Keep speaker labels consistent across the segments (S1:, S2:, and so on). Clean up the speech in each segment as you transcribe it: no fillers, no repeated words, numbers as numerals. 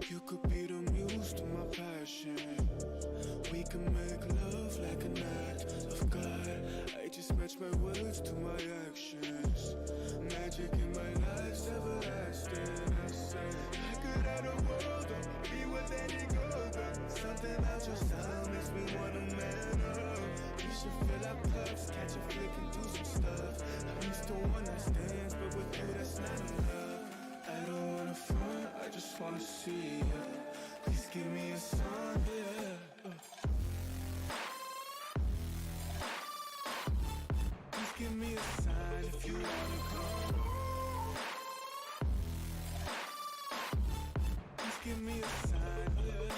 S1: You could be the muse to my passion. We can make love like an act of God. I just match my words to my actions. Magic in my life's everlasting. I say I could have the world or be with any girl, but something about your style makes me wanna man up. We should fill our cups, catch a flick and do some stuff. I used to wanna stand, but with you that's not enough. I don't wanna front, I just wanna see you. Please give me a sign, yeah. Please give me a sign if you wanna come. Please give me a sign, yeah.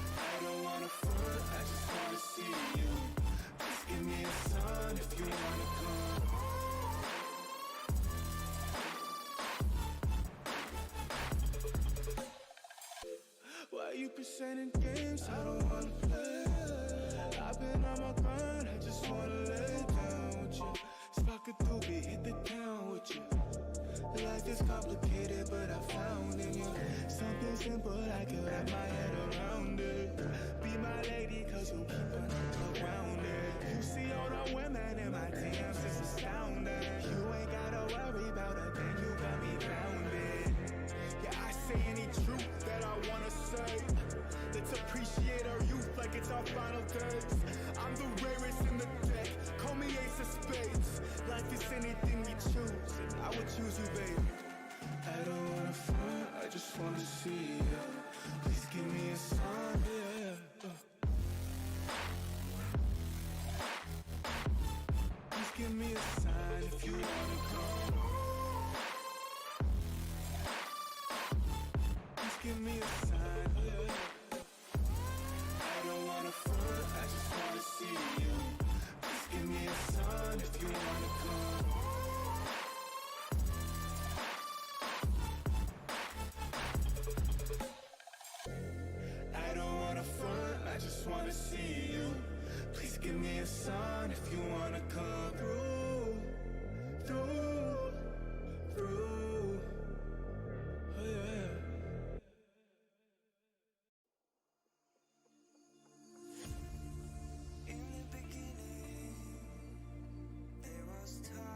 S1: I don't wanna front, I just wanna see you. Please give me a sign if you wanna come. Why you presenting games I don't wanna play? I've been on my grind, I just wanna lay down with you. Spark a doobie, hit the town with you. Life is complicated, but I found in you something simple, I can wrap my head around it. Be my lady, cause you keep on around it. You see all the women in my DMs, it's astounding. You ain't gotta worry about a thing, you got me grounded. Yeah, I say any truth that I wanna say. Let's appreciate our youth like it's our final days. I'm the rarest in the deck, call me ace of spades. Life is anything we choose, and I would choose you, baby. I don't wanna front, I just wanna see you. Please give me a sign, yeah. Please give me a sign if you wanna come. Please give me a sign, yeah. I don't wanna front, I just wanna see you. Please give me a sign if you wanna come. I don't wanna front, I just wanna see you. Please give me a sign if you wanna come through, through. Oh yeah.
S2: In the beginning, there was time.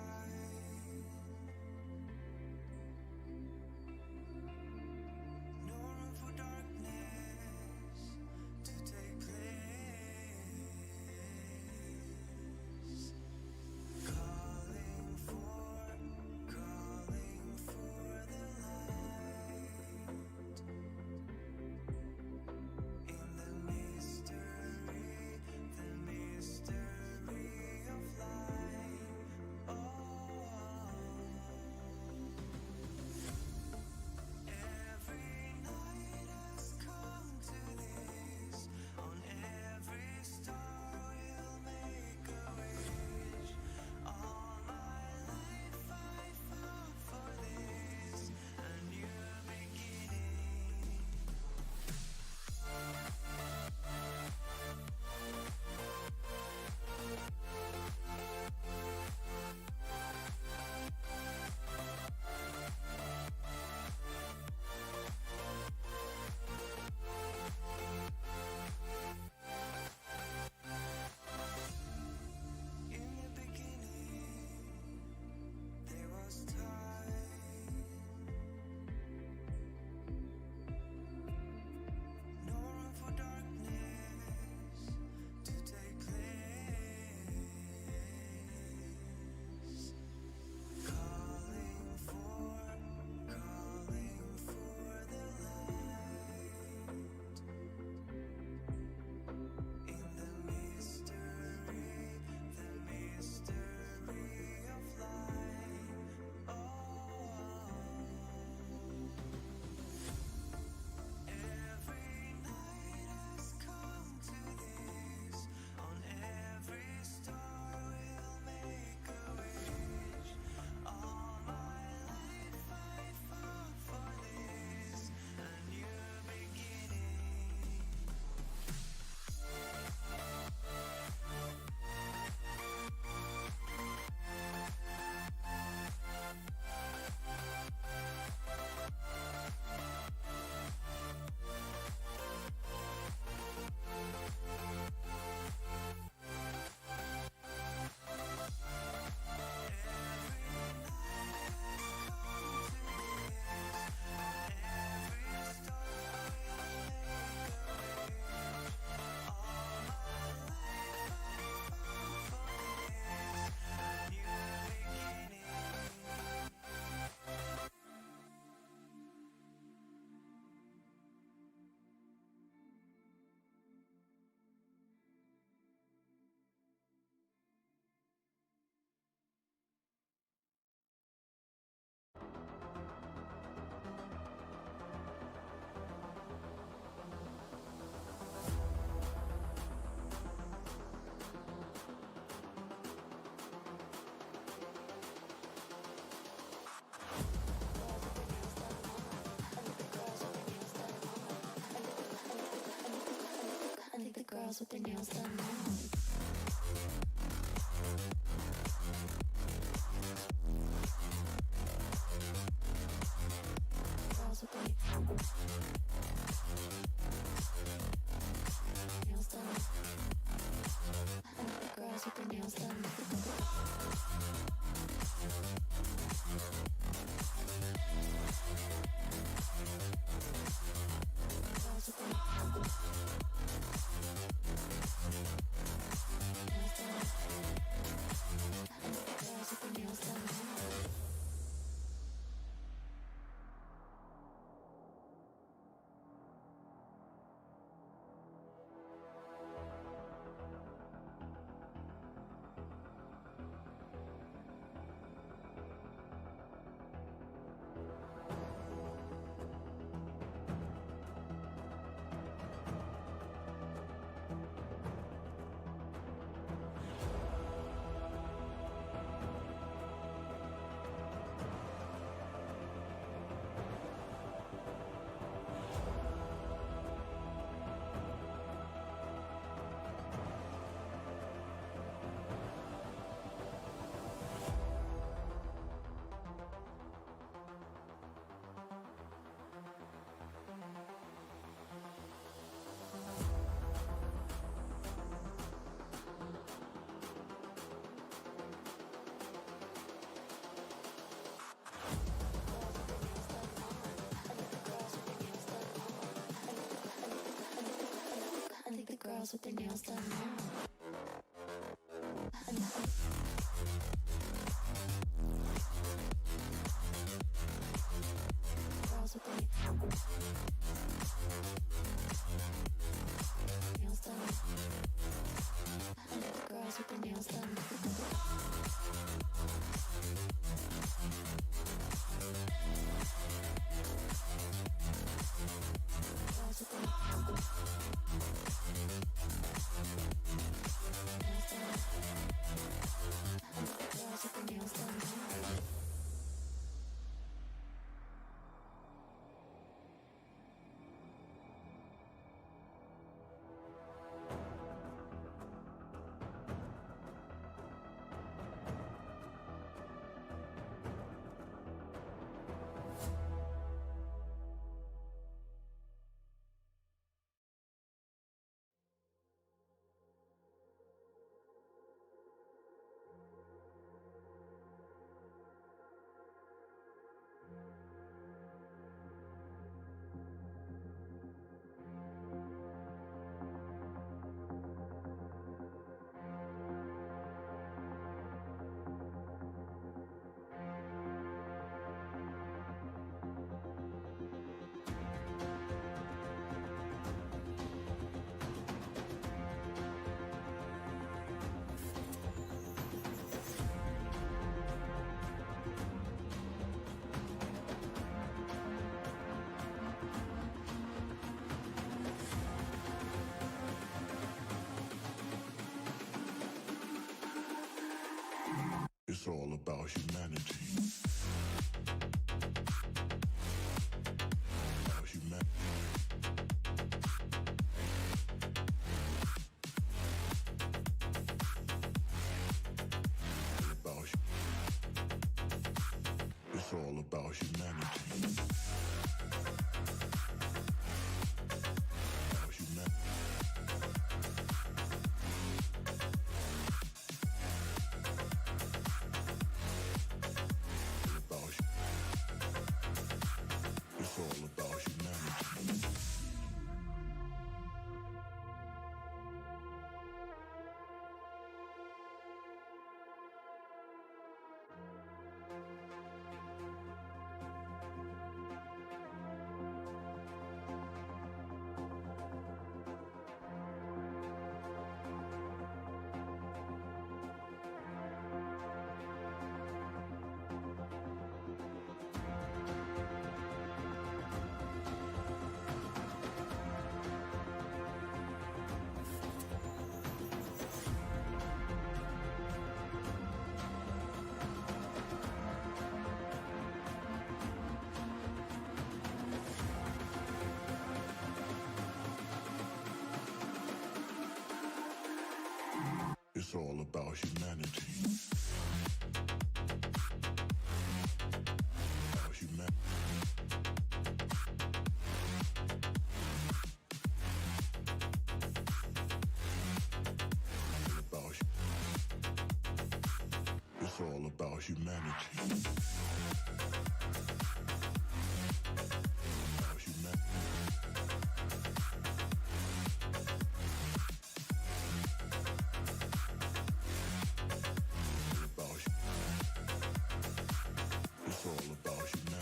S2: with their nails done now. Girls with their nails done. I like the girls with their nails done. Girls with their nails done. Girls with their nails done now. Girls with their nails done. I like the girls with their nails done. Girls with their nails done.
S1: It's all about humanity. About humanity. It's all about humanity. About humanity. It's all about humanity. About humanity. It's all about humanity. About humanity. It's all about humanity.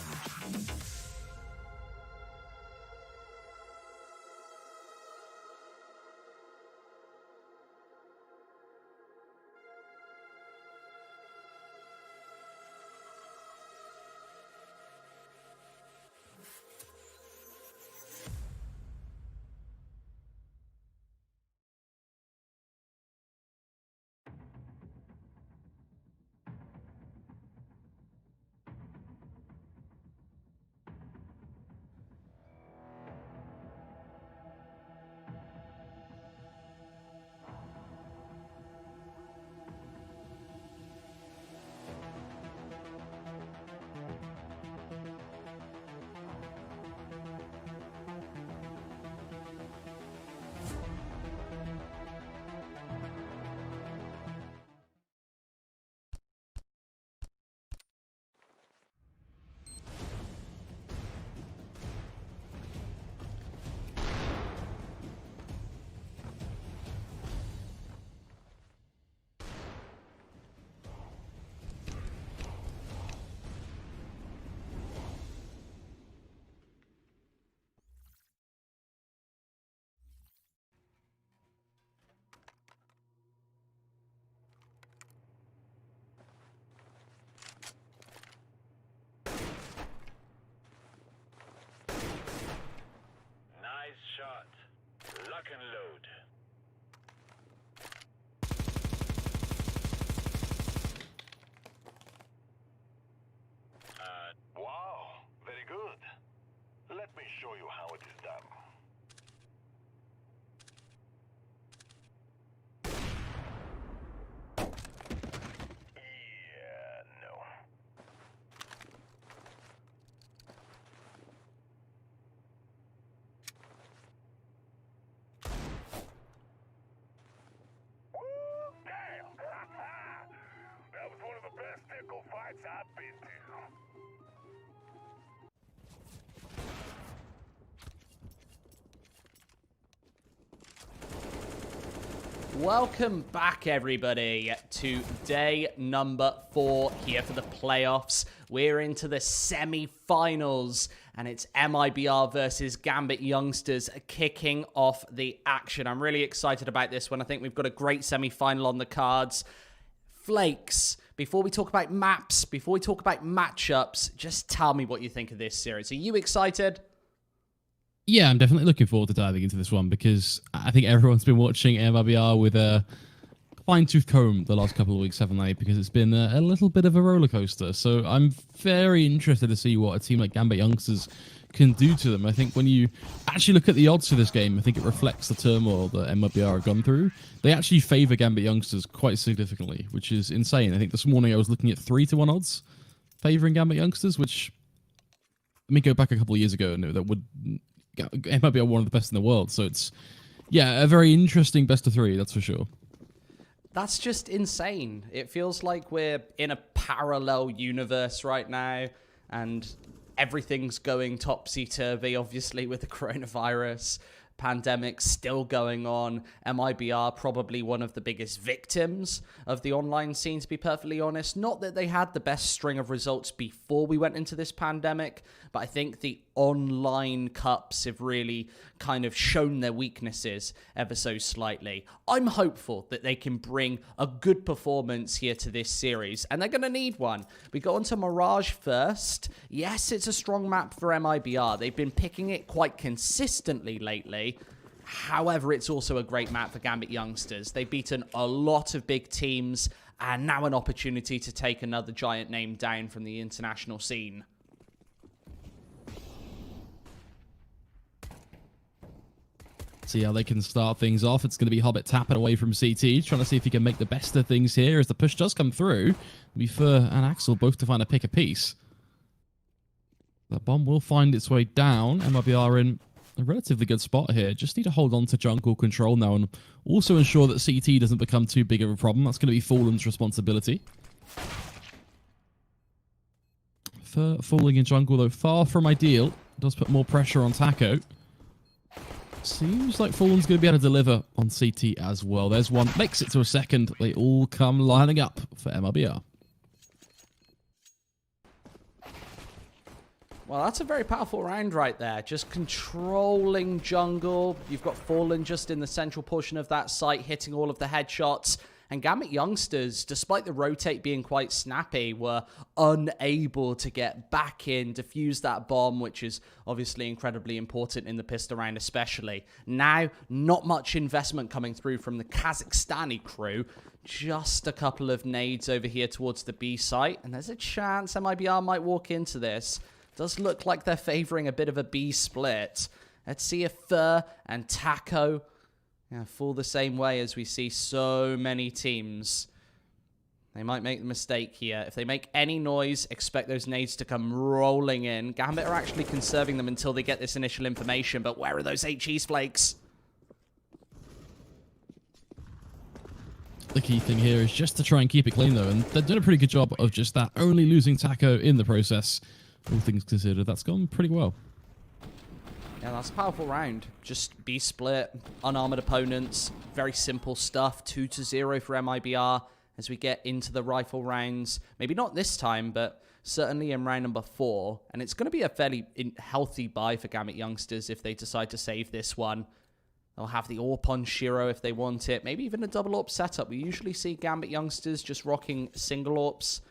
S3: Nice shot. Lock and load. Wow, very good. Let me show you how it is done. Yeah, no. Damn! That was one of the best pickle fights I've been to.
S4: Welcome back, everybody, to day number 4 here for the playoffs. We're into the semi-finals, and it's MiBR versus Gambit Youngsters kicking off the action. I'm really excited about this one. I think we've got a great semi-final on the cards. Flakes, before we talk about maps, before we talk about matchups, just tell me what you think of this series. Are you excited?
S5: Yeah, I'm definitely looking forward to diving into this one because I think everyone's been watching MiBR with a fine-tooth comb the last couple of weeks, haven't they? Because it's been a little bit of a roller coaster. So I'm very interested to see what a team like Gambit Youngsters can do to them. I think when you actually look at the odds for this game, I think it reflects the turmoil that MiBR have gone through. They actually favour Gambit Youngsters quite significantly, which is insane. I think this morning I was looking at 3-1 odds favouring Gambit Youngsters, which, let me go back a couple of years ago and that would... It might be one of the best in the world. So it's, yeah, a very interesting best of 3, that's for sure.
S4: That's just insane. It feels like we're in a parallel universe right now, and everything's going topsy-turvy, obviously, with the coronavirus pandemic still going on. MiBR probably one of the biggest victims of the online scene, to be perfectly honest. Not that they had the best string of results before we went into this pandemic, but I think the online cups have really kind of shown their weaknesses ever so slightly. I'm hopeful that they can bring a good performance here to this series, and they're going to need one. We go on to Mirage first. Yes, it's a strong map for MiBR. They've been picking it quite consistently lately. However, it's also a great map for Gambit Youngsters. They've beaten a lot of big teams, and now an opportunity to take another giant name down from the international scene.
S5: See how they can start things off. It's going to be Hobbit tapping away from CT, trying to see if he can make the best of things here as the push does come through. Fur and Axel both to find a pick apiece. The bomb will find its way down. MiBR in a relatively good spot here. Just need to hold on to jungle control now and also ensure that CT doesn't become too big of a problem. That's going to be Fallen's responsibility. Falling in jungle, though, far from ideal. Does put more pressure on Taco. Seems like Fallen's going to be able to deliver on CT as well. There's one. Makes it to a second. They all come lining up for MiBR.
S4: Well, that's a very powerful round right there. Just controlling jungle. You've got Fallen just in the central portion of that site, hitting all of the headshots. And Gambit Yongsters, despite the rotate being quite snappy, were unable to get back in, defuse that bomb, which is obviously incredibly important in the pistol round especially. Now, not much investment coming through from the Kazakhstani crew. Just a couple of nades over here towards the B site. And there's a chance MiBR might walk into this. Does look like they're favoring a bit of a B split. Let's see if Fur and Taco fall the same way as we see so many teams. They might make the mistake here. If they make any noise, expect those nades to come rolling in. Gambit are actually conserving them until they get this initial information, but where are those 8 cheese flakes?
S5: The key thing here is just to try and keep it clean, though, and they're doing a pretty good job of just that, only losing Taco in the process. All things considered, that's gone pretty well.
S4: Yeah, that's a powerful round. Just B split, unarmored opponents, very simple stuff. 2-0 for MiBR as we get into the rifle rounds. Maybe not this time, but certainly in round number 4. And it's going to be a fairly healthy buy for Gambit Yongsters if they decide to save this one. They'll have the AWP on Shiro if they want it. Maybe even a double AWP setup. We usually see Gambit Yongsters just rocking single AWPs.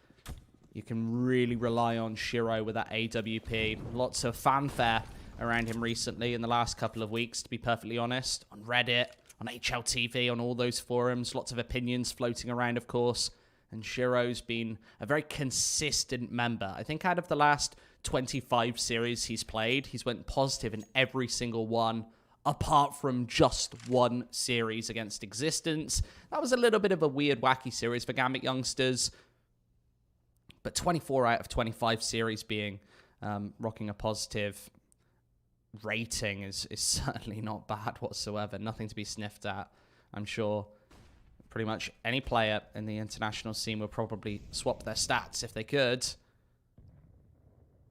S4: You can really rely on Shiro with that AWP. Lots of fanfare around him recently in the last couple of weeks, to be perfectly honest. On Reddit, on HLTV, on all those forums. Lots of opinions floating around, of course. And Shiro's been a very consistent member. I think out of the last 25 series he's played, he's went positive in every single one, apart from just one series against Existence. That was a little bit of a weird, wacky series for Gambit Yongsters. But 24 out of 25 series being rocking a positive rating is certainly not bad whatsoever. Nothing to be sniffed at. I'm sure pretty much any player in the international scene would probably swap their stats if they could.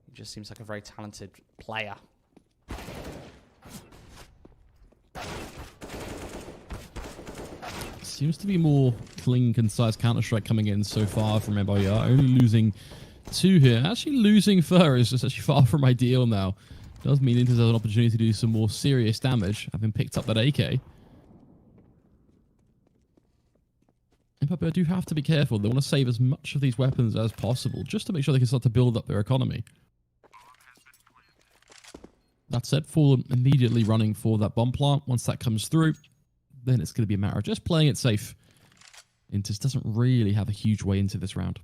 S4: He just seems like a very talented player.
S5: Seems to be more clean, concise Counter-Strike coming in so far from MiBR. Only losing 2 here. Actually losing Fur is just actually far from ideal now. Does mean Inter has an opportunity to do some more serious damage, having picked up that AK. MiBR do have to be careful. They want to save as much of these weapons as possible, just to make sure they can start to build up their economy. That said, Fallen immediately running for that bomb plant. Once that comes through, then it's going to be a matter of just playing it safe. Inter doesn't really have a huge way into this round.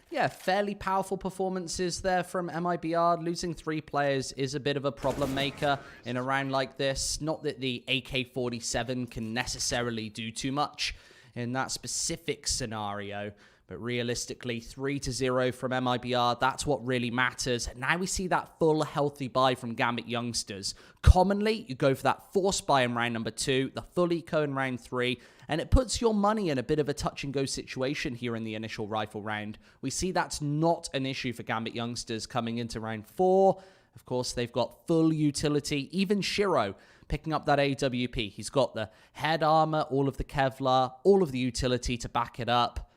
S4: Yeah, fairly powerful performances there from MiBR. Losing 3 players is a bit of a problem maker in a round like this. Not that the AK-47 can necessarily do too much in that specific scenario, but realistically, 3-0 from MiBR, that's what really matters. Now we see that full healthy buy from Gambit Yongsters. Commonly, you go for that force buy in round number 2, the full eco in round 3, and it puts your money in a bit of a touch-and-go situation here in the initial rifle round. We see that's not an issue for Gambit Yongsters coming into round 4. Of course, they've got full utility. Even Shiro picking up that AWP. He's got the head armor, all of the Kevlar, all of the utility to back it up.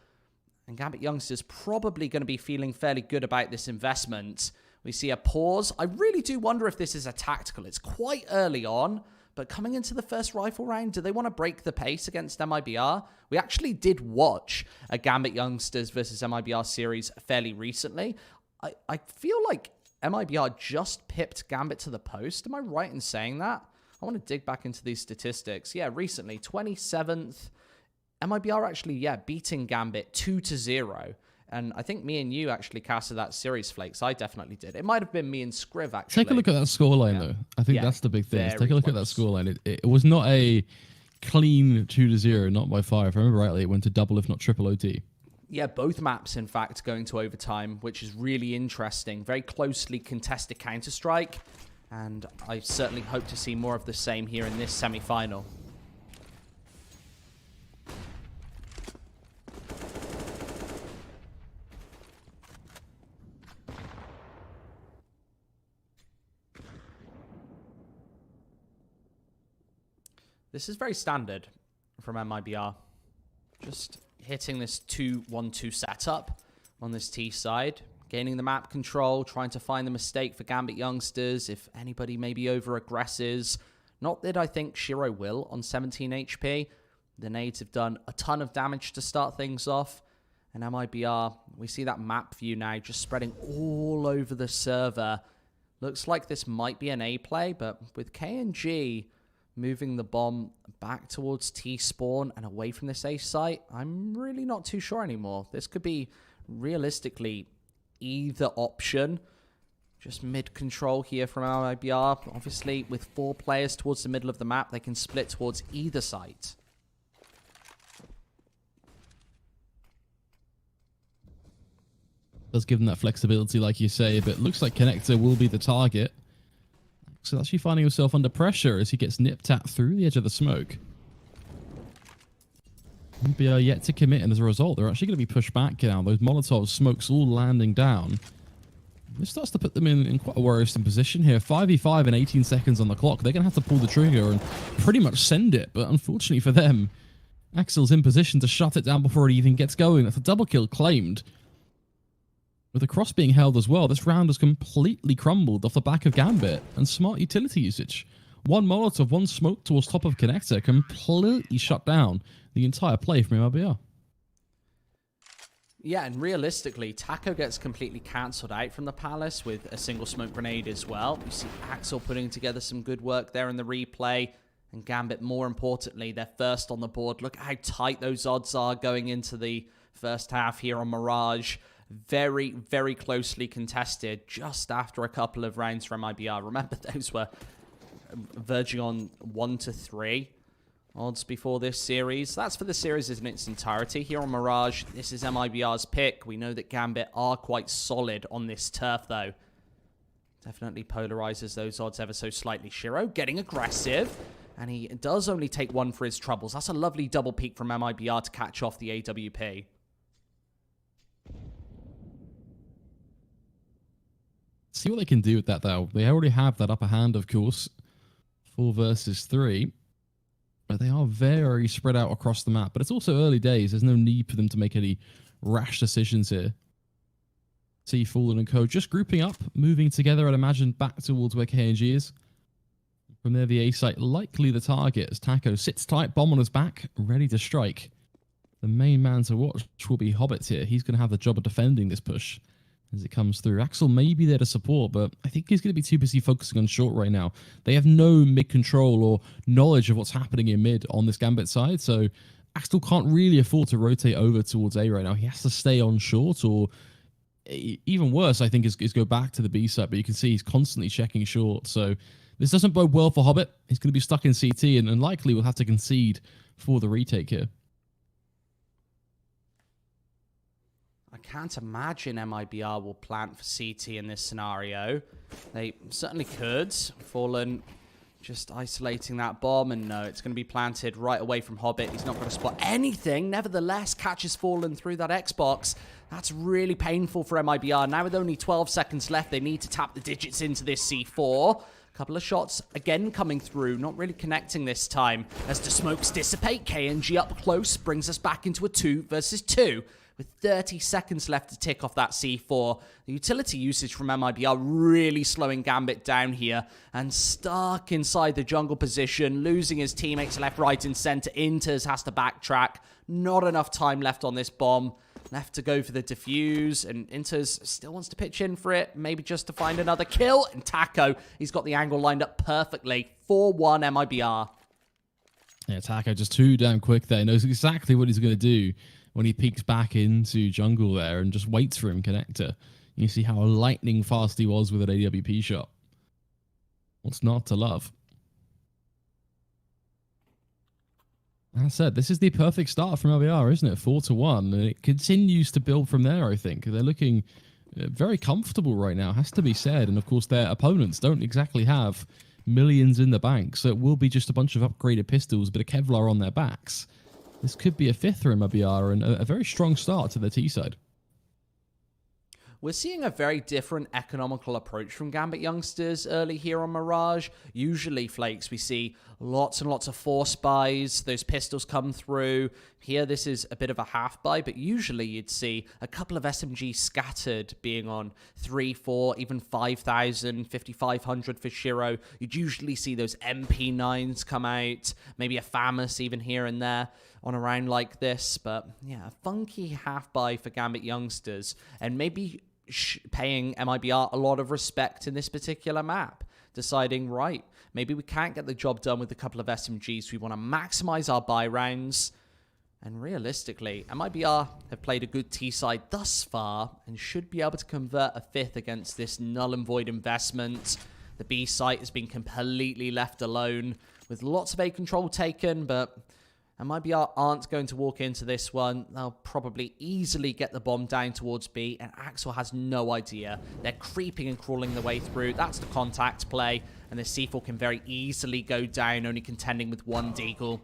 S4: And Gambit Yongsters probably going to be feeling fairly good about this investment. We see a pause. I really do wonder if this is a tactical. It's quite early on, but coming into the first rifle round, do they want to break the pace against MiBR? We actually did watch a Gambit Yongsters versus MiBR series fairly recently. I feel like MiBR just pipped Gambit to the post. Am I right in saying that? I want to dig back into these statistics. Yeah, recently, 27th. MiBR actually, beating Gambit 2-0. And I think me and you actually casted that series, Flakes. I definitely did. It might have been me and Scriv, actually.
S5: Take a look at that scoreline, though. I think that's the big thing. Take a look at that scoreline. It was not a clean 2-0, not by far. If I remember rightly, it went to double, if not triple OT.
S4: Yeah, both maps, in fact, going to overtime, which is really interesting. Very closely contested Counter-Strike, and I certainly hope to see more of the same here in this semi-final. This is very standard from MiBR. Just hitting this 2-1-2 setup on this T side, gaining the map control, trying to find the mistake for Gambit Youngsters if anybody maybe over-aggresses. Not that I think Shiro will on 17 HP. The nades have done a ton of damage to start things off. And MiBR, we see that map view now just spreading all over the server. Looks like this might be an A play, but with KNG moving the bomb back towards T-spawn and away from this A site, I'm really not too sure anymore. This could be realistically either option. Just mid-control here from MiBR. Obviously, with 4 players towards the middle of the map, they can split towards either site.
S5: Does give them that flexibility, like you say, but looks like Connector will be the target. So actually finding himself under pressure as he gets nipped at through the edge of the smoke. MiBR yet to commit, and as a result, they're actually going to be pushed back now. Those Molotov smokes all landing down. This starts to put them in quite a worrisome position here. 5v5 and 18 seconds on the clock. They're going to have to pull the trigger and pretty much send it, but unfortunately for them, Axel's in position to shut it down before it even gets going. That's a double kill claimed. With the cross being held as well, this round has completely crumbled off the back of Gambit and smart utility usage. One Molotov, one smoke towards top of Connector completely shut down the entire play from MiBR.
S4: Yeah, and realistically, Taco gets completely cancelled out from the Palace with a single smoke grenade as well. You see Axel putting together some good work there in the replay. And Gambit, more importantly, they're first on the board. Look how tight those odds are going into the first half here on Mirage. Very, very closely contested just after a couple of rounds from MiBR. Remember, those were verging on 1-3 odds before this series. That's for the series in its entirety. Here on Mirage, this is MiBR's pick. We know that Gambit are quite solid on this turf, though. Definitely polarizes those odds ever so slightly. Shiro getting aggressive, and he does only take 1 for his troubles. That's a lovely double peek from MiBR to catch off the AWP.
S5: See what they can do with that, though. They already have that upper hand, of course. 4 versus 3. But they are very spread out across the map. But it's also early days. There's no need for them to make any rash decisions here. See Fallen and Co. just grouping up, moving together, I'd imagine, back towards where KNG is. From there, the A site likely the target as Taco sits tight, bomb on his back, ready to strike. The main man to watch will be Hobbit here. He's going to have the job of defending this push as it comes through. Axel may be there to support, but I think he's going to be too busy focusing on short right now. They have no mid control or knowledge of what's happening in mid on this Gambit side, so Axel can't really afford to rotate over towards A right now. He has to stay on short, or even worse, I think, is go back to the B side, but you can see he's constantly checking short, so this doesn't bode well for Hobbit. He's going to be stuck in CT and likely will have to concede for the retake here.
S4: I can't imagine MiBR will plant for CT in this scenario. They certainly could. Fallen just isolating that bomb, and no, it's going to be planted right away from Hobbit. He's not going to spot anything. Nevertheless, catches Fallen through that Xbox. That's really painful for MiBR. Now with only 12 seconds left, they need to tap the digits into this C4. Couple of shots again coming through, not really connecting this time. As the smokes dissipate, KNG up close brings us back into a 2 versus 2. With 30 seconds left to tick off that C4. The utility usage from MiBR really slowing Gambit down here. And stuck inside the jungle position, losing his teammates left, right, and center. Inters has to backtrack. Not enough time left on this bomb. Left to go for the defuse, and Inters still wants to pitch in for it, maybe just to find another kill. And Taco, he's got the angle lined up perfectly. 4-1 MiBR.
S5: Yeah, Taco just too damn quick there. Knows exactly what he's going to do. when he peeks back into jungle there and just waits for him connector. You see how lightning fast he was with an AWP shot. What's not to love? As I said, this is the perfect start from MiBR, isn't it? 4-1, and it continues to build from there, I think. They're looking very comfortable right now, has to be said. And of course, their opponents don't exactly have millions in the bank, so it will be just a bunch of upgraded pistols, a bit of Kevlar on their backs. This could be a fifth for MiBR and a very strong start to the T side.
S4: We're seeing a very different economical approach from Gambit youngsters early here on Mirage. Usually, Flakes, we see lots and lots of force buys. Those pistols come through. Here, this is a bit of a half buy, but usually you'd see a couple of SMGs scattered being on 3, 4, even 5,000, 5,500 for Shiro. You'd usually see those MP9s come out, maybe a FAMAS even here and there on a round like this. But yeah, a funky half buy for Gambit youngsters, and maybe paying MiBR a lot of respect in this particular map, deciding, right, maybe we can't get the job done with a couple of SMGs. We want to maximize our buy rounds. And realistically, MiBR have played a good T-side thus far and should be able to convert a fifth against this null and void investment. The B site has been completely left alone with lots of A control taken, but MiBR aren't going to walk into this one. They'll probably easily get the bomb down towards B, and Axel has no idea. They're creeping and crawling their way through. That's the contact play, and the C4 can very easily go down, only contending with one deagle.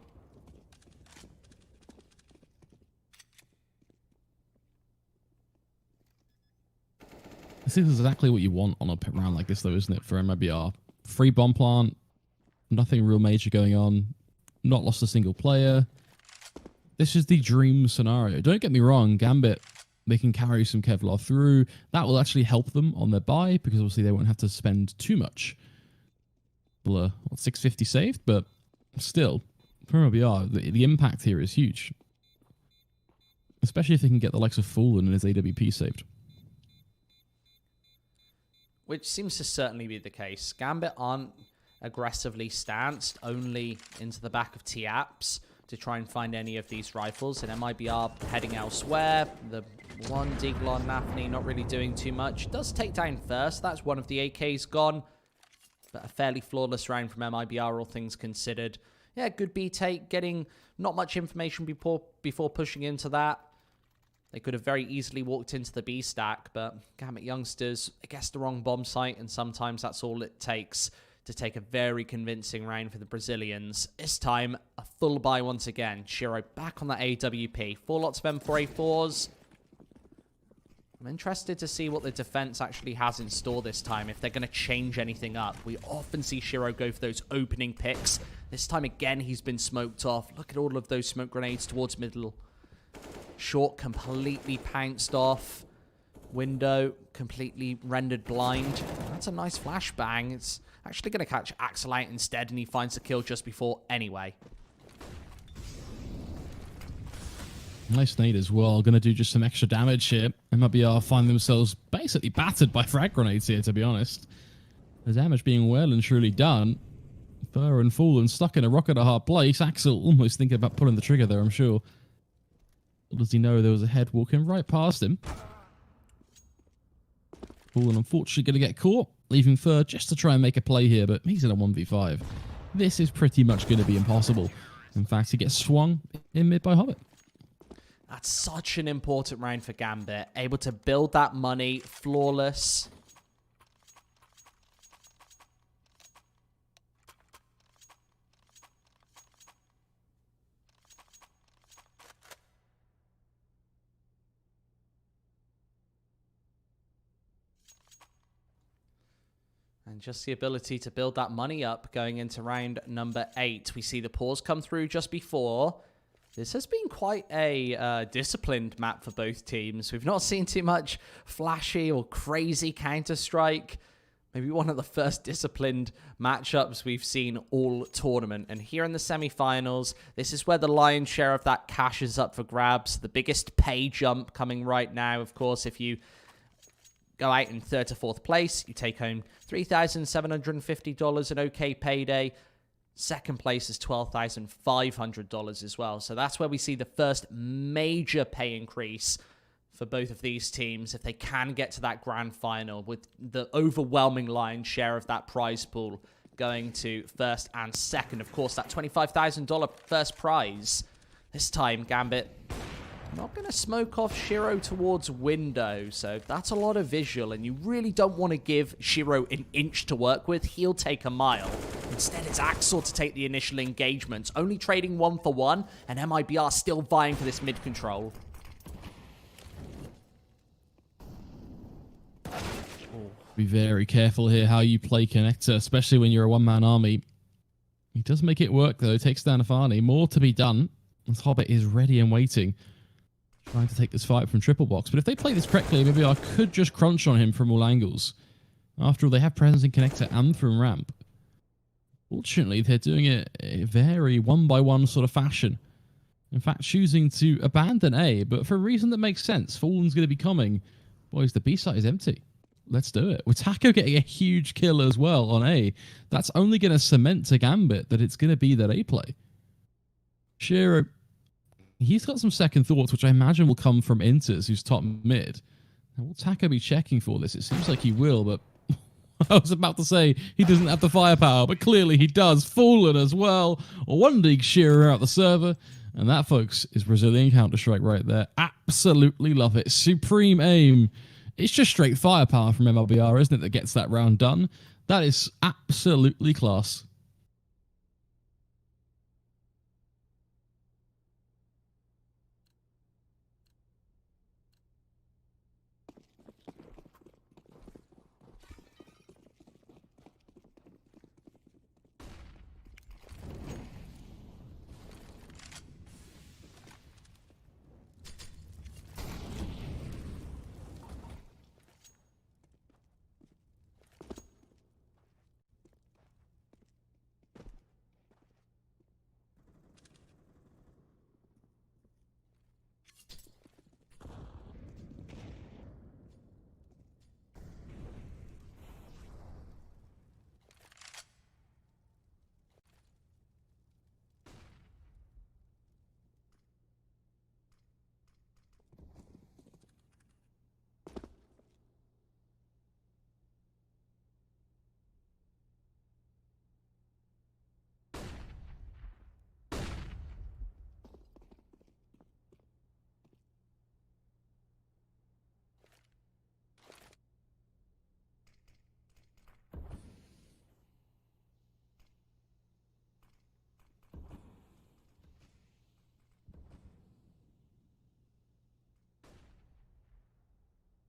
S5: This is exactly what you want on a round like this, though, isn't it, for MiBR? Free bomb plant, nothing real major going on. Not lost a single player. This is the dream scenario. Don't get me wrong, Gambit, they can carry some Kevlar through. That will actually help them on their buy, because obviously they won't have to spend too much. Well, 650 saved, but still, for MiBR, the impact here is huge. Especially if they can get the likes of Fallen and his AWP saved.
S4: Which seems to certainly be the case. Gambit aren't aggressively stanced, only into the back of T-Apps to try and find any of these rifles, and MiBR heading elsewhere. The one deagle on Nafni not really doing too much. Does take down first. That's one of the AKs gone, but a fairly flawless round from MiBR, all things considered. Yeah, good B take, getting not much information before pushing into that. They could have very easily walked into the B stack, but Gambit youngsters, I guess the wrong bomb site, and sometimes that's all it takes to take a very convincing round for the Brazilians. This time, a full buy once again. Shiro back on that AWP. 4 lots of M4A4s. I'm interested to see what the defense actually has in store this time, if they're going to change anything up. We often see Shiro go for those opening picks. This time again, he's been smoked off. Look at all of those smoke grenades towards middle. Short completely pounced off. Window completely rendered blind. That's a nice flashbang. It's actually going to catch Axel out instead, and he finds the kill just before anyway.
S5: Nice nade as well. Going to do just some extra damage here. MiBR find themselves basically battered by frag grenades here, to be honest. The damage being well and truly done. Fur and Fallen stuck in a rock at a hard place. Axel almost thinking about pulling the trigger there, I'm sure. Little does he know there was a head walking right past him. Fallen unfortunately going to get caught, leaving Fur just to try and make a play here, but he's in a 1v5. This is pretty much going to be impossible. In fact, he gets swung in mid by Hobbit.
S4: That's such an important round for Gambit. Able to build that money, flawless. And just the ability to build that money up going into round number 8. We see the pause come through just before. This has been quite a disciplined map for both teams. We've not seen too much flashy or crazy Counter-Strike. Maybe one of the first disciplined matchups we've seen all tournament. And here in the semifinals, this is where the lion's share of that cash is up for grabs. The biggest pay jump coming right now, of course, if you go out in 3rd to 4th place, you take home $3,750, an okay payday. Second place is $12,500 as well. So that's where we see the first major pay increase for both of these teams if they can get to that grand final, with the overwhelming lion's share of that prize pool going to first and second. Of course, that $25,000 first prize. This time, Gambit not going to smoke off Shiro towards window, so that's a lot of visual, and you really don't want to give Shiro an inch to work with. He'll take a mile. Instead, it's Axel to take the initial engagement, only trading 1 for 1, and MiBR still vying for this mid control.
S5: Be very careful here how you play Connector, especially when you're a one-man army. He does make it work, though. Takes down Afani. More to be done. This Hobbit is ready and waiting, trying to take this fight from Triple Box. But if they play this correctly, maybe I could just crunch on him from all angles. After all, they have presence in Connector and from ramp. Fortunately, they're doing it in a very one-by-one sort of fashion. In fact, choosing to abandon A, but for a reason that makes sense. Fallen's going to be coming. Boys, the B site is empty. Let's do it. With Taco getting a huge kill as well on A, that's only going to cement to Gambit that it's going to be that A play. Shiro, he's got some second thoughts, which I imagine will come from Inters, who's top mid. Now, will Taco be checking for this? It seems like he will, but I was about to say he doesn't have the firepower, but clearly he does. Fallen as well. One league Shiro out the server. And that, folks, is Brazilian Counter-Strike right there. Absolutely love it. Supreme aim. It's just straight firepower from MiBR, isn't it, that gets that round done? That is absolutely class.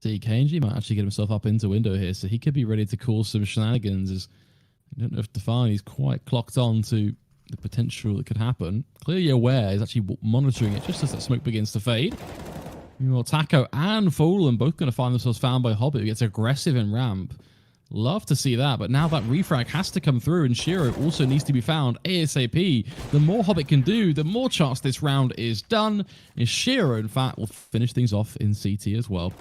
S5: See, KNG might actually get himself up into window here, so he could be ready to cause some shenanigans. As I don't know if Defani's quite clocked on to the potential that could happen. Clearly aware, he's actually monitoring it just as that smoke begins to fade. Meanwhile, Taco and Fallen both going to find themselves found by Hobbit, who gets aggressive in ramp. Love to see that, but now that refrag has to come through, and Shiro also needs to be found ASAP. The more Hobbit can do, the more chance this round is done. And Shiro, in fact, will finish things off in CT as well.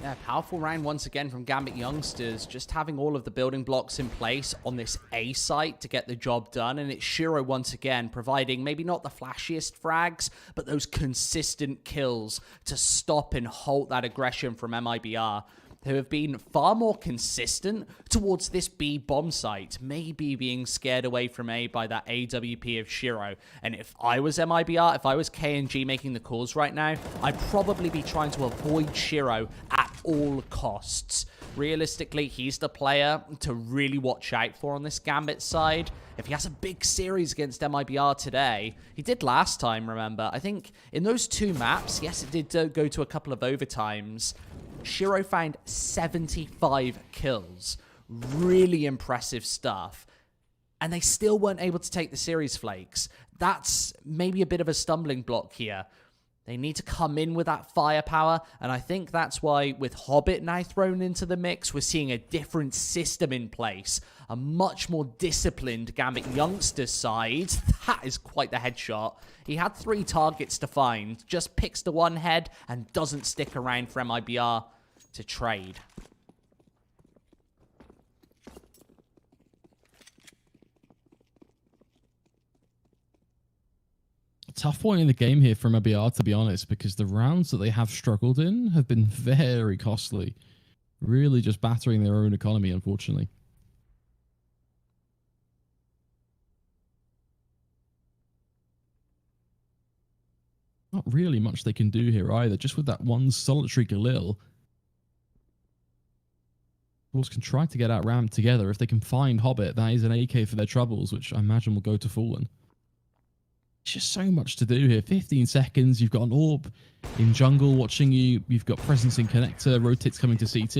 S4: Yeah, powerful round once again from Gambit Yongsters, just having all of the building blocks in place on this A site to get the job done, and it's Shiro once again providing maybe not the flashiest frags, but those consistent kills to stop and halt that aggression from MiBR, who have been far more consistent towards this B bomb site, maybe being scared away from A by that AWP of Shiro. And if I was MiBR, if I was KNG making the calls right now, I'd probably be trying to avoid Shiro at all costs. Realistically, he's the player to really watch out for on this Gambit side. If he has a big series against MiBR today, he did last time, remember. I think in those two maps, yes, it did go to a couple of overtimes. Shiro found 75 kills. Really impressive stuff. And they still weren't able to take the series, Flakes. That's maybe a bit of a stumbling block here. They need to come in with that firepower, and I think that's why with Hobbit now thrown into the mix, we're seeing a different system in place. A much more disciplined Gambit Youngsters side. That is quite the headshot. He had 3 targets to find, just picks the one head and doesn't stick around for MiBR to trade.
S5: Tough point in the game here from MiBR, to be honest, because the rounds that they have struggled in have been very costly. Really just battering their own economy, unfortunately. Not really much they can do here either. Just with that one solitary Galil, Bulls can try to get out rammed together. If they can find Hobbit, that is an AK for their troubles, which I imagine will go to Fallen. It's just so much to do here. 15 seconds. You've got an AWP in jungle watching you. You've got presence in connector. Rotates coming to CT.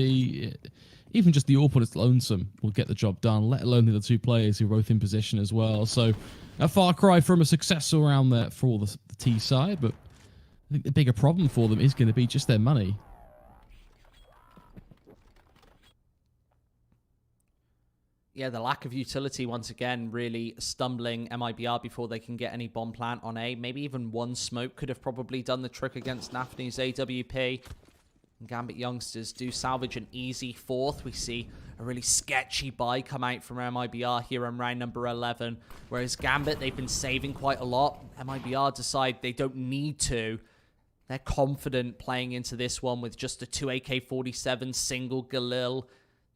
S5: Even just the AWP on its lonesome will get the job done, let alone the other two players who are both in position as well. So a far cry from a successful round there for the T side, but I think the bigger problem for them is going to be just their money.
S4: Yeah, the lack of utility once again really stumbling MiBR before they can get any bomb plant on A. Maybe even one smoke could have probably done the trick against Nafni's AWP. And Gambit Youngsters do salvage an easy fourth. We see a really sketchy buy come out from MiBR here in round number 11. Whereas Gambit, they've been saving quite a lot. MiBR decide they don't need to. They're confident playing into this one with just a 2 AK-47 single Galil,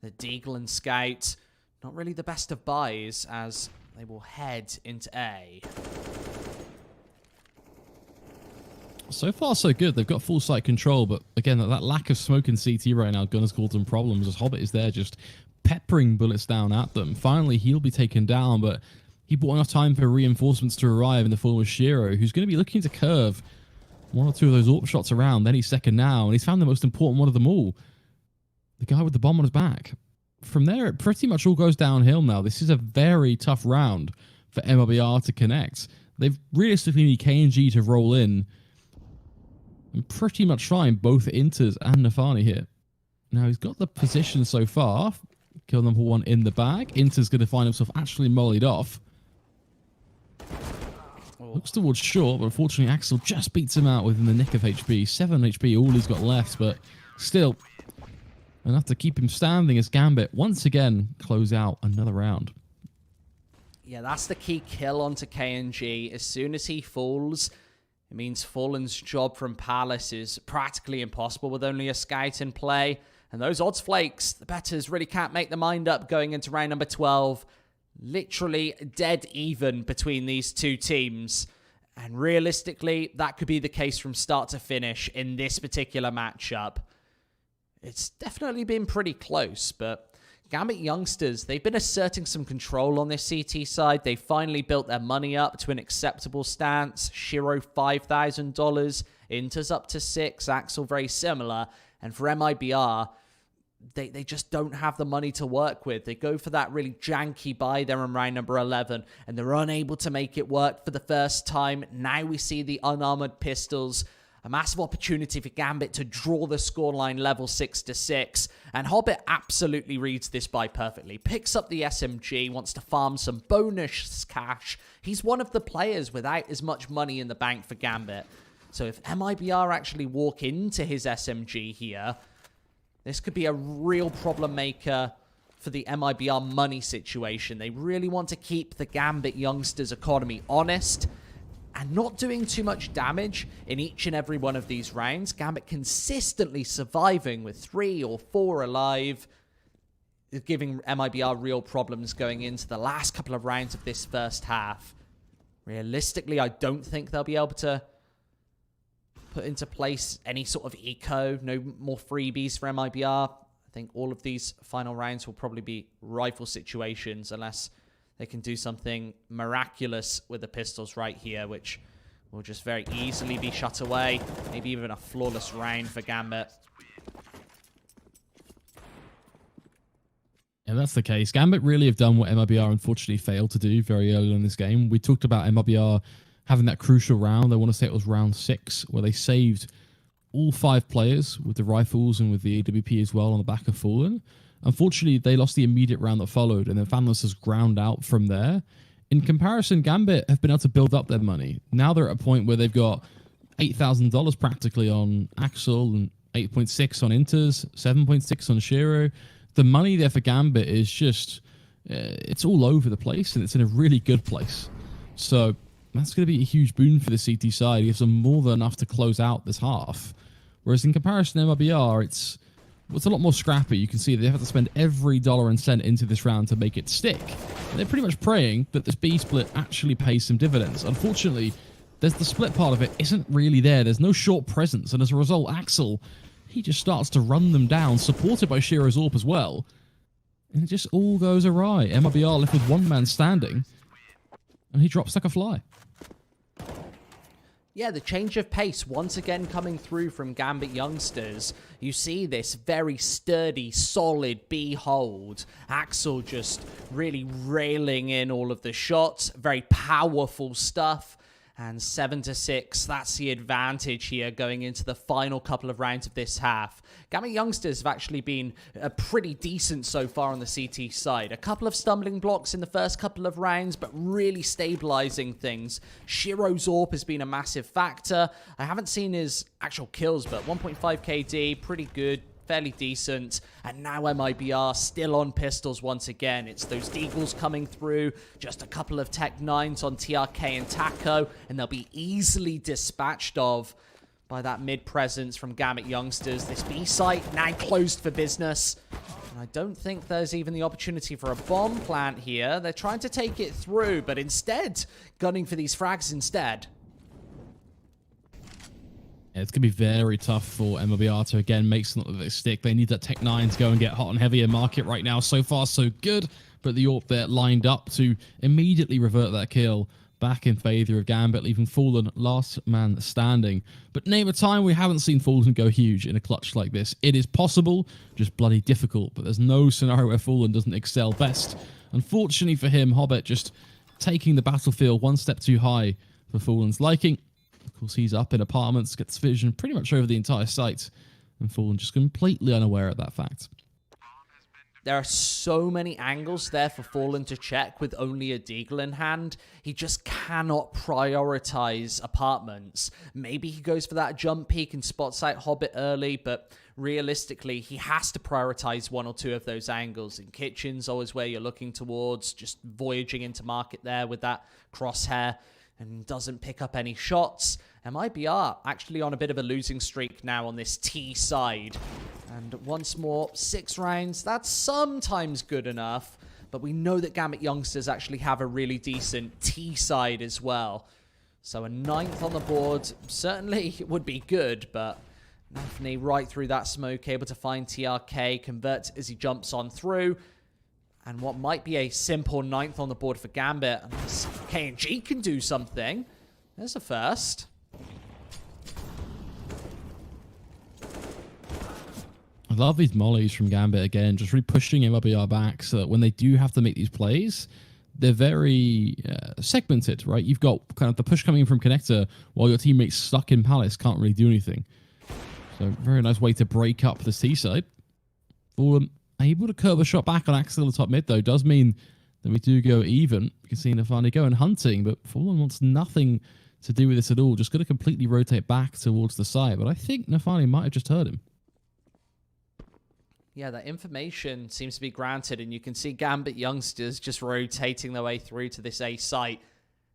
S4: the Deagle and Scout. Not really the best of buys as they will head into A.
S5: So far, so good. They've got full site control, but again, that lack of smoke in CT right now gonna cause them problems as Hobbit is there just peppering bullets down at them. Finally, he'll be taken down, but he bought enough time for reinforcements to arrive in the form of Shiro, who's going to be looking to curve one or two of those AWP shots around. Then he's second now, and he's found the most important one of them all. The guy with the bomb on his back. From there, it pretty much all goes downhill now. This is a very tough round for MiBR to connect. They've realistically need KNG to roll in and pretty much find both Inters and Nafani here. Now, he's got the position so far. Kill number one in the bag. Inter's going to find himself actually mollied off. Looks towards short, but unfortunately, Axel just beats him out within the nick of HP. 7 HP, all he's got left, but still enough to keep him standing as Gambit once again close out another round.
S4: Yeah, that's the key kill onto KNG. As soon as he falls, it means Fallen's job from Palace is practically impossible with only a Scout in play. And those odds flakes, the bettors really can't make their mind up going into round number 12. Literally dead even between these two teams. And realistically, that could be the case from start to finish in this particular matchup. It's definitely been pretty close, but Gambit Youngsters, they've been asserting some control on this CT side. They finally built their money up to an acceptable stance. Shiro, $5,000. Inter's up to 6. Axel, very similar. And for MiBR, they just don't have the money to work with. They go for that really janky buy there in round number 11, and they're unable to make it work for the first time. Now we see the unarmored pistols. A massive opportunity for Gambit to draw the scoreline level 6-6. And Hobbit absolutely reads this buy perfectly. Picks up the SMG, wants to farm some bonus cash. He's one of the players without as much money in the bank for Gambit. So if MiBR actually walk into his SMG here, this could be a real problem maker for the MiBR money situation. They really want to keep the Gambit Youngsters economy honest and not doing too much damage in each and every one of these rounds. Gambit consistently surviving with 3 or 4 alive, giving MiBR real problems going into the last couple of rounds of this first half. Realistically, I don't think they'll be able to put into place any sort of eco, no more freebies for MiBR. I think all of these final rounds will probably be rifle situations unless they can do something miraculous with the pistols right here, which will just very easily be shut away. Maybe even a flawless round for Gambit.
S5: Yeah, that's the case. Gambit really have done what MiBR unfortunately failed to do very early in this game. We talked about MiBR having that crucial round. I want to say it was round 6, where they saved all 5 players with the rifles and with the AWP as well on the back of Fallen. Unfortunately, they lost the immediate round that followed, and then Famous has ground out from there. In comparison, Gambit have been able to build up their money. Now they're at a point where they've got $8,000 practically on Axel and 8.6 on Inters, 7.6 on Shiro. The money there for Gambit is just, it's all over the place, and it's in a really good place. So That's going to be a huge boon for the CT side. He gives them more than enough to close out this half. Whereas in comparison to MiBR, it's a lot more scrappy. You can see they have to spend every dollar and cent into this round to make it stick. And they're pretty much praying that this B split actually pays some dividends. Unfortunately, there's the split part of it isn't really there. There's no short presence, and as a result, Axel, he just starts to run them down, supported by Shiro's AWP as well. And it just all goes awry. MiBR left with one man standing, and he drops like a fly.
S4: Yeah, the change of pace once again coming through from Gambit Youngsters. You see this very sturdy, solid B hold. Axel just really railing in all of the shots. Very powerful stuff. And 7-6, that's the advantage here going into the final couple of rounds of this half. Gambit Youngsters have actually been pretty decent so far on the CT side. A couple of stumbling blocks in the first couple of rounds, but really stabilizing things. Shiro's AWP has been a massive factor. I haven't seen his actual kills, but 1.5 KD, pretty good. Fairly decent, and now MiBR still on pistols once again. It's those Deagles coming through, just a couple of Tech 9s on TRK and Taco, and they'll be easily dispatched of by that mid presence from Gambit Youngsters. This B site now closed for business, and I don't think there's even the opportunity for a bomb plant here. They're trying to take it through, but instead, gunning for these frags instead.
S5: It's going to be very tough for MiBR to, again, make something of this stick. They need that Tech 9 to go and get hot and heavy in market right now. So far, so good. But the AWP there lined up to immediately revert that kill back in favor of Gambit, leaving Fallen last man standing. But name a time we haven't seen Fallen go huge in a clutch like this. It is possible, just bloody difficult. But there's no scenario where Fallen doesn't excel best. Unfortunately for him, Hobbit just taking the battlefield one step too high for Fallen's liking. Of course, he's up in apartments, gets vision pretty much over the entire site, and Fallen just completely unaware of that fact.
S4: There are so many angles there for Fallen to check with only a Deagle in hand. He just cannot prioritize apartments. Maybe he goes for that jump peek and spot sight Hobbit early, but realistically, he has to prioritize one or two of those angles. In kitchens, always where you're looking towards, just voyaging into market there with that crosshair, and doesn't pick up any shots. MiBR actually on a bit of a losing streak now on this T side. And once more, 6 rounds, that's sometimes good enough, but we know that Gambit Youngsters actually have a really decent T side as well. So a 9th on the board certainly would be good, but Nafni right through that smoke, able to find TRK, converts as he jumps on through. And what might be a simple 9th on the board for Gambit, unless KNG can do something. There's a first.
S5: I love these mollies from Gambit again, just really pushing MiBR back so that when they do have to make these plays, they're very segmented, right? You've got kind of the push coming in from Connector while your teammates stuck in Palace can't really do anything. So very nice way to break up the C side. Fallen able to curve a shot back on Axel on the top mid, though, does mean that we do go even. You can see Nafani going hunting, but Fallen wants nothing to do with this at all. Just going to completely rotate back towards the side. But I think Nafani might have just heard him.
S4: Yeah, that information seems to be granted, and you can see Gambit Youngsters just rotating their way through to this A site.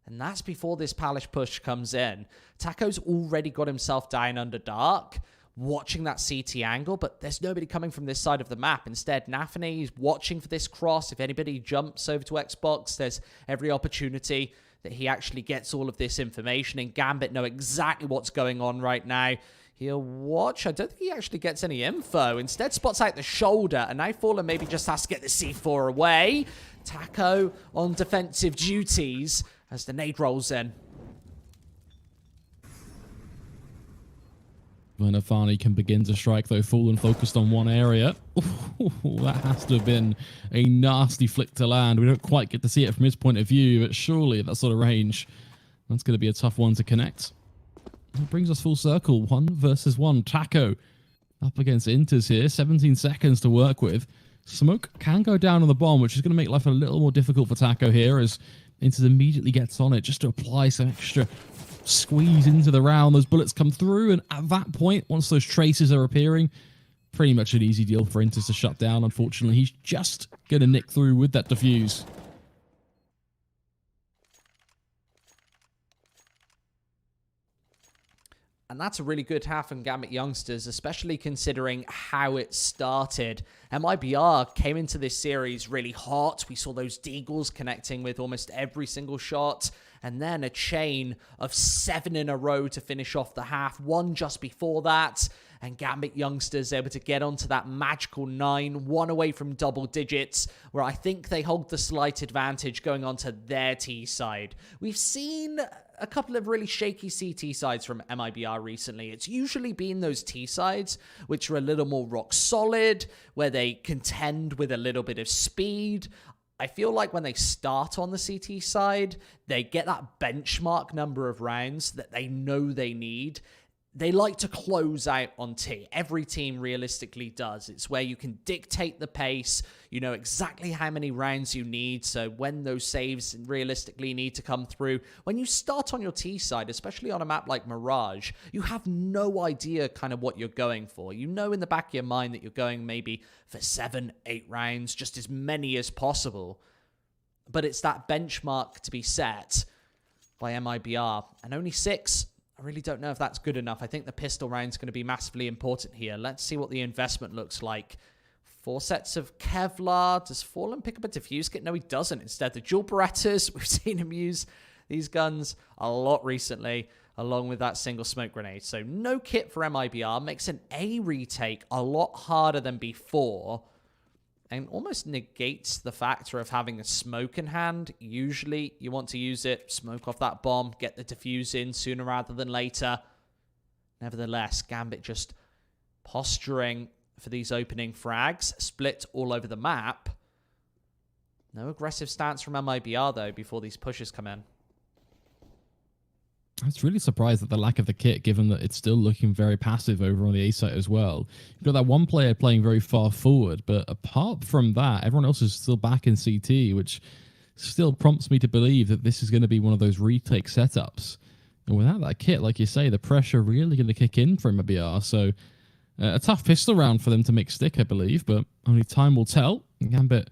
S4: And that's before this Palace push comes in. Taco's already got himself down under dark, watching that CT angle, but there's nobody coming from this side of the map. Instead, Nafani is watching for this cross. If anybody jumps over to Xbox, there's every opportunity that he actually gets all of this information, and Gambit know exactly what's going on right now. He'll watch. I don't think he actually gets any info. Instead, spots out the shoulder, and now Fallen maybe just has to get the C4 away. Taco on defensive duties as the nade rolls in.
S5: When Nafani can begin to strike, though, Fallen focused on one area. Ooh, that has to have been a nasty flick to land. We don't quite get to see it from his point of view, but surely at that sort of range, that's going to be a tough one to connect. That brings us full circle. 1 versus 1. Taco up against Inters here. 17 seconds to work with. Smoke can go down on the bomb, which is going to make life a little more difficult for Taco here as Inters immediately gets on it just to apply some extra squeeze into the round. Those bullets come through, and at that point, once those traces are appearing, pretty much an easy deal for Inters to shut down. Unfortunately, he's just going to nick through with that defuse.
S4: And that's a really good half from Gambit Youngsters, especially considering how it started. MiBR came into this series really hot. We saw those Deagles connecting with almost every single shot. And then a chain of 7 in a row to finish off the half. 1 just before that. And Gambit Youngsters able to get onto that magical 9, 1 away from double digits, where I think they hold the slight advantage going onto their T side. We've seen a couple of really shaky CT sides from MiBR recently. It's usually been those T sides, which are a little more rock solid, where they contend with a little bit of speed. I feel like when they start on the CT side, they get that benchmark number of rounds that they know they need. They like to close out on T. Every team realistically does. It's where you can dictate the pace. You know exactly how many rounds you need. So when those saves realistically need to come through. When you start on your T side, especially on a map like Mirage, you have no idea kind of what you're going for. You know in the back of your mind that you're going maybe for 7, 8 rounds, just as many as possible. But it's that benchmark to be set by MiBR. And only 6... I really don't know if that's good enough. I think the pistol round's going to be massively important here. Let's see what the investment looks like. 4 sets of Kevlar. Does Fallen pick up a defuse kit? No, he doesn't. Instead, the dual Berettas. We've seen him use these guns a lot recently, along with that single smoke grenade. So no kit for MiBR. Makes an A retake a lot harder than before. And almost negates the factor of having a smoke in hand. Usually, you want to use it, smoke off that bomb, get the defuse in sooner rather than later. Nevertheless, Gambit just posturing for these opening frags. Split all over the map. No aggressive stance from MiBR, though, before these pushes come in.
S5: I was really surprised at the lack of the kit, given that it's still looking very passive over on the A site as well. You've got that one player playing very far forward, but apart from that, everyone else is still back in CT, which still prompts me to believe that this is going to be one of those retake setups. And without that kit, like you say, the pressure really going to kick in for MiBR. So a tough pistol round for them to make stick, I believe, but only time will tell. Gambit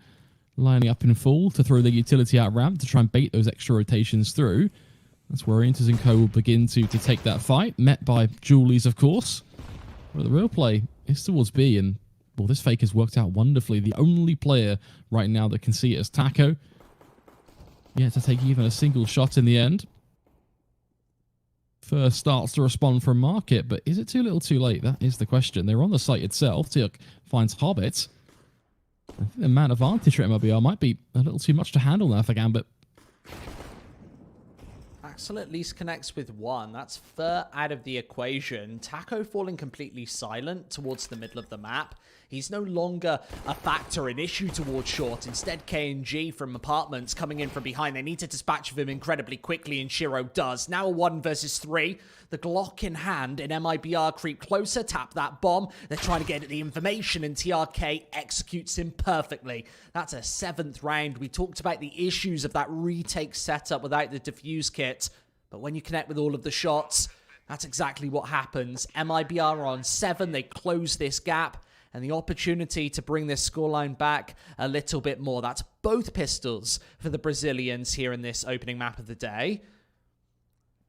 S5: lining up in full to throw the utility out ramp to try and bait those extra rotations through. That's where Inters and Co will begin to take that fight, met by Julies, of course. But the real play is towards B, and well, this fake has worked out wonderfully. The only player right now that can see it is Taco. Yet to take even a single shot in the end. First starts to respond from Market, but is it too little too late? That is the question. They're on the site itself. Tiok finds Hobbit. I think the man advantage for MiBR might be a little too much to handle now for Gambit.
S4: Axel at least connects with 1. That's Fur out of the equation. Taco falling completely silent towards the middle of the map. He's no longer a factor, an issue towards short. Instead, KNG from Apartments coming in from behind. They need to dispatch of him incredibly quickly, and Shiro does. Now a 1 versus 3. The Glock in hand, and MiBR creep closer, tap that bomb. They're trying to get the information, and TRK executes him perfectly. That's a 7th round. We talked about the issues of that retake setup without the defuse kit. But when you connect with all of the shots, that's exactly what happens. MiBR are on 7. They close this gap. And the opportunity to bring this scoreline back a little bit more. That's both pistols for the Brazilians here in this opening map of the day.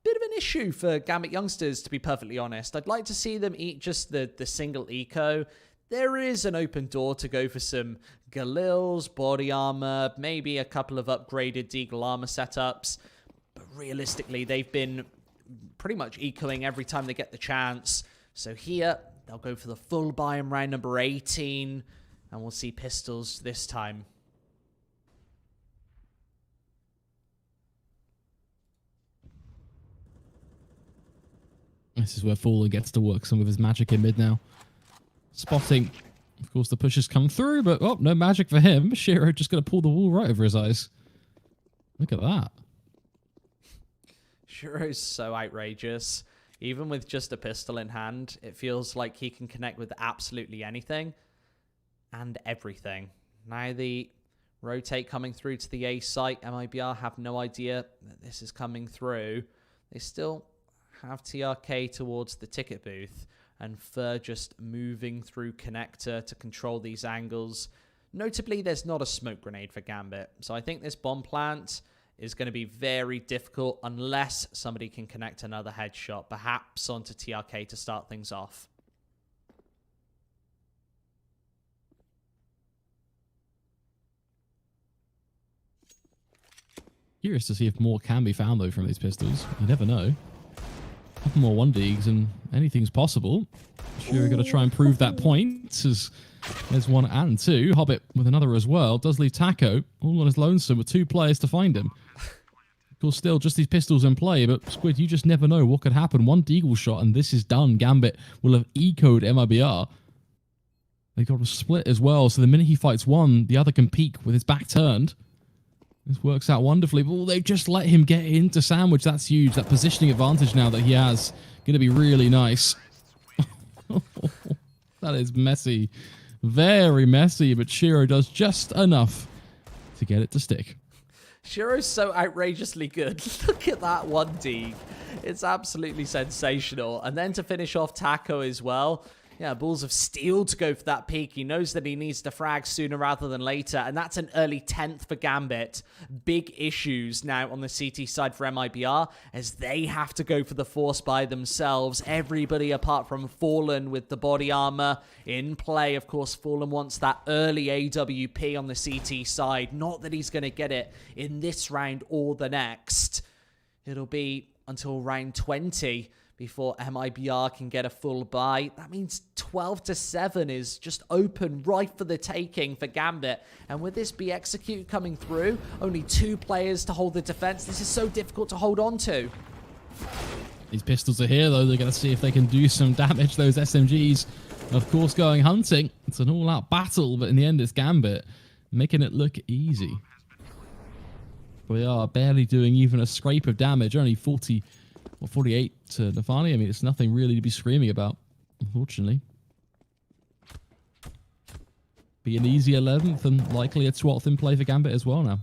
S4: Bit of an issue for Gambit Youngsters, to be perfectly honest. I'd like to see them eat just the single eco. There is an open door to go for some Galils, body armor, maybe a couple of upgraded Deagle armor setups. But realistically, they've been pretty much ecoing every time they get the chance. So here, they'll go for the full buy in round number 18, and we'll see pistols this time.
S5: This is where Fallen gets to work some of his magic in mid now. Spotting. Of course, the pushes come through, but oh, no magic for him. Shiro just going to pull the wall right over his eyes. Look at that.
S4: Shiro's so outrageous. Even with just a pistol in hand, it feels like he can connect with absolutely anything and everything. Now the rotate coming through to the A site. MiBR have no idea that this is coming through. They still have TRK towards the ticket booth, and Fur just moving through connector to control these angles. Notably, there's not a smoke grenade for Gambit, so I think this bomb plant is going to be very difficult unless somebody can connect another headshot, perhaps onto TRK to start things off.
S5: Curious to see if more can be found, though, from these pistols. You never know. A couple more 1Ds and anything's possible. Sure, we're going to try and prove that point. As there's 1 and 2. Hobbit with another as well. Does leave Taco all on his lonesome with 2 players to find him. Of course, still just these pistols in play, but Squid, you just never know what could happen. 1 deagle shot and this is done. Gambit will have ecoed MiBR. They got a split as well, so the minute he fights one, the other can peek with his back turned. This works out wonderfully, but they just let him get into Sandwich. That's huge. That positioning advantage now that he has, going to be really nice. That is messy. Very messy, but Shiro does just enough to get it to stick.
S4: Shiro's so outrageously good. Look at that 1D. It's absolutely sensational. And then to finish off Taco as well. Yeah, balls of steel to go for that peak. He knows that he needs to frag sooner rather than later, and that's an early 10th for Gambit. Big issues now on the CT side for MiBR, as they have to go for the Force by themselves. Everybody apart from Fallen with the body armor in play. Of course, Fallen wants that early AWP on the CT side. Not that he's going to get it in this round or the next. It'll be until round 20 before MiBR can get a full buy. That means 12-7 is just open right for the taking for Gambit. And with this be execute coming through, only 2 players to hold the defense. This is so difficult to hold on to.
S5: These pistols are here, though. They're going to see if they can do some damage. Those SMGs, of course, going hunting. It's an all-out battle, but in the end, it's Gambit making it look easy. We are barely doing even a scrape of damage. Only 48 to Nafani. I mean, it's nothing really to be screaming about, unfortunately. Be an easy 11th and likely a 12th in play for Gambit as well now.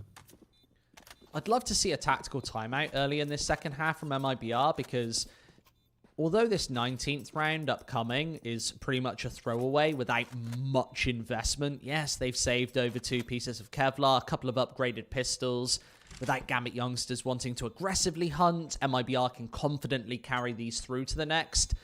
S4: I'd love to see a tactical timeout early in this second half from MiBR, because although this 19th round upcoming is pretty much a throwaway without much investment, yes, they've saved over 2 pieces of Kevlar, a couple of upgraded pistols. Without Gambit Youngsters wanting to aggressively hunt, MiBR can confidently carry these through to the next.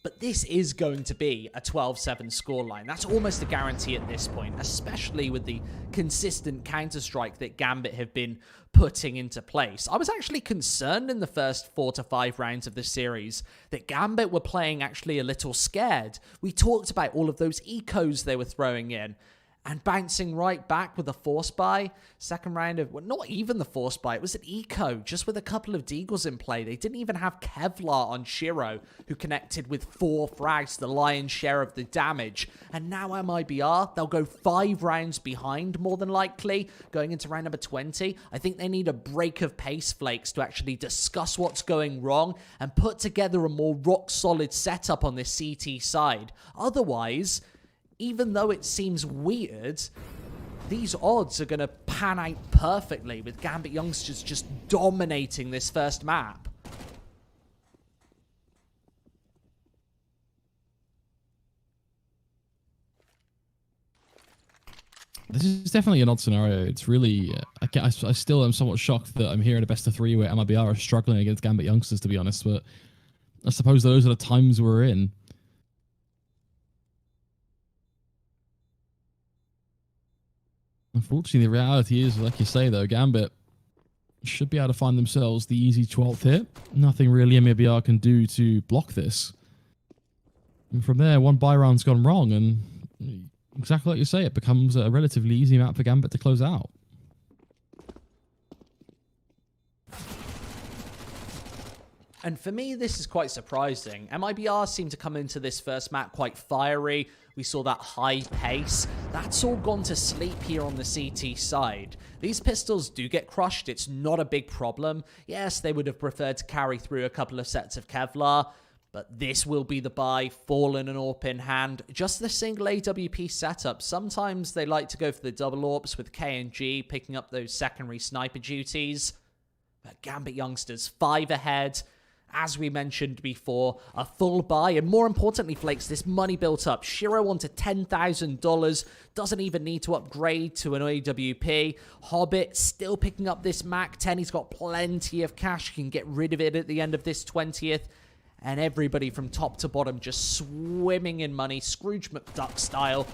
S4: But this is going to be a 12-7 scoreline. That's almost a guarantee at this point, especially with the consistent counter-strike that Gambit have been putting into place. I was actually concerned in the first 4 to 5 rounds of the series that Gambit were playing actually a little scared. We talked about all of those ecos they were throwing in, and bouncing right back with a force buy. Second round of, well, not even the force buy, it was an eco, just with a couple of deagles in play. They didn't even have Kevlar on Shiro, who connected with 4 frags, the lion's share of the damage. And now MiBR, they'll go 5 rounds behind, more than likely, going into round number 20. I think they need a break of pace flakes to actually discuss what's going wrong and put together a more rock-solid setup on this CT side. Otherwise, even though it seems weird, these odds are going to pan out perfectly with Gambit Youngsters just dominating this first map.
S5: This is definitely an odd scenario. It's really... I still am somewhat shocked that I'm hearing a best of 3 where MiBR are struggling against Gambit Youngsters, to be honest, but I suppose those are the times we're in. Unfortunately, the reality is, like you say, though, Gambit should be able to find themselves the easy 12th hit. Nothing really MiBR can do to block this. And from there, 1 buy round's gone wrong, and exactly like you say, it becomes a relatively easy map for Gambit to close out.
S4: And for me, this is quite surprising. MiBR seemed to come into this first map quite fiery. We saw that high pace. That's all gone to sleep here on the CT side. These pistols do get crushed. It's not a big problem. Yes, they would have preferred to carry through a couple of sets of Kevlar, but this will be the buy. Fallen and AWP in hand. Just the single AWP setup. Sometimes they like to go for the double AWPs with K and G, picking up those secondary sniper duties. But Gambit Youngsters 5 ahead. As we mentioned before, a full buy, and more importantly, Flakes, this money built up. Shiro onto $10,000, doesn't even need to upgrade to an AWP. Hobbit still picking up this Mac 10. He's got plenty of cash. He can get rid of it at the end of this 20th. And everybody from top to bottom just swimming in money, Scrooge McDuck style.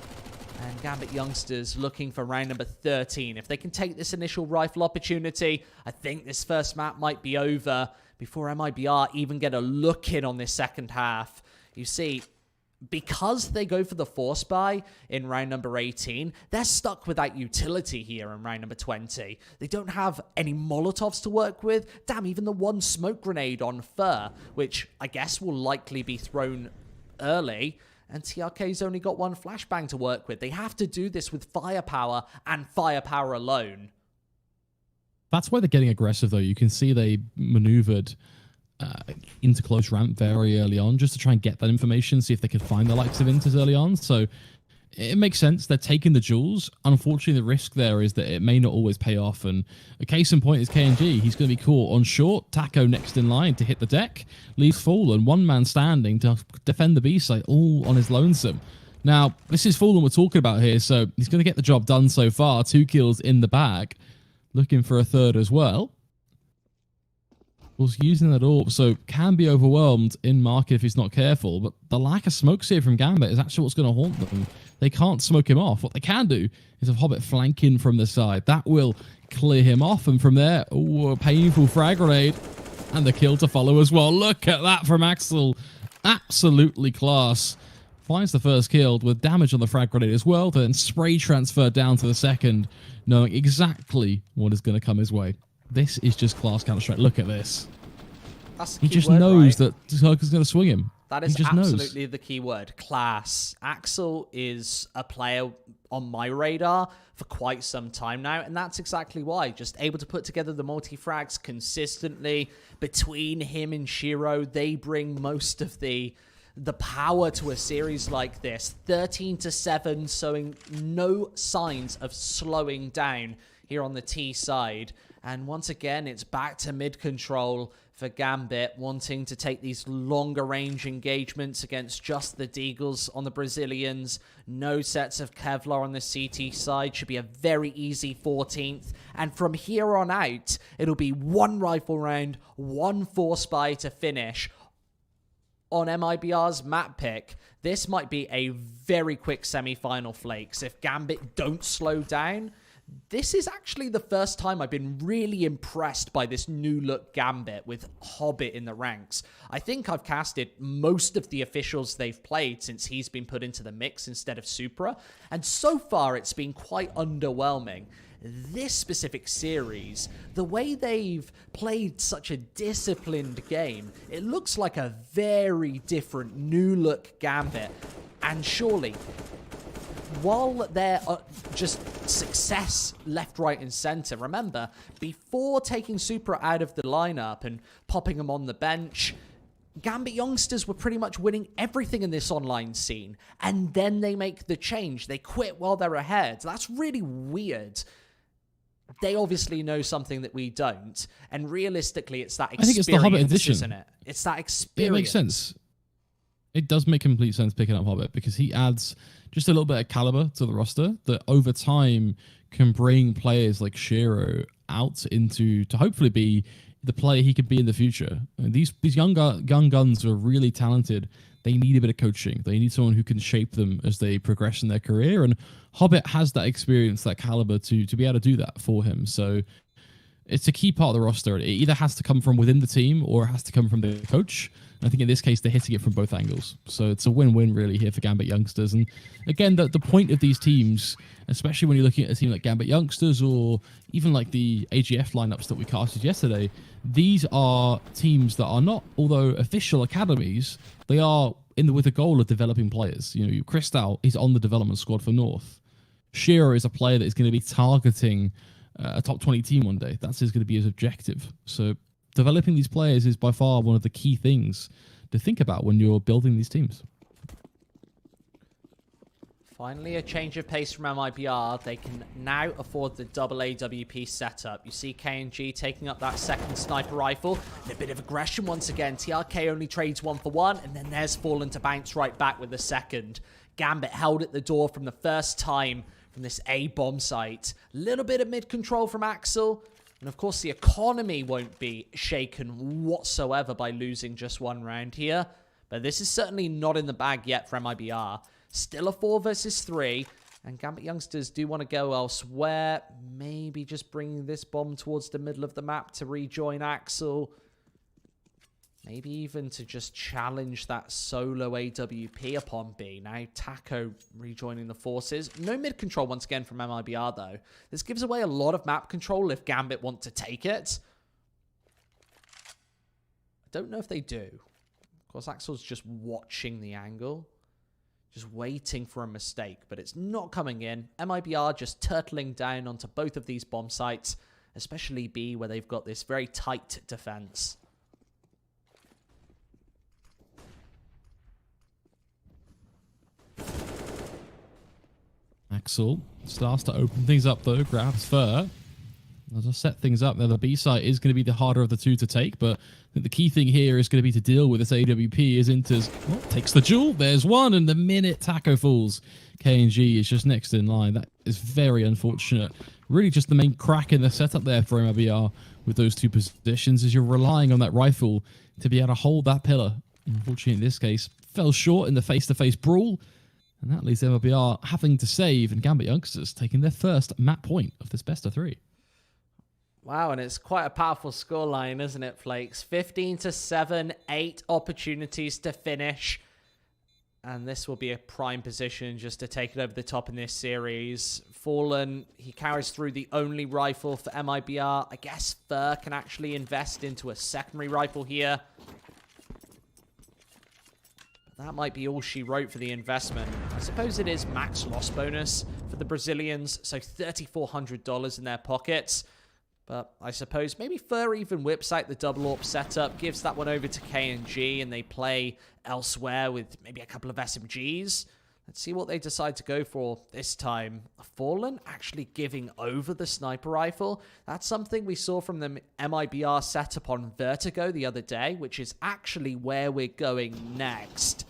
S4: And Gambit Youngsters looking for round number 13. If they can take this initial rifle opportunity, I think this first map might be over before MiBR even get a look in on this second half. You see, because they go for the force buy in round number 18, they're stuck without utility here in round number 20. They don't have any Molotovs to work with. Damn, even the one smoke grenade on Fur, which I guess will likely be thrown early. And TRK's only got one flashbang to work with. They have to do this with firepower and firepower alone.
S5: That's why they're getting aggressive, though. You can see they maneuvered into close ramp very early on just to try and get that information, see if they could find the likes of Inters early on. So it makes sense. They're taking the jewels. Unfortunately, the risk there is that it may not always pay off. And a case in point is KNG. He's going to be caught on short. Taco next in line to hit the deck. Leaves Fallen, one man standing to defend the B site, all on his lonesome. Now, this is Fallen we're talking about here, so he's going to get the job done so far. 2 kills in the bag. Looking for a third as well. Was using that AWP, so can be overwhelmed in market if he's not careful. But the lack of smokes here from Gambit is actually what's going to haunt them. They can't smoke him off. What they can do is have Hobbit flanking from the side. That will clear him off. And from there, ooh, a painful frag grenade. And the kill to follow as well. Look at that from Axel. Absolutely class. Finds the first kill with damage on the frag grenade as well. Then spray transfer down to the second, knowing exactly what is going to come his way. This is just class Counter-Strike. Look at this.
S4: That's the
S5: he
S4: key
S5: just
S4: word,
S5: knows
S4: right?
S5: that Turker's going to swing him.
S4: That is
S5: he just
S4: absolutely
S5: knows.
S4: the key word. Class. Axel is a player on my radar for quite some time now, and that's exactly why. Just able to put together the multi-frags consistently. Between him and Shiro, they bring most of the power to a series like this. 13-7, showing no signs of slowing down here on the T side. And once again, it's back to mid-control for Gambit, wanting to take these longer range engagements against just the Deagles on the Brazilians. No sets of Kevlar on the CT side. Should be a very easy 14th. And from here on out, it'll be one rifle round, one force buy to finish. On MiBR's map pick, this might be a very quick semi-final, Flakes. If Gambit don't slow down, this is actually the first time I've been really impressed by this new look Gambit with Hobbit in the ranks. I think I've casted most of the officials they've played since he's been put into the mix instead of Supra, and so far it's been quite underwhelming. This specific series, the way they've played such a disciplined game, it looks like a very different new look Gambit. And surely, while they're just success left, right, and center, remember, before taking Supra out of the lineup and popping him on the bench, Gambit Youngsters were pretty much winning everything in this online scene. And then they make the change. They quit while they're ahead. That's really weird. They obviously know something that we don't. And realistically, it's that experience,
S5: I think it's the Hobbit edition,
S4: isn't it? It's that experience.
S5: It makes sense. It does make complete sense picking up Hobbit because he adds just a little bit of caliber to the roster that over time can bring players like Shiro out to hopefully be the player he could be in the future. And these young guns are really talented. They need a bit of coaching. They need someone who can shape them as they progress in their career. And Hobbit has that experience, that caliber to be able to do that for him. So it's a key part of the roster. It either has to come from within the team or it has to come from the coach. And I think in this case, they're hitting it from both angles. So it's a win-win really here for Gambit Youngsters. And again, the point of these teams, especially when you're looking at a team like Gambit Youngsters or even like the AGF lineups that we casted yesterday, these are teams that are not, although official academies, they are with the goal of developing players. You know, Cristal is on the development squad for North. Shiro is a player that is going to be targeting a top 20 team one day. That's going to be his objective. So developing these players is by far one of the key things to think about when you're building these teams.
S4: Finally, a change of pace from MiBR. They can now afford the double AWP setup. You see K&G taking up that second sniper rifle. And a bit of aggression once again. TRK only trades 1 for 1, and then there's Fallen to bounce right back with the second. Gambit held at the door from the first time from this A bomb site. A little bit of mid-control from Axel. And of course, the economy won't be shaken whatsoever by losing just 1 round here. But this is certainly not in the bag yet for MiBR. Still a 4 versus 3. And Gambit Youngsters do want to go elsewhere. Maybe just bringing this bomb towards the middle of the map to rejoin Axel. Maybe even to just challenge that solo AWP upon B. Now Taco rejoining the forces. No mid-control once again from MiBR though. This gives away a lot of map control if Gambit want to take it. I don't know if they do. Of course, Axel's just watching the angle. Just waiting for a mistake, but it's not coming in. MiBR just turtling down onto both of these bomb sites, especially B, where they've got this very tight defense.
S5: Axel starts to open things up though, grabs Fur. I'll just set things up there. The B site is going to be the harder of the two to take, but I think the key thing here is going to be to deal with this AWP as Inter's takes the jewel. There's one, and the minute Taco falls, K&G is just next in line. That is very unfortunate. Really just the main crack in the setup there for MiBR with those two positions is you're relying on that rifle to be able to hold that pillar. Unfortunately, in this case, fell short in the face-to-face brawl, and that leaves MiBR having to save, and Gambit Youngsters taking their first map point of this best of 3.
S4: Wow, and it's quite a powerful scoreline, isn't it, Flakes? 15-7, 8 opportunities to finish. And this will be a prime position just to take it over the top in this series. Fallen, he carries through the only rifle for MiBR. I guess Fur can actually invest into a secondary rifle here. But that might be all she wrote for the investment. I suppose it is max loss bonus for the Brazilians, so $3,400 in their pockets. But I suppose maybe Fur even whips out the double AWP setup, gives that one over to K&G, and they play elsewhere with maybe a couple of SMGs. Let's see what they decide to go for this time. Fallen actually giving over the sniper rifle. That's something we saw from the MiBR setup on Vertigo the other day, which is actually where we're going next.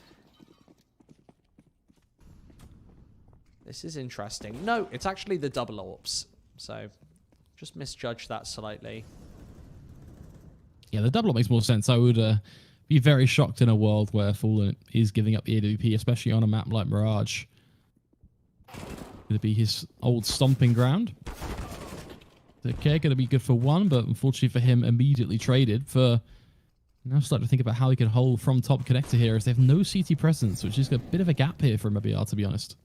S4: This is interesting. No, it's actually the double AWPs. So just misjudged that slightly.
S5: Yeah, the double up makes more sense. I would be very shocked in a world where Fallen is giving up the AWP, especially on a map like Mirage. Going to be his old stomping ground. Okay, going to be good for 1, but unfortunately for him, immediately traded for... Now starting to think about how he can hold from top connector here, as they have no CT presence, which is a bit of a gap here for MiBR, to be honest.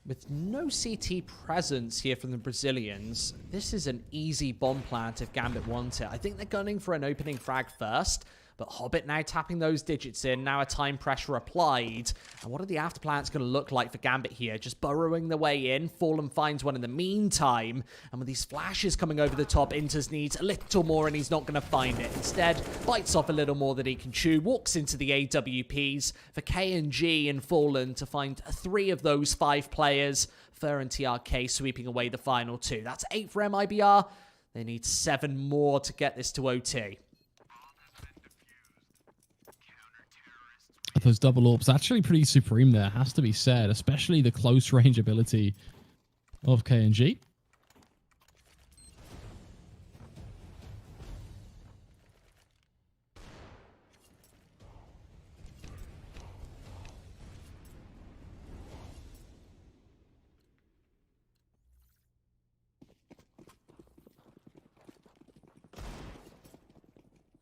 S4: With no CT presence here from the Brazilians, this is an easy bomb plant if Gambit want it. I think they're gunning for an opening frag first, but Hobbit now tapping those digits in, now a time pressure applied. And what are the after plants going to look like for Gambit here? Just burrowing the way in, Fallen finds one in the meantime, and with these flashes coming over the top, Inters needs a little more and he's not going to find it. Instead, bites off a little more that he can chew, walks into the AWPs for K&G and Fallen to find 3 of those 5 players. Fur and TRK sweeping away the final 2. That's 8 for MiBR. They need 7 more to get this to OT.
S5: Those double AWPs actually pretty supreme there, has to be said, especially the close range ability of K&G.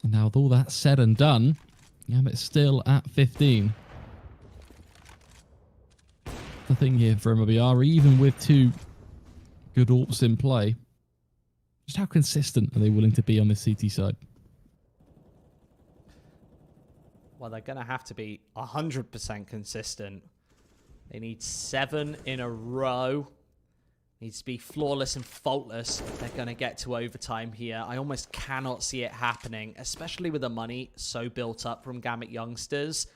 S5: And now with all that said and done, Gambit's still at 15. The thing here for MiBR, even with 2 good AWPs in play, just how consistent are they willing to be on the CT side?
S4: Well, they're going to have to be 100% consistent. They need 7 in a row. Needs to be flawless and faultless if they're going to get to overtime here. I almost cannot see it happening, especially with the money so built up from Gambit Youngsters.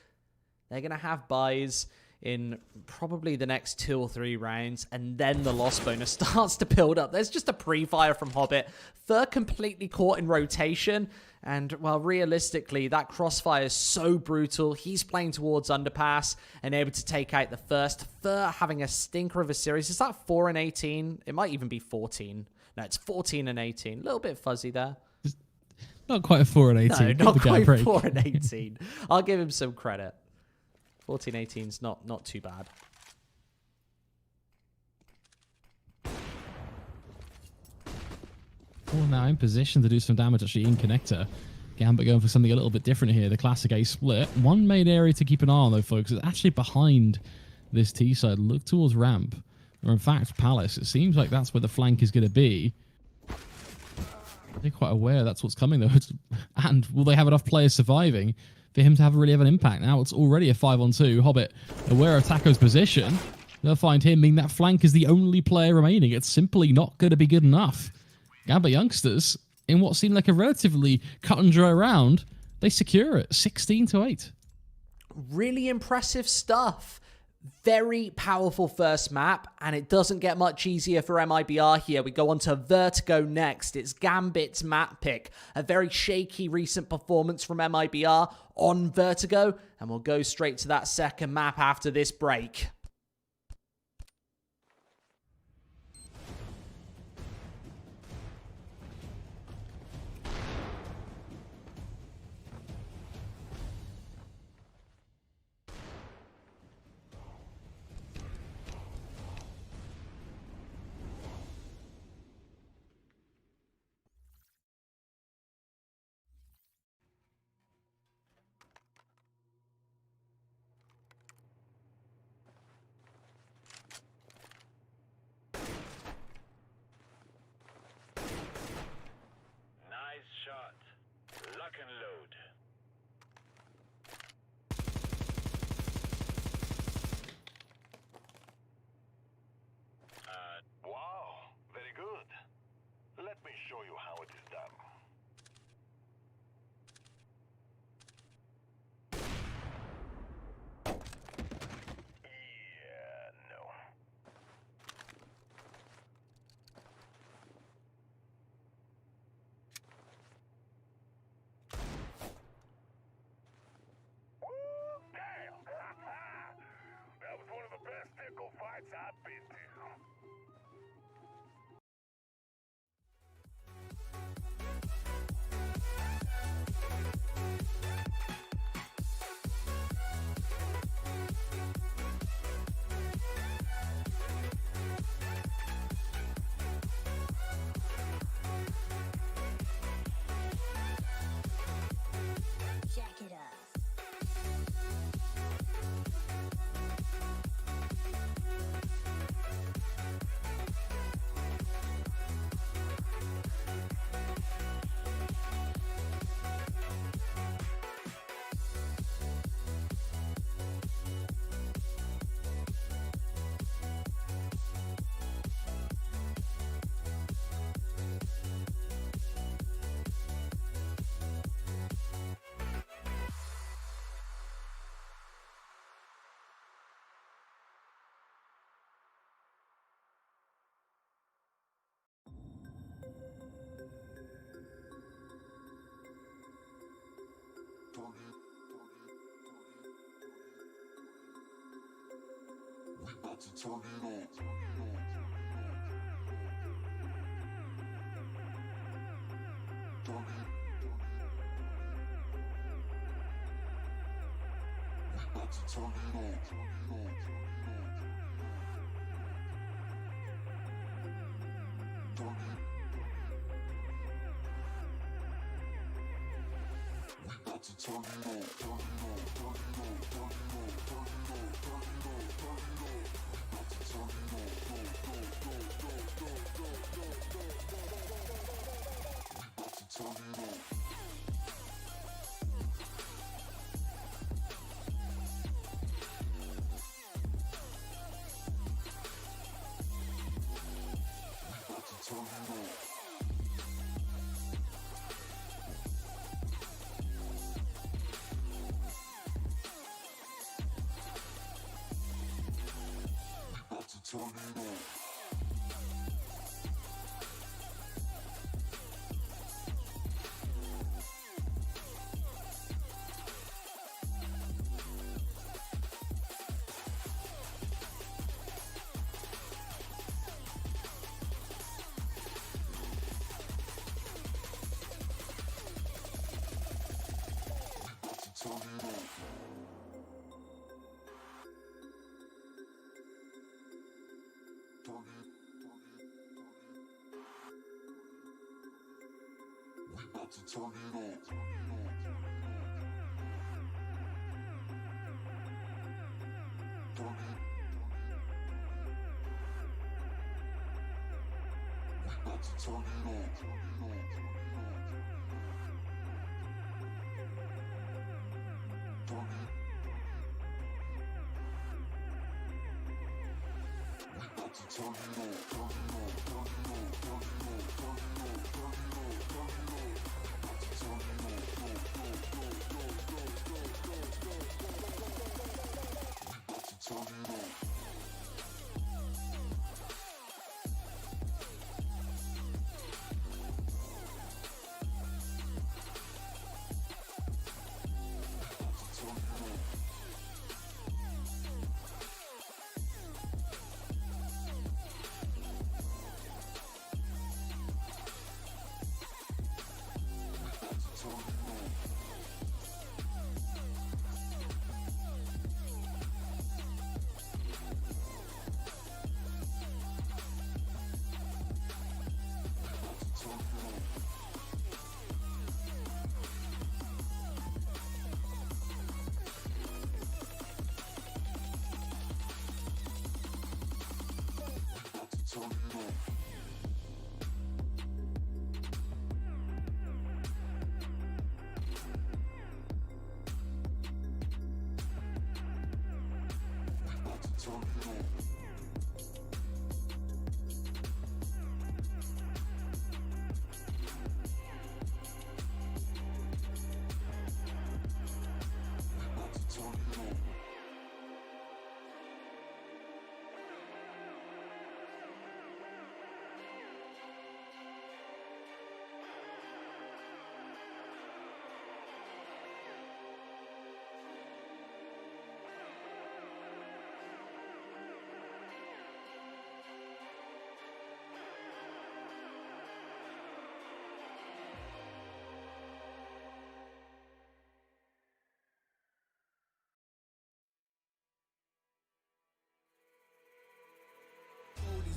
S4: They're going to have buys in probably the next 2 or 3 rounds, and then the loss bonus starts to build up. There's just a pre-fire from Hobbit. Thur completely caught in rotation, and, well, realistically, that crossfire is so brutal. He's playing towards underpass and able to take out the first. Thur having a stinker of a series. Is that 4 and 18? It might even be 14. No, it's 14 and 18. A little bit fuzzy there.
S5: Not quite a 4 and 18.
S4: No, not quite 4 and 18. I'll give him some credit. 14-18 is not too bad.
S5: Well, now in position to do some damage actually in connector. Gambit going for something a little bit different here. The classic A split. One main area to keep an eye on though, folks, is actually behind this T side. Look towards ramp. Or in fact, Palace. It seems like that's where the flank is going to be. They're quite aware that's what's coming though. And will they have enough players surviving for him to really have an impact? Now it's already a 5-on-2. Hobbit aware of Taco's position. They'll find him, meaning that flank is the only player remaining. It's simply not going to be good enough. Gambit Youngsters, in what seemed like a relatively cut and dry round, they secure it 16-8.
S4: Really impressive stuff. Very powerful first map, and it doesn't get much easier for MiBR here. We go on to Vertigo next. It's Gambit's map pick. A very shaky recent performance from MiBR on Vertigo, and we'll go straight to that second map after this break.
S3: Lock and load. Wow, very good. Let me show you how it is done. Yeah, no. That was one of the best tickle fights I've been to.
S2: Jack it up.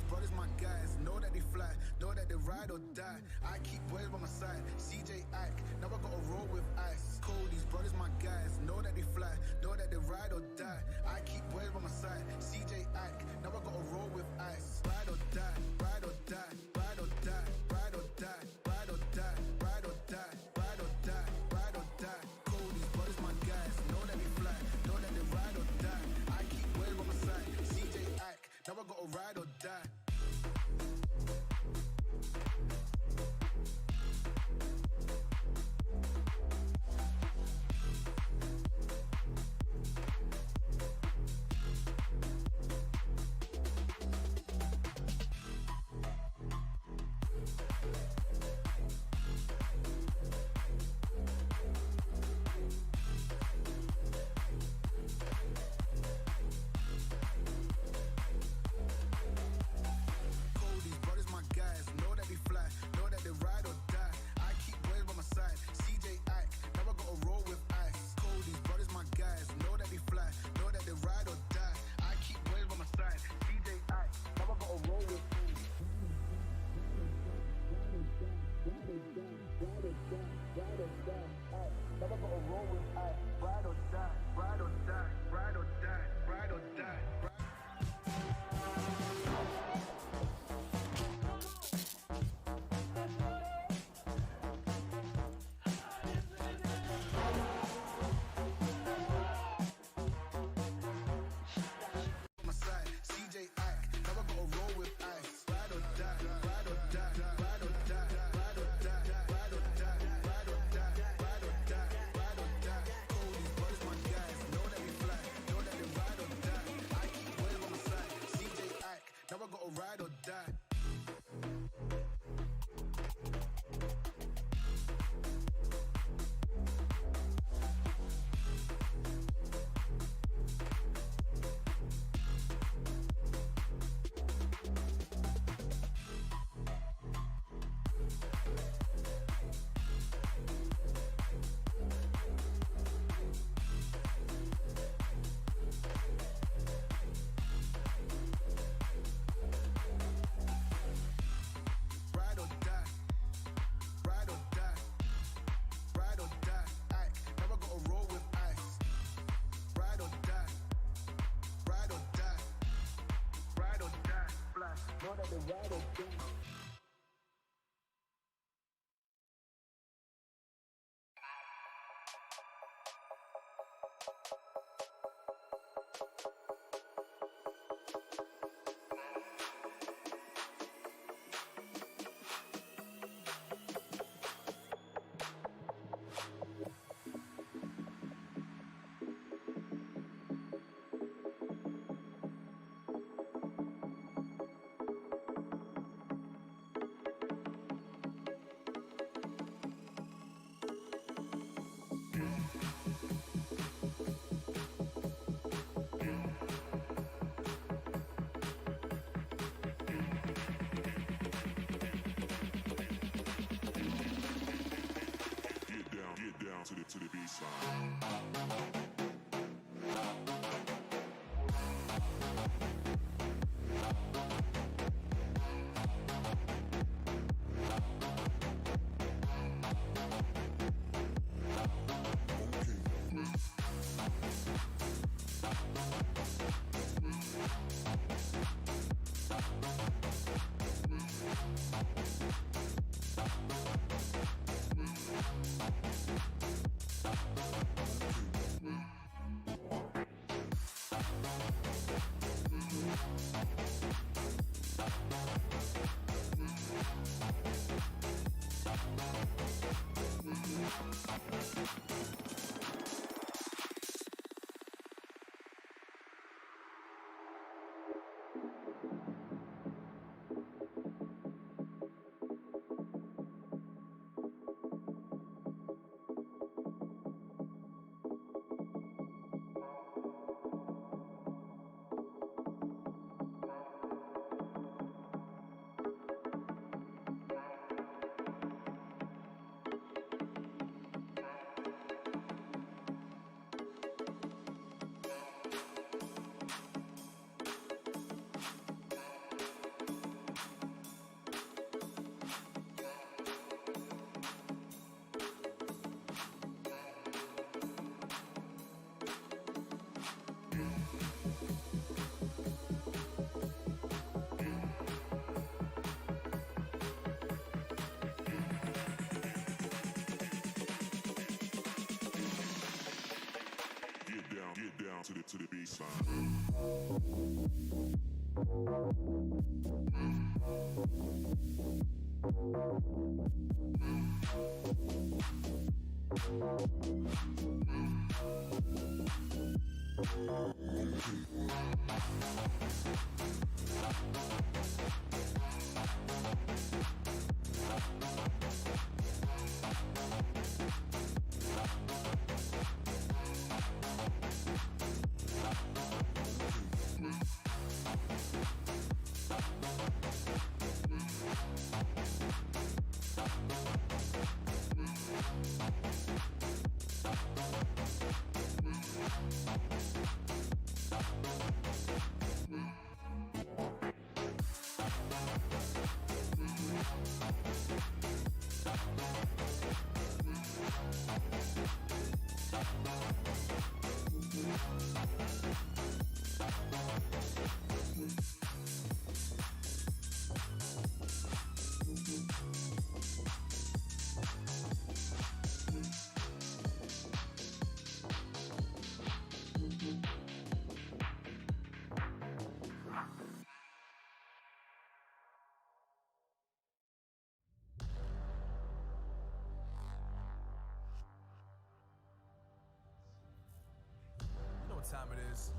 S1: Brothers, my guys, know that they fly, know that they ride or die. I keep boys by my side, CJ Ike, now I gotta roll with ice. Cody's brothers, my guys, know that they fly, know that they ride or die. I keep boys by my side, CJ Ike, now I gotta roll with ice. Ride or die, ride or die, ride or die, ride or die, ride or die, ride or die, ride or die, ride or die. Cody's brothers, my guys, know that they fly, know that they ride or die. I keep boys by my side, CJ Ike, now I gotta ride or die.
S3: Get down to the bass line. Get down to the bass line.
S6: You know what time it is.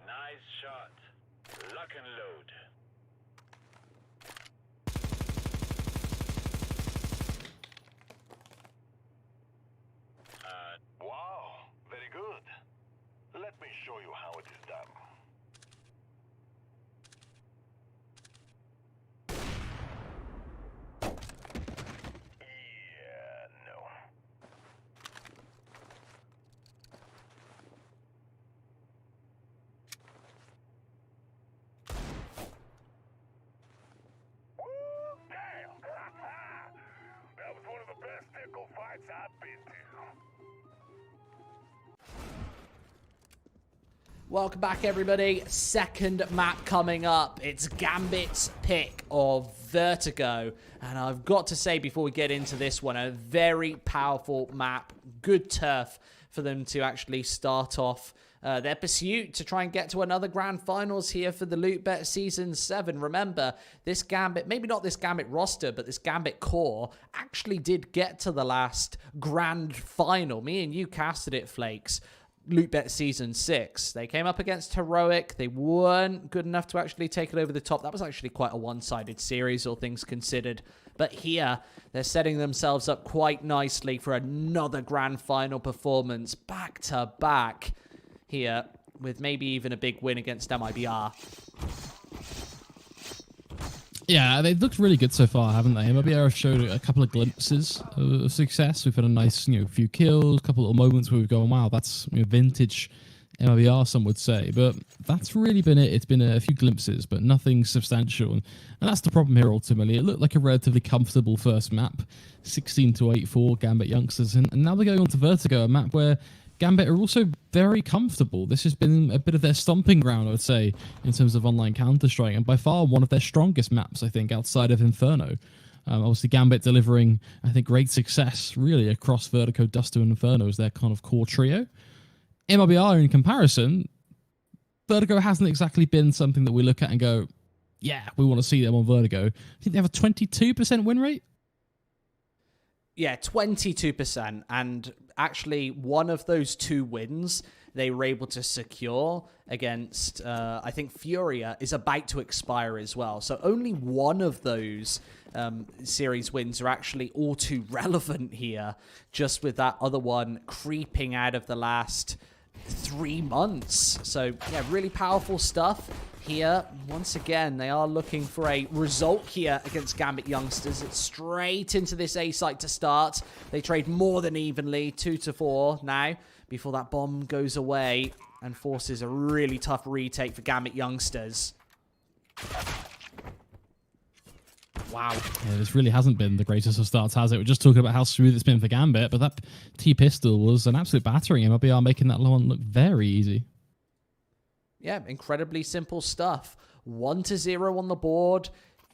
S3: Nice shot. Lock and load.
S4: Welcome back, everybody. Second map coming up. It's Gambit's pick of Vertigo. And I've got to say, before we get into this one, a very powerful map. Good turf for them to actually start off their pursuit to try and get to another grand finals here for the Loot Bet Season 7. Remember, this Gambit, maybe not this Gambit roster, but this Gambit core actually did get to the last grand final. Me and you casted it, Flakes. Loot Bet Season 6. They came up against Heroic. They weren't good enough to actually take it over the top. That was actually quite a one-sided series, all things considered. But here, they're setting themselves up quite nicely for another grand final performance, back-to-back here, with maybe even a big win against MiBR.
S5: Yeah, they've looked really good so far, haven't they? MiBR have showed a couple of glimpses of success. We've had a nice, few kills, a couple of moments where we've gone, wow, that's vintage MiBR, some would say. But that's really been it. It's been a few glimpses, but nothing substantial. And that's the problem here, ultimately. It looked like a relatively comfortable first map, 16-8 for Gambit Youngsters. And now they're going on to Vertigo, a map where Gambit are also very comfortable. This has been a bit of their stomping ground, I would say, in terms of online Counter-Strike, and by far one of their strongest maps, I think, outside of Inferno. Obviously, Gambit delivering, I think, great success, really, across Vertigo, Duster, and Inferno as their kind of core trio. MiBR, in comparison, Vertigo hasn't exactly been something that we look at and go, yeah, we want to see them on Vertigo. I think they have a 22% win rate.
S4: Yeah, 22%. And actually, one of those 2 wins they were able to secure against, I think, Furia is about to expire as well. So only one of those series wins are actually all too relevant here, just with that other one creeping out of the last 3 months. So, yeah, really powerful stuff here. Once again, they are looking for a result here against Gambit Youngsters. It's straight into this A site to start. They trade more than evenly, 2-4 now, before that bomb goes away and forces a really tough retake for Gambit Youngsters. Wow.
S5: Yeah, this really hasn't been the greatest of starts, has it? We're just talking about how smooth it's been for Gambit, but that T-pistol was an absolute battering. MiBR making that one look very easy.
S4: Yeah, incredibly simple stuff. 1-0 on the board.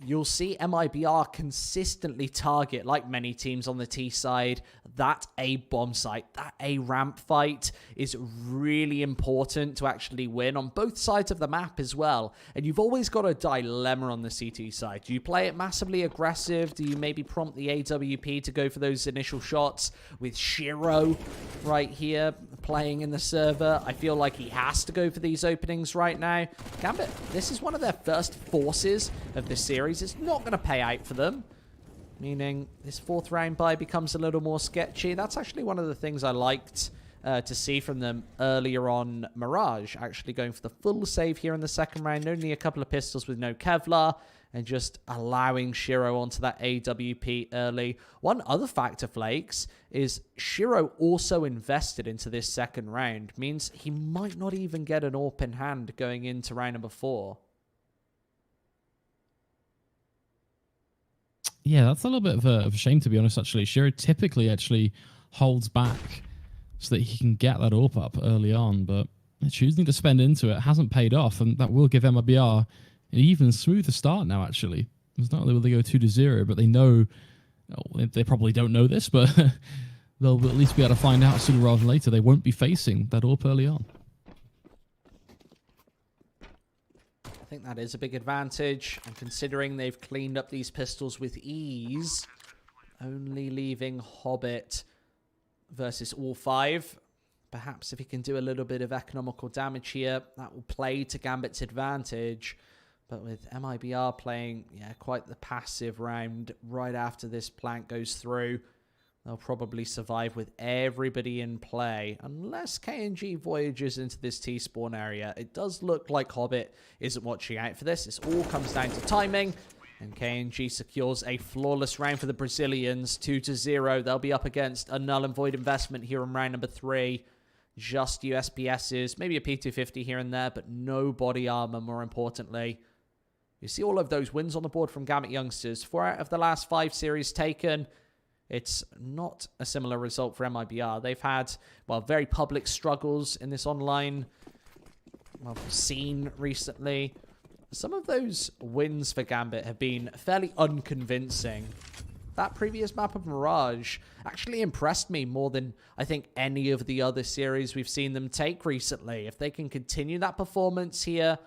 S4: You'll see MiBR consistently target, like many teams on the T side, that A bomb site. That A ramp fight is really important to actually win on both sides of the map as well. And you've always got a dilemma on the CT side. Do you play it massively aggressive? Do you maybe prompt the AWP to go for those initial shots? With Shiro right here playing in the server, I feel like he has to go for these openings right now. Gambit, this is one of their first forces of the series. It's not going to pay out for them, meaning this 4th round buy becomes a little more sketchy. That's actually one of the things I liked to see from them earlier on Mirage, actually going for the full save here in the 2nd round. Only a couple of pistols with no Kevlar, and just allowing Shiro onto that AWP early. One other factor, Flakes, is Shiro also invested into this 2nd round. Means he might not even get an AWP in hand going into round number 4.
S5: Yeah, that's a little bit of a shame, to be honest, actually. Shiro typically actually holds back so that he can get that AWP up early on, but choosing to spend into it hasn't paid off, and that will give MiBR an even smoother start now, actually. It's not that they go 2-0, but they know, they probably don't know this, but they'll at least be able to find out sooner rather than later. They won't be facing that AWP early on.
S4: I think that is a big advantage, and considering they've cleaned up these pistols with ease, only leaving Hobbit versus all 5. Perhaps if he can do a little bit of economical damage here, that will play to Gambit's advantage. But with MiBR playing, quite the passive round right after this plant goes through, they'll probably survive with everybody in play, unless KNG voyages into this T-spawn area. It does look like Hobbit isn't watching out for this. This all comes down to timing, and KNG secures a flawless round for the Brazilians, 2-0. They'll be up against a null and void investment here in round number 3. Just USPSs, maybe a P250 here and there, but no body armor, more importantly. You see all of those wins on the board from Gambit Youngsters. 4 out of the last 5 series taken. It's not a similar result for MiBR. They've had, well, very public struggles in this online seen recently. Some of those wins for Gambit have been fairly unconvincing. That previous map of Mirage actually impressed me more than I think any of the other series we've seen them take recently. If they can continue that performance here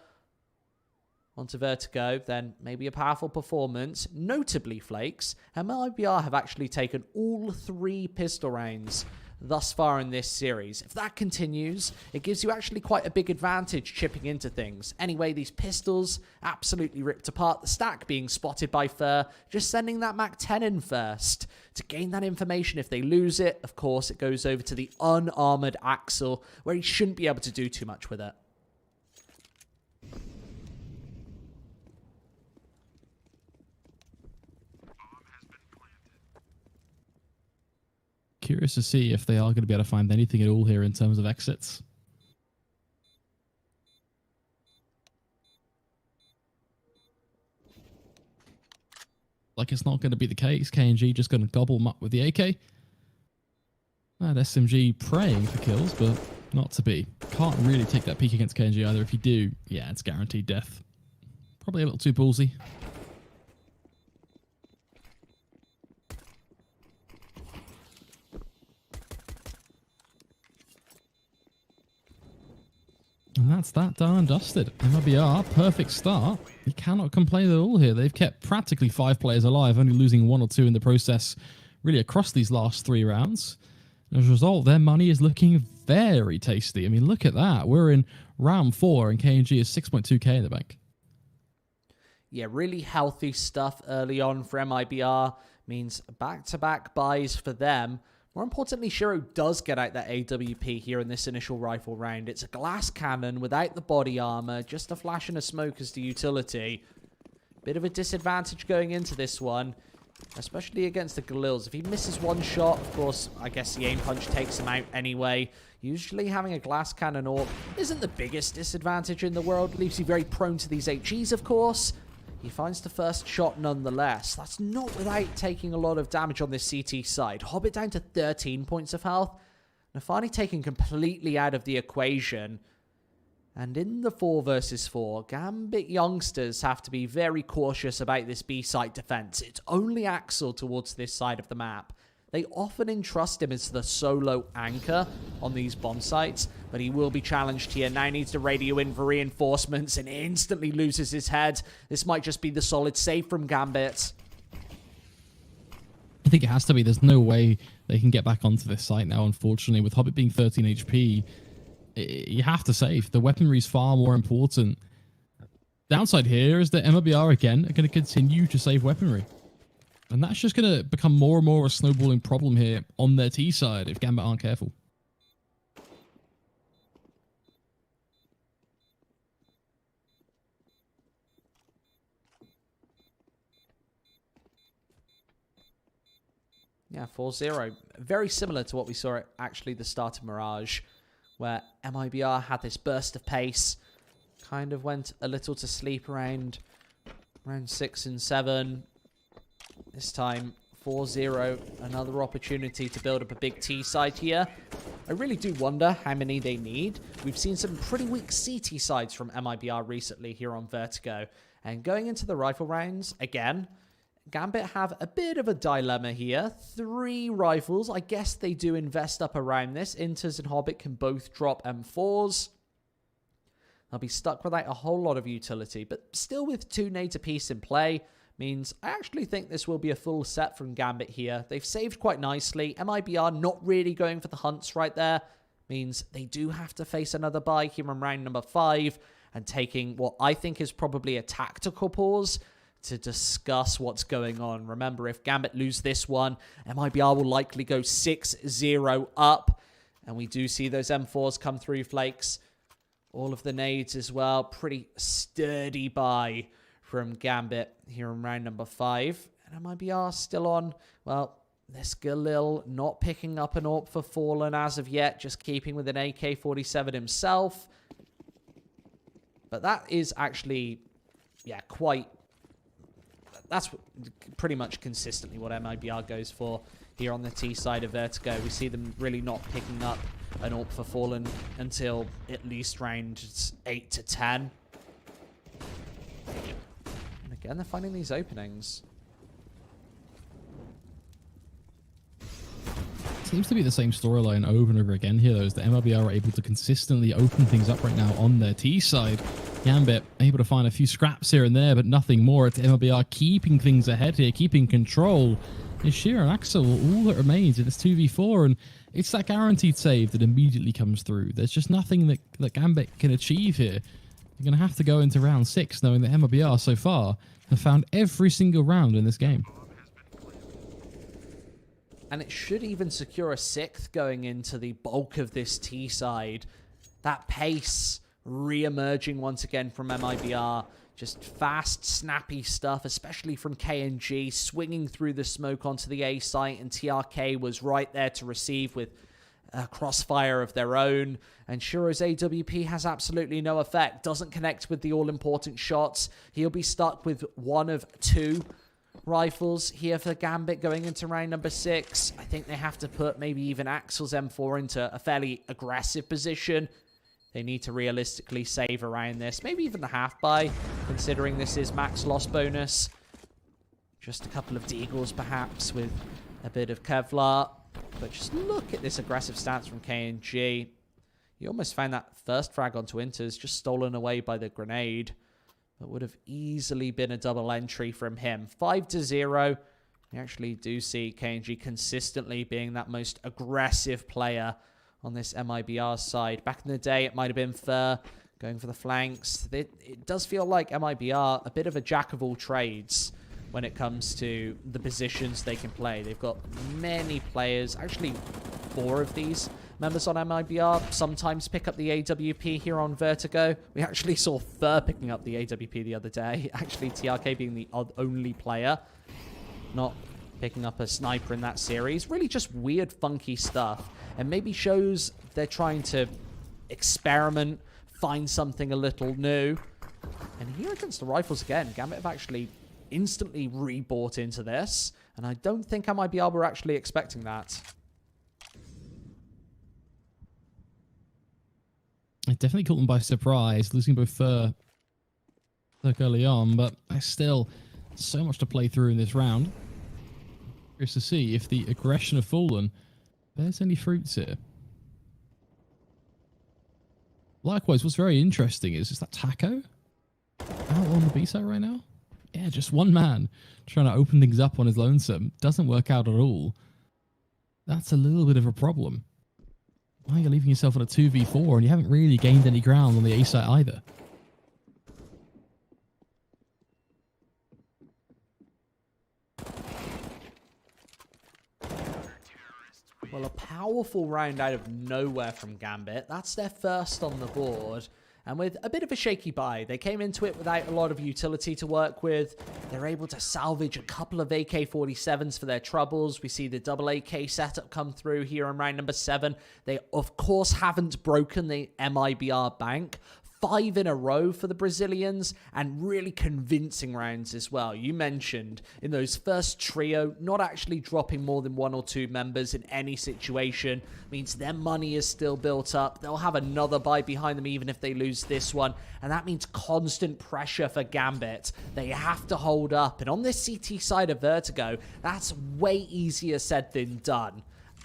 S4: onto Vertigo, then maybe a powerful performance. Notably, Flakes, MiBR have actually taken all 3 pistol rounds thus far in this series. If that continues, it gives you actually quite a big advantage chipping into things. Anyway, these pistols absolutely ripped apart. The stack being spotted by Fur, just sending that Mac 10 in first to gain that information. If they lose it, of course, it goes over to the unarmored Axel, where he shouldn't be able to do too much with it.
S5: Curious to see if they are going to be able to find anything at all here in terms of exits. Like it's not going to be the case. KNG just going to gobble them up with the AK. And SMG praying for kills, but not to be. Can't really take that peek against KNG either. If you do, yeah, it's guaranteed death. Probably a little too ballsy. And that's that done and dusted. MiBR, perfect start. You cannot complain at all here. They've kept practically 5 players alive, only losing 1 or 2 in the process, really across these last 3 rounds. And as a result, their money is looking very tasty. I mean, look at that. We're in round 4 and KNG is 6.2k in the bank.
S4: Yeah, really healthy stuff early on for MiBR. Means back-to-back buys for them. More importantly, Shiro does get out that AWP here in this initial rifle round. It's a glass cannon without the body armor, just a flash and a smoke as the utility. Bit of a disadvantage going into this one, especially against the Galils. If he misses one shot, of course, I guess the aim punch takes him out anyway. Usually having a glass cannon AWP isn't the biggest disadvantage in the world. Leaves you very prone to these HEs, of course. He finds the first shot nonetheless. That's not without taking a lot of damage on this CT side. Hobbit down to 13 points of health. Nafani taken completely out of the equation. And in the 4 versus 4, Gambit Yongsters have to be very cautious about this B site defense. It's only Axel towards this side of the map. They often entrust him as the solo anchor on these bomb sites, but he will be challenged here. Now needs to radio in for reinforcements and instantly loses his head. This might just be the solid save from Gambit.
S5: I think it has to be. There's no way they can get back onto this site now, unfortunately. With Hobbit being 13 HP, you have to save. The weaponry is far more important. Downside here is that MiBR, again, are going to continue to save weaponry. And that's just going to become more and more a snowballing problem here on their T side if Gambit aren't careful.
S4: Yeah, 4-0. Very similar to what we saw at actually the start of Mirage, where MiBR had this burst of pace, kind of went a little to sleep around 6 and 7. This time, 4-0, another opportunity to build up a big T side here. I really do wonder how many they need. We've seen some pretty weak CT sides from MiBR recently here on Vertigo. And going into the rifle rounds, again, Gambit have a bit of a dilemma here. 3 rifles. I guess they do invest up around this. Inters and Hobbit can both drop M4s. They'll be stuck without a whole lot of utility, but still with 2 nades apiece in play. Means I actually think this will be a full set from Gambit here. They've saved quite nicely. MiBR not really going for the hunts right there. Means they do have to face another buy here in round number 5 and taking what I think is probably a tactical pause to discuss what's going on. Remember, if Gambit lose this one, MiBR will likely go 6-0 up. And we do see those M4s come through, Flakes. All of the nades as well. Pretty sturdy buy from Gambit here in round number 5. And MiBR still on, well, this Galil not picking up an AWP for Fallen as of yet, just keeping with an AK-47 himself. But that is actually, yeah, quite... That's pretty much consistently what MiBR goes for here on the T side of Vertigo. We see them really not picking up an AWP for Fallen until at least round 8 to 10. And again, they're finding these openings.
S5: Seems to be the same storyline over and over again here, though, is that MiBR are able to consistently open things up right now on their T side. Gambit able to find a few scraps here and there, but nothing more. It's MiBR keeping things ahead here, keeping control. It's Sheer and Axel, all that remains in this 2v4, and it's that guaranteed save that immediately comes through. There's just nothing that Gambit can achieve here. You're going to have to go into round 6 knowing that MiBR so far have found every single round in this game.
S4: And it should even secure a 6th going into the bulk of this T side. That pace re-emerging once again from MiBR. Just fast, snappy stuff, especially from KNG, swinging through the smoke onto the A site, and TRK was right there to receive with a crossfire of their own. And Shiro's AWP has absolutely no effect, doesn't connect with the all-important shots. He'll be stuck with 1 of 2 rifles here for Gambit going into round number 6. I think they have to put maybe even Axel's M4 into a fairly aggressive position. They need to realistically save around this. Maybe even the half buy, considering this is max loss bonus. Just a couple of deagles perhaps with a bit of Kevlar. But just look at this aggressive stance from KNG. You almost found that first frag onto Inters just stolen away by the grenade. That would have easily been a double entry from him. 5-0. We actually do see KNG consistently being that most aggressive player on this MiBR side. Back in the day, it might have been Fur going for the flanks. It does feel like MiBR a bit of a jack of all trades when it comes to the positions they can play. They've got many players, actually 4 of these members on MiBR sometimes pick up the AWP here on Vertigo. We actually saw Fur picking up the AWP the other day. Actually, TRK being the only player not picking up a sniper in that series. Really just weird, funky stuff. And maybe shows they're trying to experiment, find something a little new. And here against the rifles again, Gambit have actually instantly re-bought into this. And I don't think MiBR were actually expecting that.
S5: It definitely caught them by surprise, losing both Fur early on, but there's still so much to play through in this round. Curious to see if the aggression of Fallen bears any fruits here. Likewise, what's very interesting is that Taco out on the B side right now? Yeah, just one man trying to open things up on his lonesome. Doesn't work out at all. That's a little bit of a problem. Why are you leaving yourself on a 2v4 and you haven't really gained any ground on the A site either?
S4: Well, a powerful round out of nowhere from Gambit. That's their first on the board. And with a bit of a shaky buy, they came into it without a lot of utility to work with. They're able to salvage a couple of AK-47s for their troubles. We see the double AK setup come through here on round number 7. They, of course, haven't broken the MiBR bank. 5 in a row for the Brazilians, and really convincing rounds as well. You mentioned in those first trio, not actually dropping more than 1 or 2 members in any situation means their money is still built up. They'll have another buy behind them even if they lose this one, and that means constant pressure for Gambit. They have to hold up, and on this CT side of Vertigo, that's way easier said than done.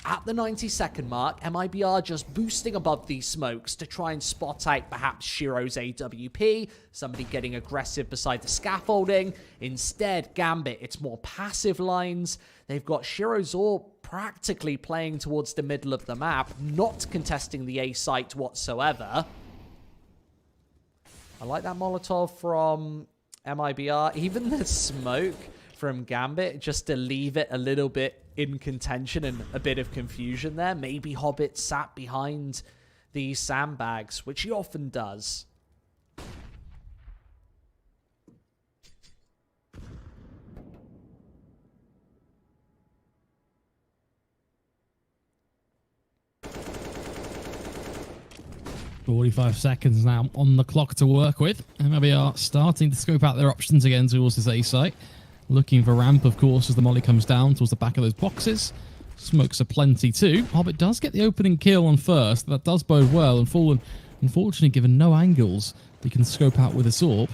S4: At the 90-second mark, MiBR just boosting above these smokes to try and spot out perhaps Shiro's AWP, somebody getting aggressive beside the scaffolding. Instead, Gambit, it's more passive lines. They've got Shiro's all practically playing towards the middle of the map, not contesting the A site whatsoever. I like that Molotov from MiBR. Even the smoke from Gambit, just to leave it a little bit in contention and a bit of confusion there. Maybe Hobbit sat behind these sandbags, which he often does.
S5: "45 seconds now on the clock to work with. MiBR starting to scope out their options again towards this A site. Looking for ramp, of course, as the molly comes down towards the back of those boxes. Smokes are plenty too. Hobbit does get the opening kill on first. That does bode well, and Fallen, unfortunately, given no angles they can scope out with a Sorb.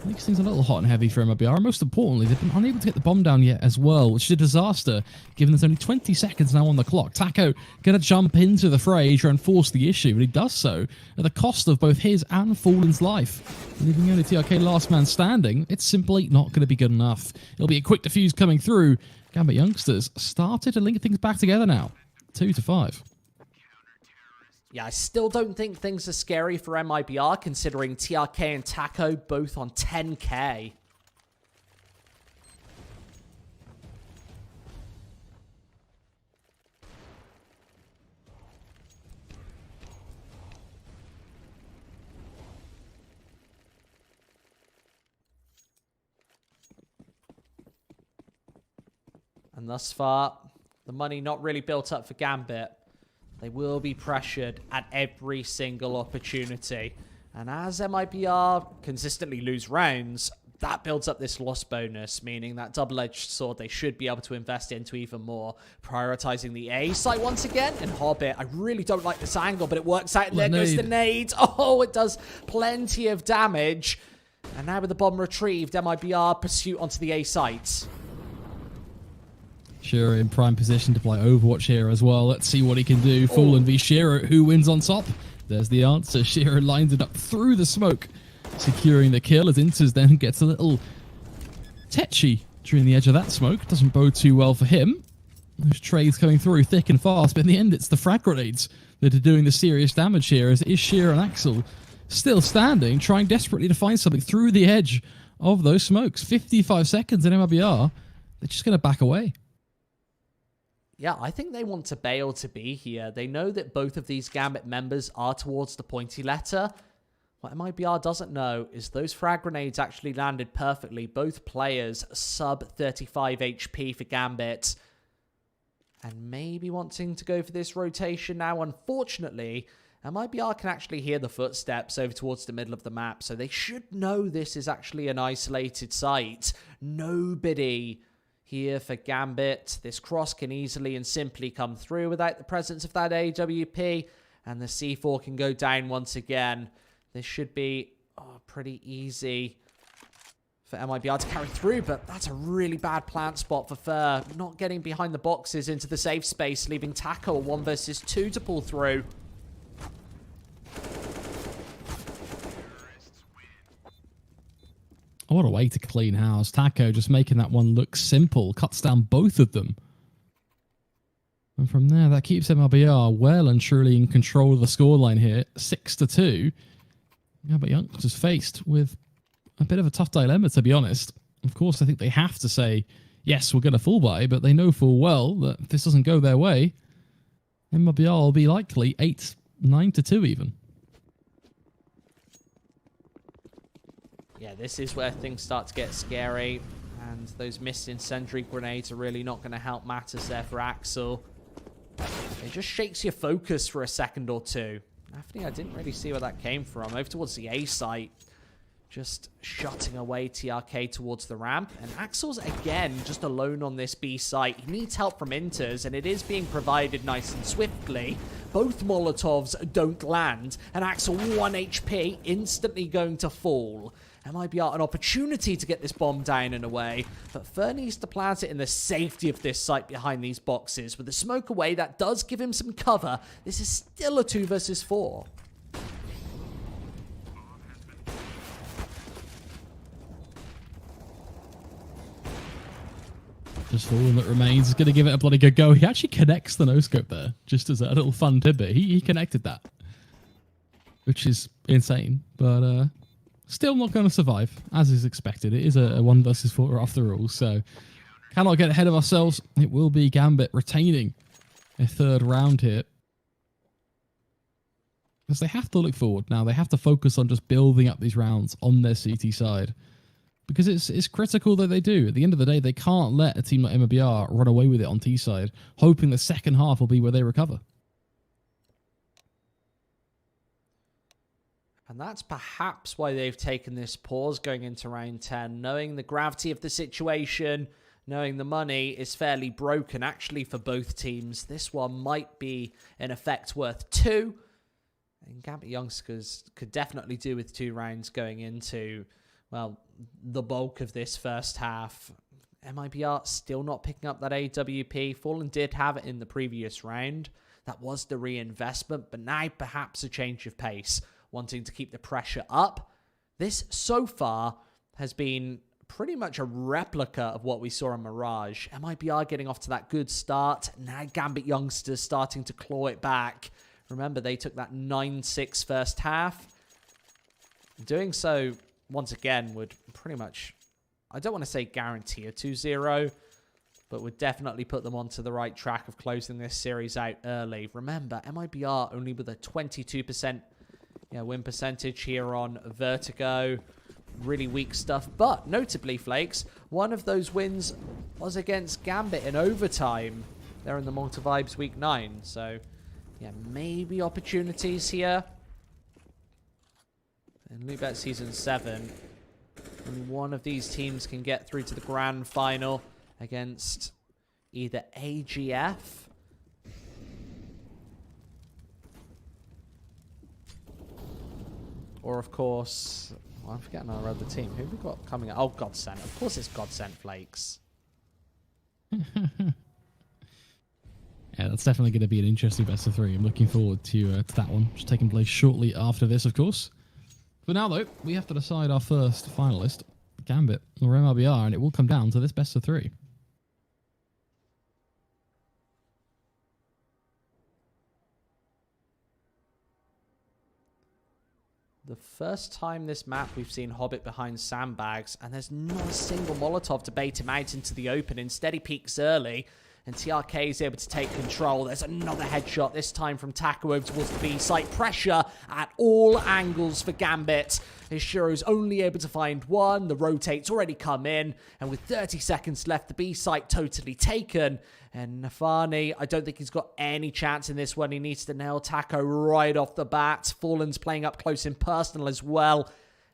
S5: Makes things a little hot and heavy for MiBR, and most importantly, they've been unable to get the bomb down yet as well, which is a disaster, given there's only 20 seconds now on the clock. Taco going to jump into the fray, try and force the issue, but he does so at the cost of both his and Fallen's life. Leaving only TRK last man standing, it's simply not going to be good enough. It'll be a quick defuse coming through. Gambit Youngsters started to link things back together now. 2-5.
S4: Yeah, I still don't think things are scary for MiBR, considering TRK and Taco both on 10k. And thus far, the money not really built up for Gambit. They will be pressured at every single opportunity. And as MiBR consistently lose rounds, that builds up this loss bonus, meaning that double-edged sword they should be able to invest into even more. Prioritizing the A site once again. And Hobbit, I really don't like this angle, but it works out. And there goes the nade. Oh, it does plenty of damage. And now with the bomb retrieved, MiBR pursuit onto the A site.
S5: Shearer in prime position to play Overwatch here as well. Let's see what he can do. Fallen v Shearer. Who wins on top? There's the answer. Shearer lines it up through the smoke, securing the kill as Inters then gets a little tetchy during the edge of that smoke. Doesn't bode too well for him. Those trades coming through thick and fast, but in the end it's the frag grenades that are doing the serious damage here, as it is Shearer and Axel still standing, trying desperately to find something through the edge of those smokes. 55 seconds in MiBR. They're just going to back away.
S4: Yeah, I think they want to bail to be here. They know that both of these Gambit members are towards the pointy letter. What MiBR doesn't know is those frag grenades actually landed perfectly. Both players sub 35 HP for Gambit. And maybe wanting to go for this rotation now. Unfortunately, MiBR can actually hear the footsteps over towards the middle of the map. So they should know this is actually an isolated site. Nobody here for Gambit. This cross can easily and simply come through without the presence of that AWP. And the C4 can go down once again. This should be pretty easy for MiBR to carry through, but that's a really bad plant spot for Fur. Not getting behind the boxes into the safe space, leaving Taco a 1 versus 2 to pull through.
S5: What a way to clean house. Taco just making that one look simple. Cuts down both of them. And from there, that keeps MiBR well and truly in control of the scoreline here. 6-2. Yeah, but Youngsters faced with a bit of a tough dilemma, to be honest. Of course, I think they have to say, yes, we're going to full buy, but they know full well that if this doesn't go their way, MiBR will be likely 8-9-2 even.
S4: Yeah, this is where things start to get scary, and those missed incendiary grenades are really not going to help matters there for Axel. It just shakes your focus for a second or two. Anthony, I didn't really see where that came from. Over towards the A site, just shutting away TRK towards the ramp, and Axel's again just alone on this B site. He needs help from Inters, and it is being provided nice and swiftly. Both Molotovs don't land, and Axel 1 HP, instantly going to fall. MiBR an opportunity to get this bomb down and away, but Fur needs to plant it in the safety of this site behind these boxes. With the smoke away, that does give him some cover. This is still a 2 versus 4.
S5: Just Fallen that remains is going to give it a bloody good go. He actually connects the no-scope there, just as a little fun tidbit. He connected that, which is insane, but still not going to survive, as is expected. It is a 1 versus 4 after all, so cannot get ahead of ourselves. It will be Gambit retaining a 3rd round here. Because they have to look forward now. They have to focus on just building up these rounds on their CT side. Because it's critical that they do. At the end of the day, they can't let a team like MiBR run away with it on T side, hoping the second half will be where they recover.
S4: And that's perhaps why they've taken this pause going into round 10, knowing the gravity of the situation, knowing the money is fairly broken actually for both teams. This one might be in effect worth 2. And Gambit Youngsters could definitely do with 2 rounds going into, well, the bulk of this first half. MiBR still not picking up that AWP. Fallen did have it in the previous round. That was the reinvestment, but now perhaps a change of pace, wanting to keep the pressure up. This, so far, has been pretty much a replica of what we saw in Mirage. MiBR getting off to that good start. Now Gambit Youngsters starting to claw it back. Remember, they took that 9-6 first half. Doing so, once again, would pretty much, I don't want to say guarantee a 2-0, but would definitely put them onto the right track of closing this series out early. Remember, MiBR only with a 22% win percentage here on Vertigo. Really weak stuff. But, notably, Flakes, one of those wins was against Gambit in overtime. They're in the Multivibes Week 9, so yeah, maybe opportunities here. In Lootbet Season 7, only one of these teams can get through to the grand final against either AGF or, of course, well, I'm forgetting our other team. Who have we got coming out? Oh, Godsent. Of course it's Godsent, Flakes.
S5: Yeah, that's definitely going to be an interesting best of 3. I'm looking forward to that one, which is taking place shortly after this, of course. For now, though, we have to decide our first finalist, Gambit or MiBR, and it will come down to this best of 3.
S4: The first time this map we've seen Hobbit behind sandbags, and there's not a single Molotov to bait him out into the open. Instead, he peeks early, and TRK is able to take control. There's another headshot, this time from Taco over towards the B site. Pressure at all angles for Gambit. Ishiro's only able to find one. The rotate's already come in, and with 30 seconds left, the B site totally taken. And Nafani, I don't think he's got any chance in this one. He needs to nail Taco right off the bat. Fallen's playing up close and personal as well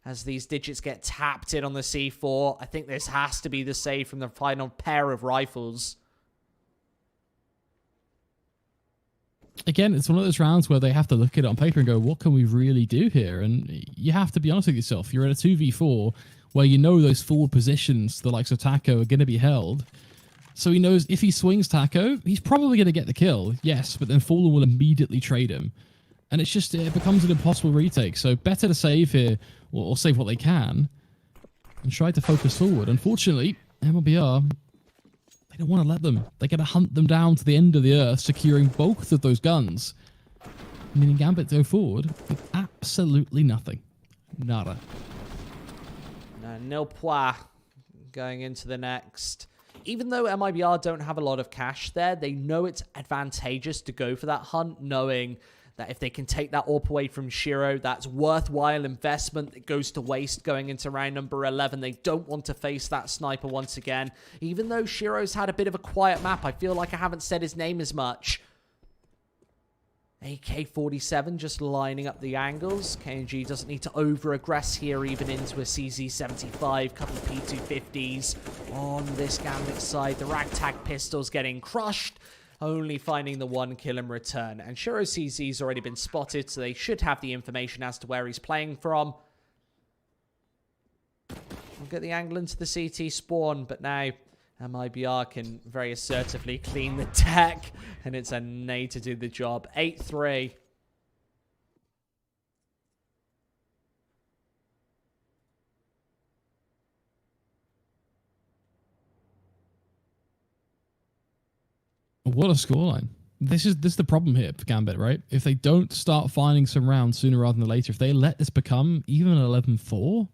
S4: as these digits get tapped in on the C4. I think this has to be the save from the final pair of rifles.
S5: Again, it's one of those rounds where they have to look at it on paper and go, what can we really do here? And you have to be honest with yourself. You're in a 2v4 where you know those forward positions, the likes of Taco, are going to be held. So he knows if he swings Taco, he's probably going to get the kill, yes, but then Fallen will immediately trade him. And it's just, it becomes an impossible retake. So better to save here, or save what they can, and try to focus forward. Unfortunately, MiBR, they don't want to let them. They're going to hunt them down to the end of the earth, securing both of those guns. Meaning Gambit go forward with absolutely nothing. Nada.
S4: Nil point going into the next. Even though MiBR don't have a lot of cash there, they know it's advantageous to go for that hunt, knowing that if they can take that AWP away from Shiro, that's worthwhile investment that goes to waste going into round number 11. They don't want to face that sniper once again. Even though Shiro's had a bit of a quiet map, I feel like I haven't said his name as much. AK-47 just lining up the angles. KNG doesn't need to over-aggress here, even into a CZ-75. Couple of P250s on this Gambit side. The ragtag pistol's getting crushed, only finding the 1 kill in return. And Shiro CZ's already been spotted, so they should have the information as to where he's playing from. We'll get the angle into the CT spawn, but now MiBR can very assertively clean the deck, and it's a nade to do the job. 8-3.
S5: What a scoreline. This is the problem here for Gambit, right? If they don't start finding some rounds sooner rather than later, if they let this become even an 11-4,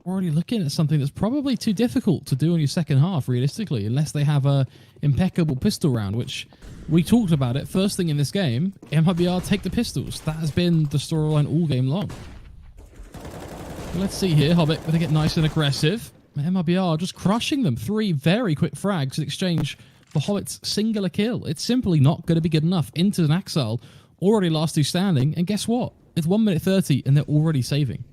S5: we're already looking at something that's probably too difficult to do in your second half, realistically, unless they have a impeccable pistol round, which we talked about it first thing in this game. MiBR take the pistols. That has been the storyline all game long. Let's see here. Hobbit going to get nice and aggressive. MiBR just crushing them. 3 very quick frags in exchange for Hobbit's singular kill. It's simply not going to be good enough. Into an Axel, already last 2 standing, and guess what? It's 1 minute 30 and they're already saving.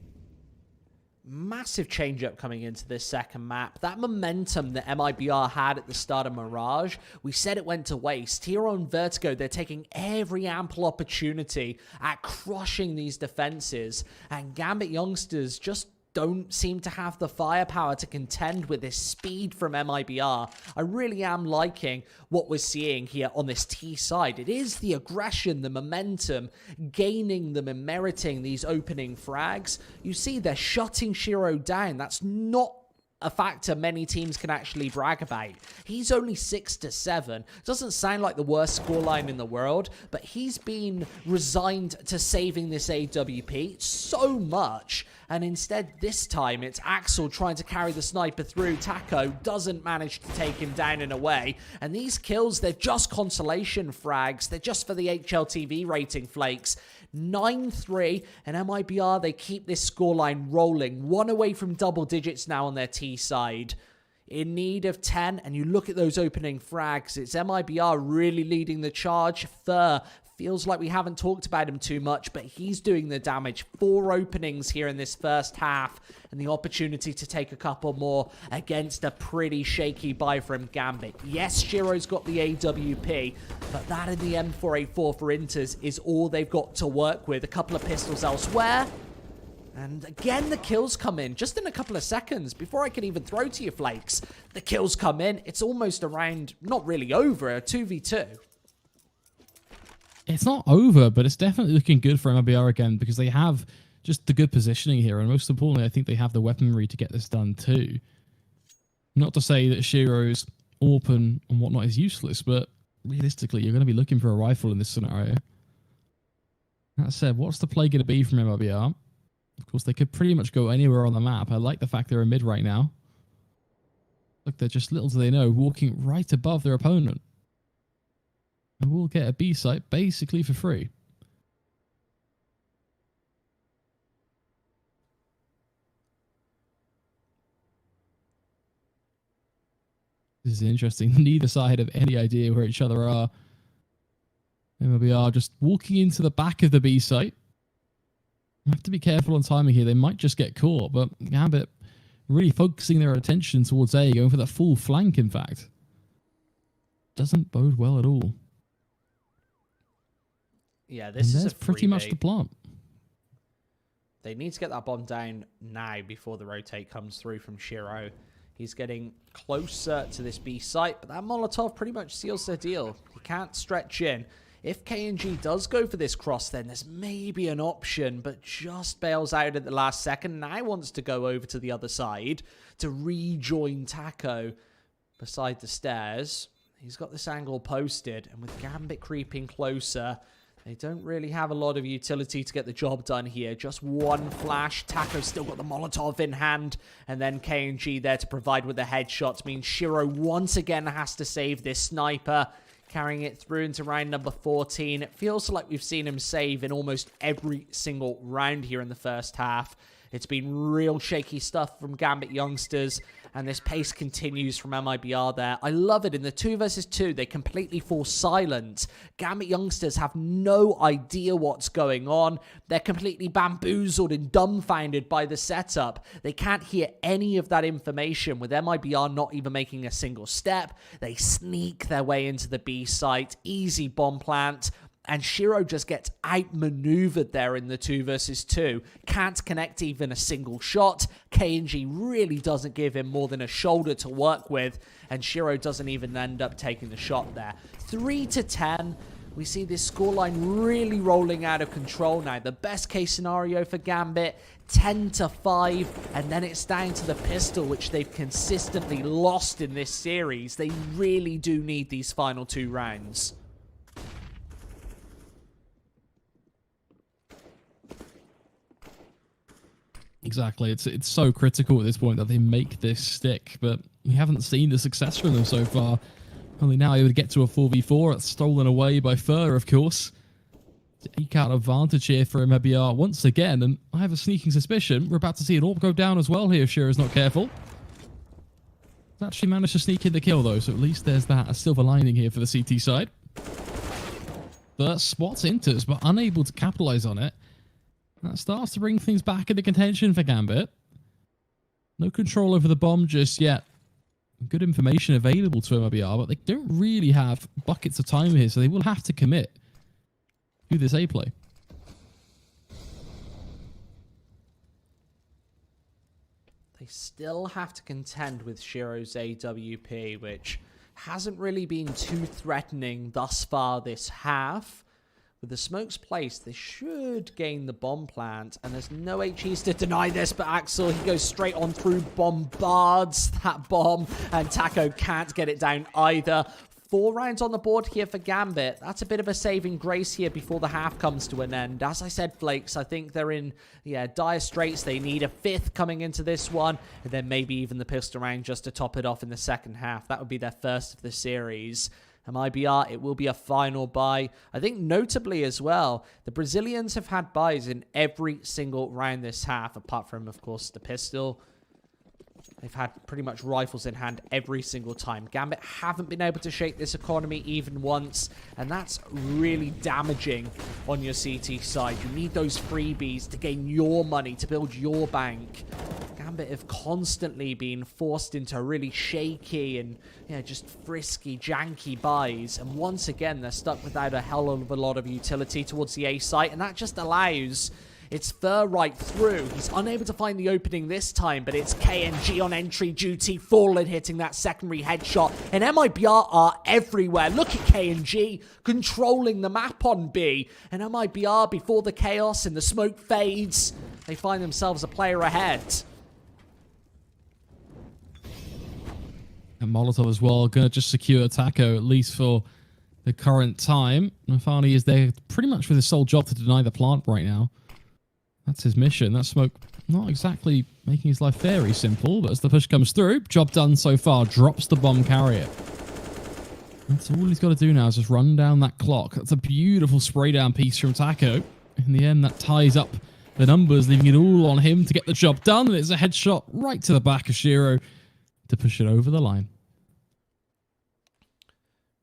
S4: Massive change-up coming into this second map. That momentum that MiBR had at the start of Mirage, we said it went to waste. Here on Vertigo, they're taking every ample opportunity at crushing these defenses, and Gambit Yongsters just don't seem to have the firepower to contend with this speed from MiBR. I really am liking what we're seeing here on this T side. It is the aggression, the momentum, gaining them and meriting these opening frags. You see they're shutting Shiro down. That's not a factor many teams can actually brag about. He's only 6-7. Doesn't sound like the worst scoreline in the world, but he's been resigned to saving this AWP so much. And instead, this time, it's Axel trying to carry the sniper through. Taco doesn't manage to take him down and away. And these kills, they're just consolation frags. They're just for the HLTV rating flakes. 9-3, and MiBR, they keep this scoreline rolling. One away from double digits now on their T side. In need of 10, and you look at those opening frags, it's MiBR really leading the charge. Fur feels like we haven't talked about him too much, but he's doing the damage. 4 openings here in this first half, and the opportunity to take a couple more against a pretty shaky buy from Gambit. Yes, Shiro's got the AWP, but that in the M4A4 for Inters is all they've got to work with. A couple of pistols elsewhere. And again, the kills come in just in a couple of seconds before I can even throw to you, Flakes. The kills come in. It's almost around, not really over, a 2v2.
S5: It's not over, but it's definitely looking good for MiBR again because they have just the good positioning here. And most importantly, I think they have the weaponry to get this done too. Not to say that Shiro's open and whatnot is useless, but realistically, you're going to be looking for a rifle in this scenario. That said, what's the play going to be from MiBR? Of course, they could pretty much go anywhere on the map. I like the fact they're in mid right now. Look, they're just, little do they know, walking right above their opponent. And we'll get a B site basically for free. This is interesting. Neither side have any idea where each other are. MiBR just walking into the back of the B site. I have to be careful on timing here. They might just get caught, but Gambit really focusing their attention towards A, going for that full flank, in fact. Doesn't bode well at all.
S4: Yeah, this is
S5: pretty much the plot.
S4: They need to get that bomb down now before the rotate comes through from Shiro. He's getting closer to this B site, but that Molotov pretty much seals their deal. He can't stretch in. If KNG does go for this cross, then there's maybe an option, but just bails out at the last second. Now wants to go over to the other side to rejoin Taco beside the stairs. He's got this angle posted, and with Gambit creeping closer, they don't really have a lot of utility to get the job done here. Just one flash. Taco's still got the Molotov in hand. And then KNG there to provide with the headshots. Means Shiro once again has to save this sniper. Carrying it through into round number 14. It feels like we've seen him save in almost every single round here in the first half. It's been real shaky stuff from Gambit Youngsters, and this pace continues from MiBR there. I love it. In the 2 versus 2, they completely fall silent. Gambit Youngsters have no idea what's going on. They're completely bamboozled and dumbfounded by the setup. They can't hear any of that information, with MiBR not even making a single step. They sneak their way into the B site. Easy bomb plant. And Shiro just gets outmaneuvered there in the 2 versus 2. Can't connect even a single shot. KNG really doesn't give him more than a shoulder to work with. And Shiro doesn't even end up taking the shot there. 3-10. We see this scoreline really rolling out of control now. The best case scenario for Gambit, 10-5. And then it's down to the pistol, which they've consistently lost in this series. They really do need these final 2 rounds.
S5: Exactly. It's so critical at this point that they make this stick, but we haven't seen the success from them so far. Only now able to get to a 4v4. It's stolen away by Fur, of course. Eke out advantage here for MiBR once again, and I have a sneaking suspicion we're about to see an AWP go down as well here if Shiro's not careful. He's actually managed to sneak in the kill though, so at least there's that a silver lining here for the CT side. But spots Inters, but unable to capitalize on it. That starts to bring things back into contention for Gambit. No control over the bomb just yet. Good information available to MiBR, but they don't really have buckets of time here, so they will have to commit to this A play.
S4: They still have to contend with Shiro's AWP, which hasn't really been too threatening thus far this half. With the smokes placed, they should gain the bomb plant, and there's no HEs to deny this, but Axel, he goes straight on through, bombards that bomb, and Taco can't get it down either. 4 rounds on the board here for Gambit. That's a bit of a saving grace here before the half comes to an end. As I said, Flakes, I think they're in dire straits. They need a 5th coming into this one, and then maybe even the pistol round just to top it off in the second half. That would be their first of the series. MiBR, it will be a final buy. I think notably as well, the Brazilians have had buys in every single round this half, apart from, of course, the pistol. They've had pretty much rifles in hand every single time. Gambit haven't been able to shake this economy even once, and that's really damaging on your CT side. You need those freebies to gain your money, to build your bank. Gambit have constantly been forced into really shaky and just frisky, janky buys, and once again they're stuck without a hell of a lot of utility towards the A site, and that just allows it's Fur right through. He's unable to find the opening this time, but it's KNG on entry duty. Fallen hitting that secondary headshot. And MiBR are everywhere. Look at KNG controlling the map on B. And MiBR, before the chaos and the smoke fades, they find themselves a player ahead.
S5: And Molotov as well, going to just secure Taco, at least for the current time. Nafani is there pretty much with his sole job to deny the plant right now. That's his mission. That smoke not exactly making his life very simple, but as the push comes through, job done so far, drops the bomb carrier. That's all he's got to do now is just run down that clock. That's a beautiful spray down piece from Taco. In the end, that ties up the numbers, leaving it all on him to get the job done. And it's a headshot right to the back of Shiro to push it over the line.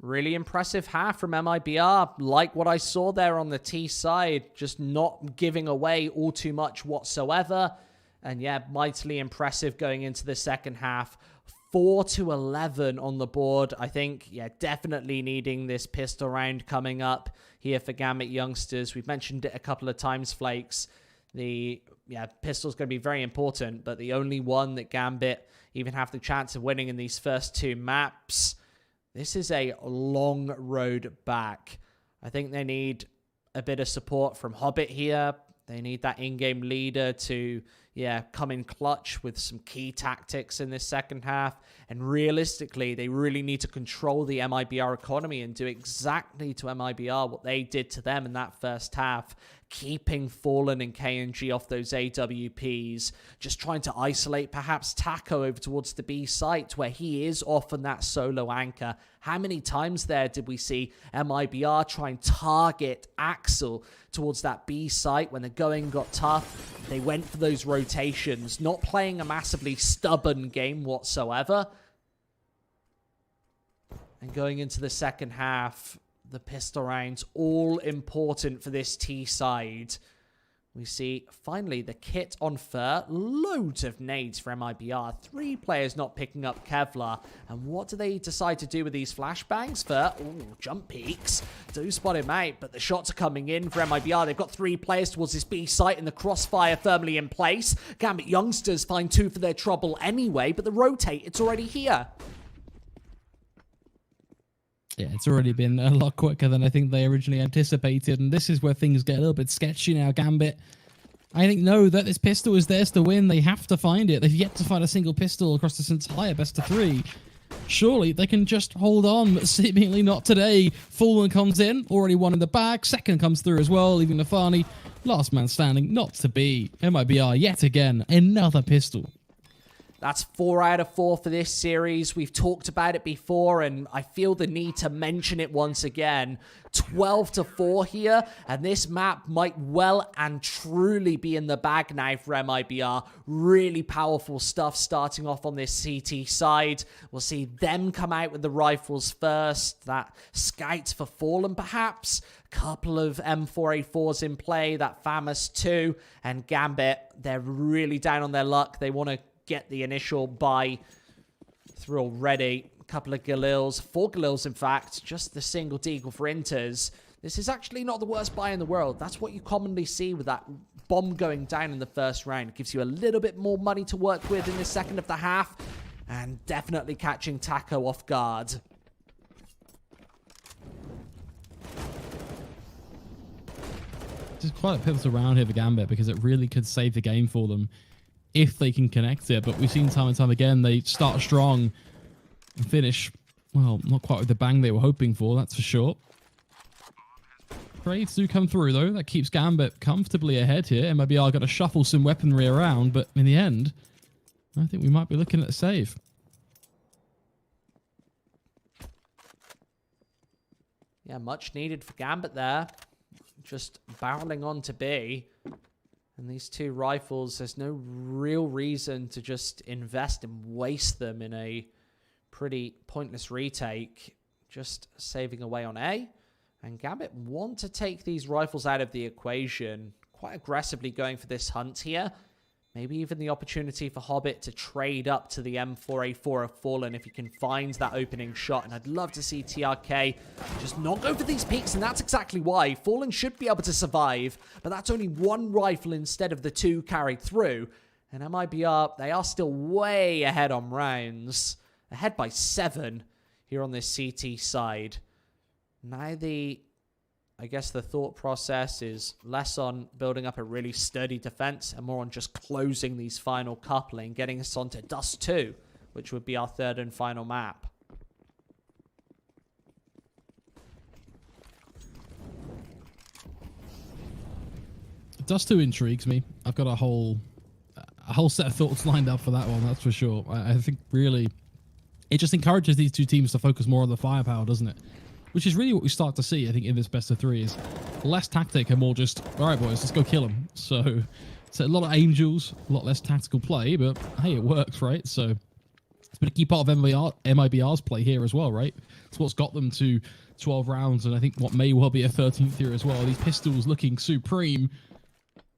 S4: Really impressive half from MiBR. Like what I saw there on the T side, just not giving away all too much whatsoever. And yeah, mightily impressive going into the second half. 4-11 on the board. I think, definitely needing this pistol round coming up here for Gambit Youngsters. We've mentioned it a couple of times, Flakes. The pistol's going to be very important, but the only one that Gambit even have the chance of winning in these first 2 maps. This is a long road back. I think they need a bit of support from Hobbit here. They need that in-game leader to, come in clutch with some key tactics in this second half. And realistically, they really need to control the MiBR economy and do exactly to MiBR what they did to them in that first half. Keeping Fallen and KNG off those AWPs. Just trying to isolate perhaps Taco over towards the B site where he is often that solo anchor. How many times there did we see MiBR try and target Axel towards that B site when the going got tough? They went for those rotations, not playing a massively stubborn game whatsoever. And going into the second half, the pistol rounds, all important for this T side. We see, finally, the kit on Fur. Loads of nades for MiBR. 3 players not picking up Kevlar. And what do they decide to do with these flashbangs? Fur, jump peaks. Do spot him out, but the shots are coming in for MiBR. They've got 3 players towards this B site, and the crossfire firmly in place. Gambit Youngsters find 2 for their trouble anyway, but the rotate, it's already here.
S5: Yeah, it's already been a lot quicker than I think they originally anticipated, and this is where things get a little bit sketchy now. Gambit, I think, know that this pistol is theirs to win. They have to find it. They've yet to find a single pistol across this entire best of 3. Surely they can just hold on, but seemingly not today. Fallen comes in, already one in the bag. Second comes through as well, leaving Nafani last man standing, not to be. MiBR, yet again, another pistol.
S4: That's 4 out of 4 for this series. We've talked about it before, and I feel the need to mention it once again. 12-4 here, and this map might well and truly be in the bag now for MiBR. Really powerful stuff starting off on this CT side. We'll see them come out with the rifles first. That Scout for Fallen, perhaps. Couple of M4A4s in play, that FAMAS 2, and Gambit, they're really down on their luck. They want to get the initial buy through already. A couple of Galils, 4 Galils in fact, just the single deagle for Inters. This is actually not the worst buy in the world. That's what you commonly see with that bomb going down in the first round. It gives you a little bit more money to work with in the second of the half, and definitely catching Taco off guard.
S5: It's quite a pivotal round here for Gambit because it really could save the game for them if they can connect it. But we've seen time and time again, they start strong and finish, well, not quite with the bang they were hoping for, that's for sure. Trades do come through, though. That keeps Gambit comfortably ahead here. MiBR got to shuffle some weaponry around, but in the end, I think we might be looking at a save.
S4: Yeah, much needed for Gambit there. Just barreling on to B. And these 2 rifles, there's no real reason to just invest and waste them in a pretty pointless retake. Just saving away on A. And Gambit want to take these rifles out of the equation. Quite aggressively going for this hunt here. Maybe even the opportunity for Hobbit to trade up to the M4A4 of Fallen if he can find that opening shot. And I'd love to see TRK just not go for these peaks, and that's exactly why. Fallen should be able to survive, but that's only 1 rifle instead of the 2 carried through. And MiBR, they are still way ahead on rounds. Ahead by 7 here on this CT side. Now I guess the thought process is less on building up a really sturdy defense and more on just closing these final coupling, getting us onto Dust 2, which would be our 3rd and final map.
S5: Dust 2 intrigues me. I've got a whole set of thoughts lined up for that one, that's for sure. I think really it just encourages these 2 teams to focus more on the firepower, doesn't it? Which is really what we start to see, I think, in this best of 3 is less tactic and more just, all right, boys, let's go kill them. So it's a lot of angels, a lot less tactical play, but hey, it works, right? So it's been a key part of MiBR's play here as well, right? It's what's got them to 12 rounds, and I think what may well be a 13th here as well. These pistols looking supreme,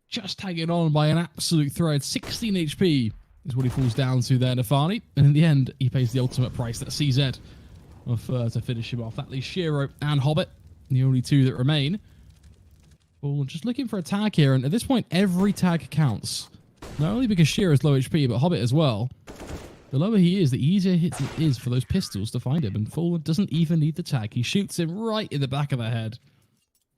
S5: just hanging on by an absolute thread. 16 HP is what he falls down to there, Nafani. And in the end, he pays the ultimate price, that CZ. To finish him off. That leaves Shiro and Hobbit, the only 2 that remain. Well, just looking for a tag here, and at this point, every tag counts. Not only because Shiro's low HP, but Hobbit as well. The lower he is, the easier it is for those pistols to find him, and Fallen doesn't even need the tag. He shoots him right in the back of the head.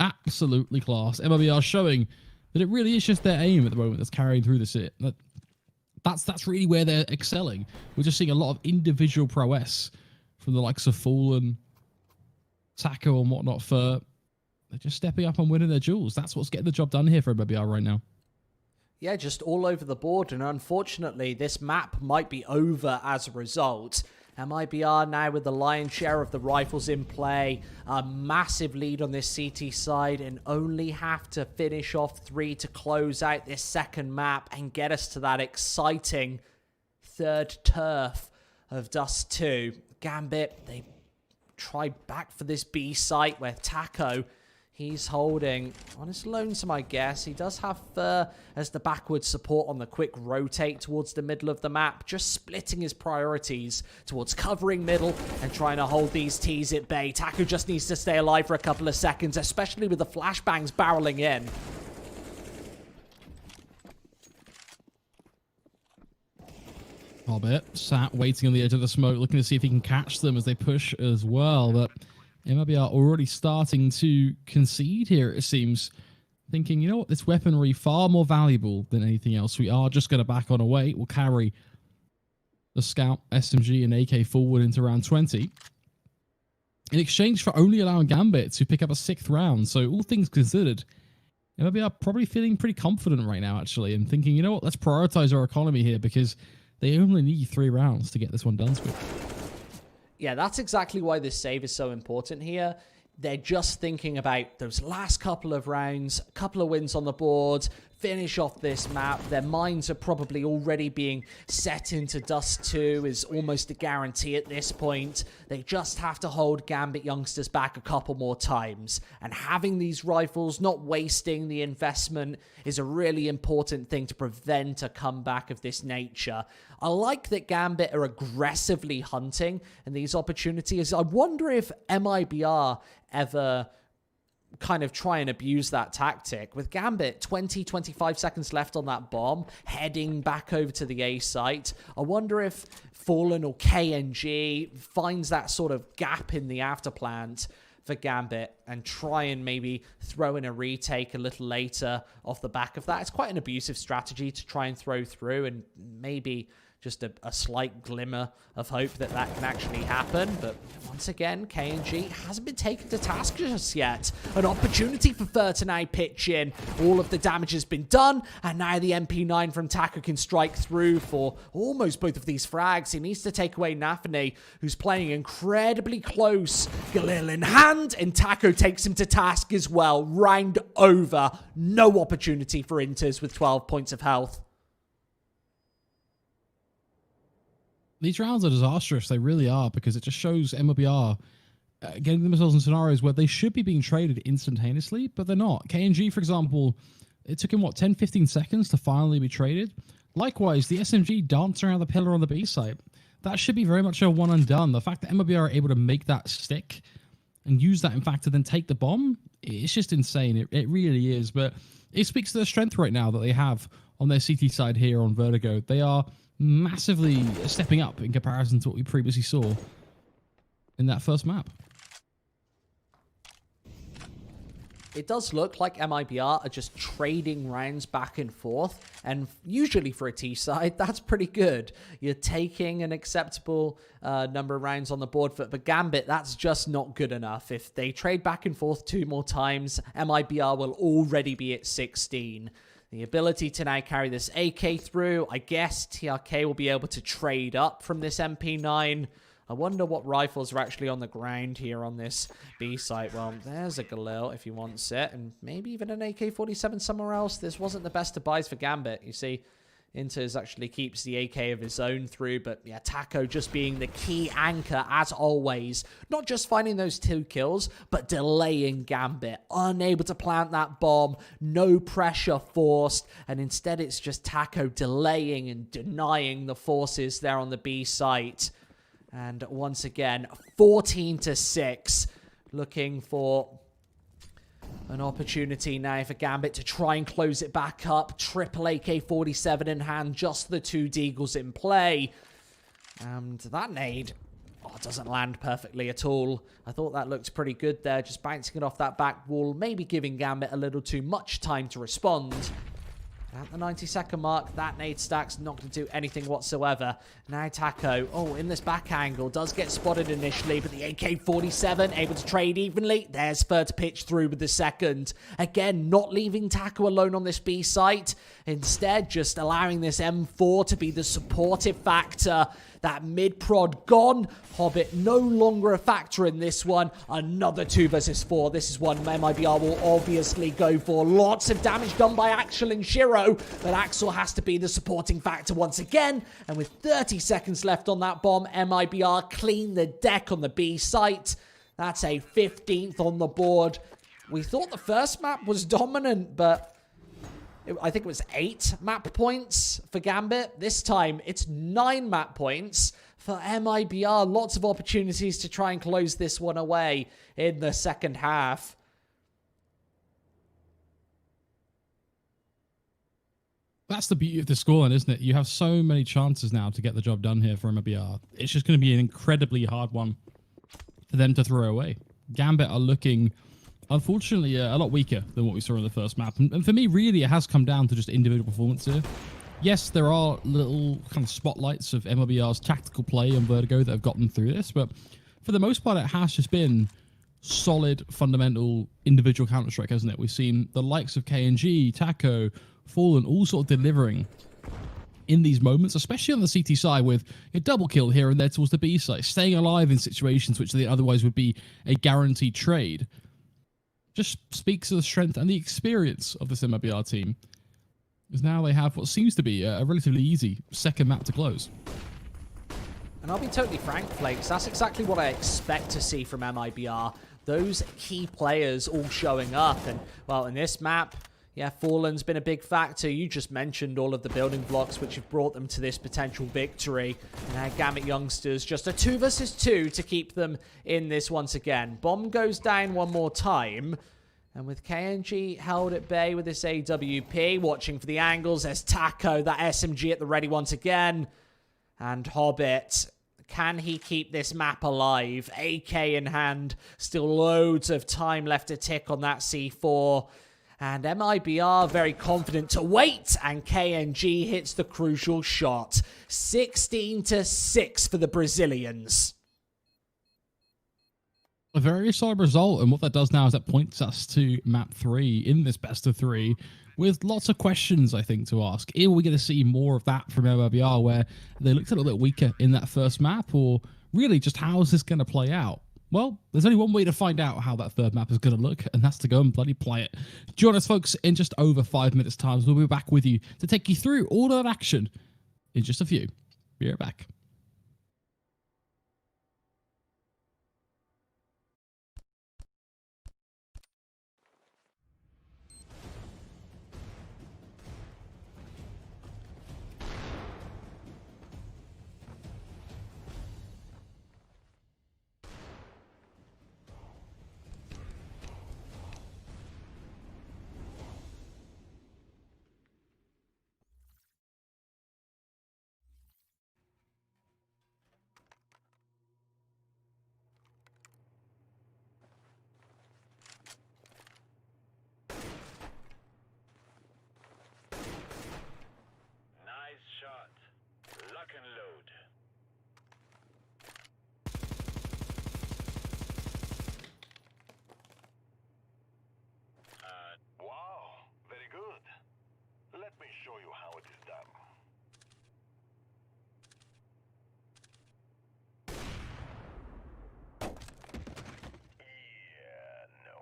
S5: Absolutely class. MiBR showing that it really is just their aim at the moment that's carrying through the sit. That's really where they're excelling. We're just seeing a lot of individual prowess from the likes of Fallen, Taco and whatnot, for they're just stepping up and winning their duels. That's what's getting the job done here for MiBR right now.
S4: Yeah, just all over the board, and unfortunately, this map might be over as a result. MiBR now with the lion's share of the rifles in play, a massive lead on this CT side, and only have to finish off 3 to close out this second map and get us to that exciting 3rd turf of Dust 2. Gambit, they try back for this B site where Taco, he's holding on his lonesome, I guess. He does have as the backward support on the quick rotate towards the middle of the map, just splitting his priorities towards covering middle and trying to hold these T's at bay. Taco just needs to stay alive for a couple of seconds, especially with the flashbangs barreling in.
S5: Hobbit sat waiting on the edge of the smoke, looking to see if he can catch them as they push as well. But MiBR already starting to concede here, it seems. Thinking, you know what, this weaponry far more valuable than anything else. We are just going to back on away. We'll carry the Scout, SMG, and AK forward into round 20. In exchange for only allowing Gambit to pick up a 6th round. So all things considered, MiBR probably feeling pretty confident right now, actually. And thinking, you know what, let's prioritize our economy here because they only need 3 rounds to get this one done with.
S4: Yeah, that's exactly why this save is so important here. They're just thinking about those last couple of rounds, a couple of wins on the board, finish off this map. Their minds are probably already being set into Dust 2 is almost a guarantee at this point. They just have to hold Gambit Youngsters back a couple more times. And having these rifles, not wasting the investment, is a really important thing to prevent a comeback of this nature. I like that Gambit are aggressively hunting and these opportunities. I wonder if MiBR ever kind of try and abuse that tactic. With Gambit, 25 seconds left on that bomb, heading back over to the A site. I wonder if Fallen or KNG finds that sort of gap in the afterplant for Gambit and try and maybe throw in a retake a little later off the back of that. It's quite an abusive strategy to try and throw through, and maybe just a slight glimmer of hope that that can actually happen. But once again, KNG hasn't been taken to task just yet. An opportunity for Vertigo pitch in. All of the damage has been done, and now the MP9 from Taco can strike through for almost both of these frags. He needs to take away Nafane, who's playing incredibly close. Galil in hand, and Taco takes him to task as well. Round over. No opportunity for Inters with 12 points of health.
S5: These rounds are disastrous. They really are, because it just shows MLBR getting themselves in scenarios where they should be being traded instantaneously, but they're not. KNG, for example, it took him, 10, 15 seconds to finally be traded? Likewise, the SMG dancing around the pillar on the B site. That should be very much a one and done. The fact that MLBR are able to make that stick and use that, in fact, to then take the bomb, it's just insane. It really is. But it speaks to the strength right now that they have on their CT side here on Vertigo. They are massively stepping up in comparison to what we previously saw in that first map.
S4: It does look like MiBR are just trading rounds back and forth, and usually for a T side, that's pretty good. You're taking an acceptable number of rounds on the board. For Gambit, that's just not good enough. If they trade back and forth 2 more times, MiBR will already be at 16. The ability to now carry this AK through. I guess TRK will be able to trade up from this MP9. I wonder what rifles are actually on the ground here on this B site. Well, there's a Galil if he wants it, and maybe even an AK-47 somewhere else. This wasn't the best of buys for Gambit. You see, Inters actually keeps the AK of his own through, but yeah, Taco just being the key anchor as always. Not just finding those 2 kills, but delaying Gambit. Unable to plant that bomb, no pressure forced, and instead it's just Taco delaying and denying the forces there on the B site. And once again, 14-6, looking for an opportunity now for Gambit to try and close it back up. Triple AK-47 in hand, just the 2 Deagles in play. And that nade doesn't land perfectly at all. I thought that looked pretty good there, just bouncing it off that back wall, maybe giving Gambit a little too much time to respond. At the 90-second mark, that nade stack's not going to do anything whatsoever. Now Taco, in this back angle, does get spotted initially, but the AK-47 able to trade evenly. There's third pitch through with the second. Again, not leaving Taco alone on this B site. Instead, just allowing this M4 to be the supportive factor. That mid-prod gone. Hobbit no longer a factor in this one. Another 2 versus 4. This is one MiBR will obviously go for. Lots of damage done by Axel and Shiro, but Axel has to be the supporting factor once again. And with 30 seconds left on that bomb, MiBR clean the deck on the B site. That's a 15th on the board. We thought the first map was dominant, but I think it was 8 map points for Gambit. This time, it's 9 map points for MiBR. Lots of opportunities to try and close this one away in the second half.
S5: That's the beauty of the scoreline, isn't it? You have so many chances now to get the job done here for MiBR. It's just going to be an incredibly hard one for them to throw away. Gambit are looking, unfortunately, a lot weaker than what we saw in the first map. And for me, really, it has come down to just individual performance here. Yes, there are little kind of spotlights of MLBR's tactical play on Vertigo that have gotten through this, but for the most part, it has just been solid, fundamental, individual Counter-Strike, hasn't it? We've seen the likes of KNG, Taco, Fallen, all sort of delivering in these moments, especially on the CT side with a double kill here and there towards the B side, staying alive in situations which they otherwise would be a guaranteed trade. Just speaks to the strength and the experience of this MiBR team. Because now they have what seems to be a relatively easy second map to close.
S4: And I'll be totally frank, Flakes, that's exactly what I expect to see from MiBR. Those key players all showing up. And, well, in this map, yeah, Fallen's been a big factor. You just mentioned all of the building blocks which have brought them to this potential victory. And Gambit Yongsters, just a 2 versus 2 to keep them in this once again. Bomb goes down one more time. And with KNG held at bay with this AWP, watching for the angles, there's Taco, that SMG at the ready once again. And Hobbit, can he keep this map alive? AK in hand, still loads of time left to tick on that C4. And MiBR very confident to wait, and KNG hits the crucial shot. 16-6 for the Brazilians.
S5: A very solid result, and what that does now is that points us to map 3 in this best of 3, with lots of questions, I think, to ask. Are we going to see more of that from MiBR, where they looked a little bit weaker in that first map, or really just how is this going to play out? Well, there's only one way to find out how that third map is going to look, and that's to go and bloody play it. Join us, folks, in just over 5 minutes' time. We'll be back with you to take you through all of that action in just a few. Be right back.
S3: Nice shot. Lock and load. Wow, very good. Let me show you how it is done. Yeah, no.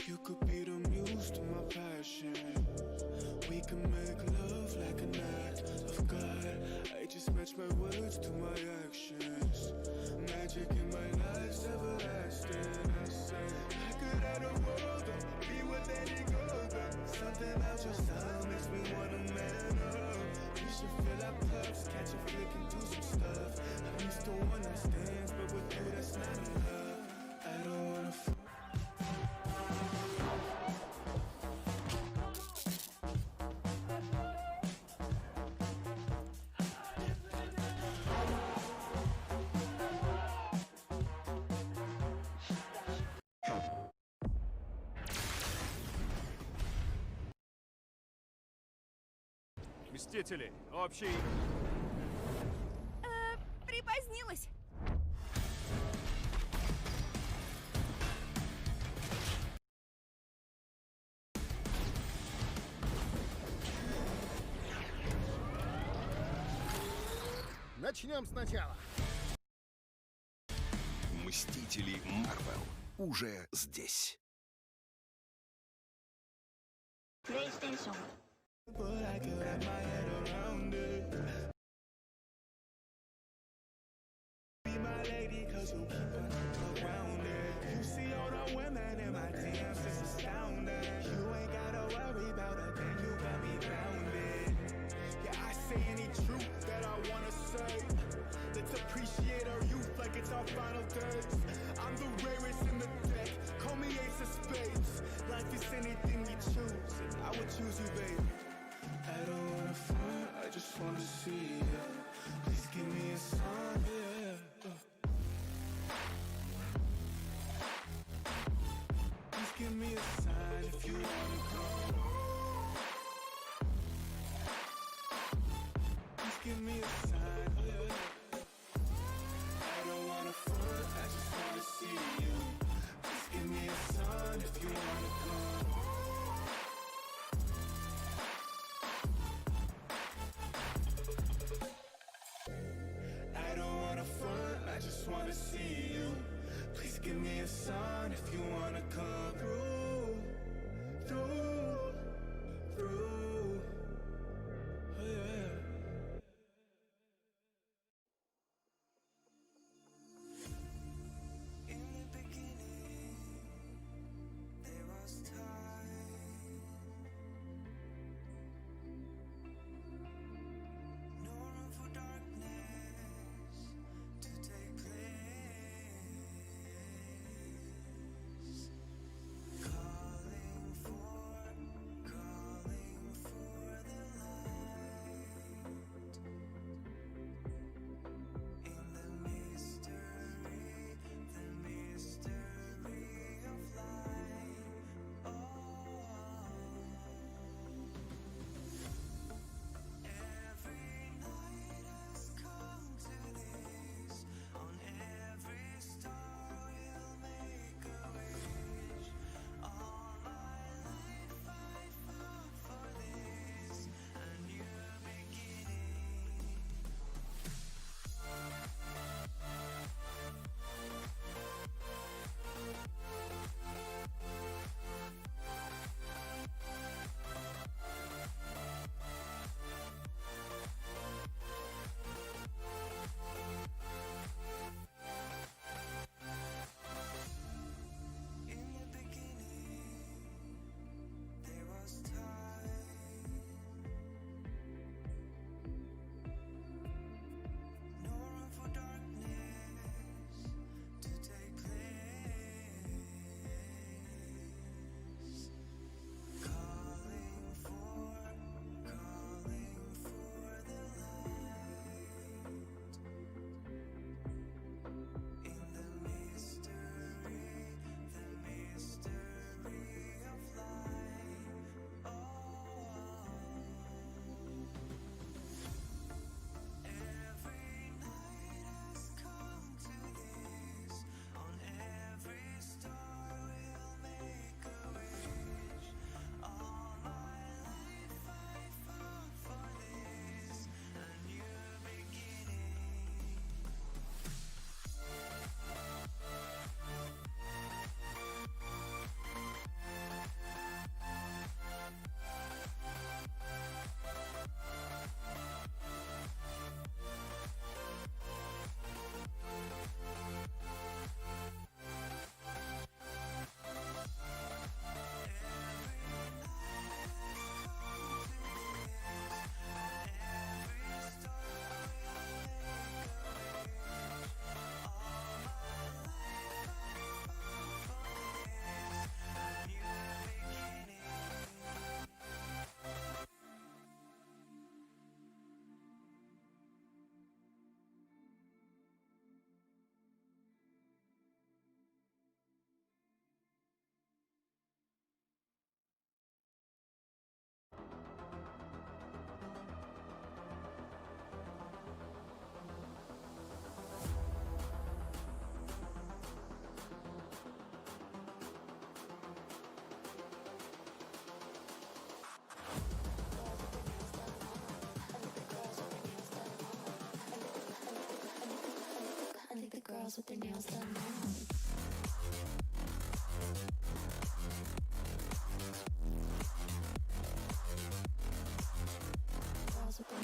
S1: You could be the muse to my passion. We can make love like an act of God. I just match my words to my actions. Magic in my life's everlasting. I say I could have the world or be with Vertigo. Something about your style makes me wanna man up. We should fill our cups, catch a flick and do some stuff. I'm used to one night stands, but with you that's not enough. I don't wanna
S3: Мстители, общий...
S7: Припозднилась.
S8: Начнем сначала.
S9: Мстители Марвел уже здесь.
S2: PlayStation.
S1: but I can wrap my head around it. Be my lady, cause you keep it around it. You see all the women in my DMs, it's astounding. You ain't gotta worry about a thing, you got me grounded. Yeah, I say any truth that I wanna say. Let's appreciate our youth like it's our final days. I'm the rarest in the deck, call me ace of spades. Life is anything you choose, and I would choose you, babe. I don't wanna front, I just wanna see ya. Please give me a sign, yeah. Please give me a sign if you wanna come. Please give me a sign, yeah. I don't wanna front, I just wanna see you. Please give me a sign if you wanna come. I don't wanna front, I just wanna see you. Please give me a sign if you wanna come through, through, through. Oh yeah. In the beginning, there was time. No room for darkness to take place. Calling for
S2: girls with their nails done now. Girls with their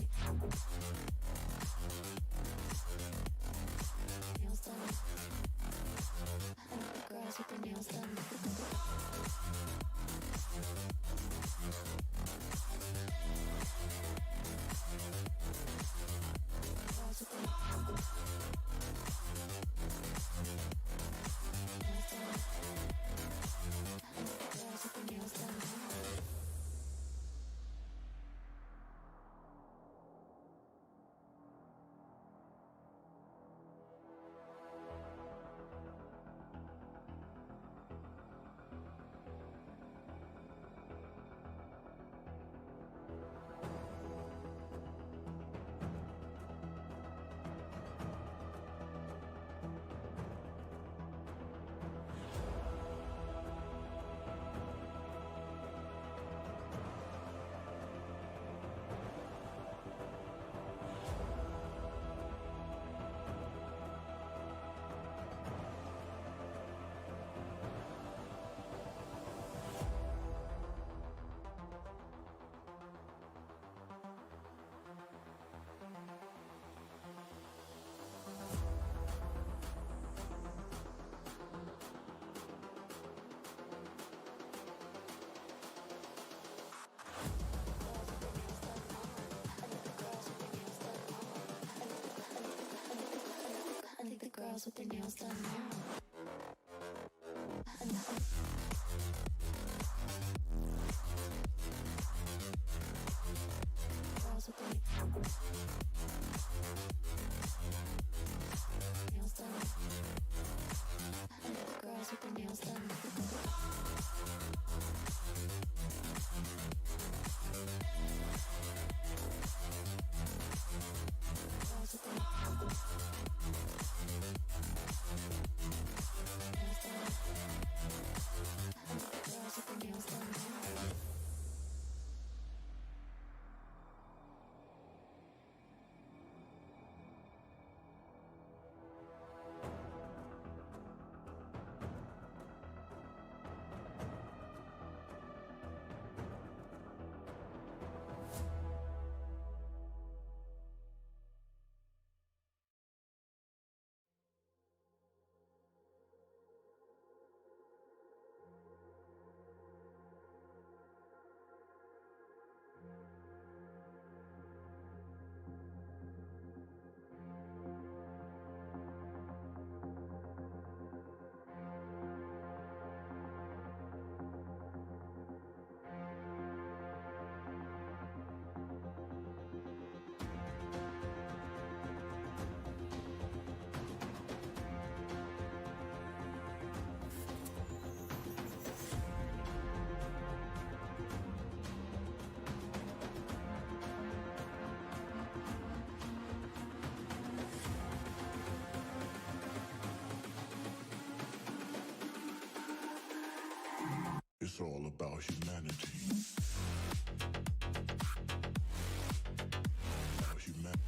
S2: nails done. I like the girls with their nails done. Girls with their nails done. I think the girls with their nails done now. Girls with their nails done. I think the girls with their nails done. Girls with their nails done.
S1: It's all about humanity. About humanity.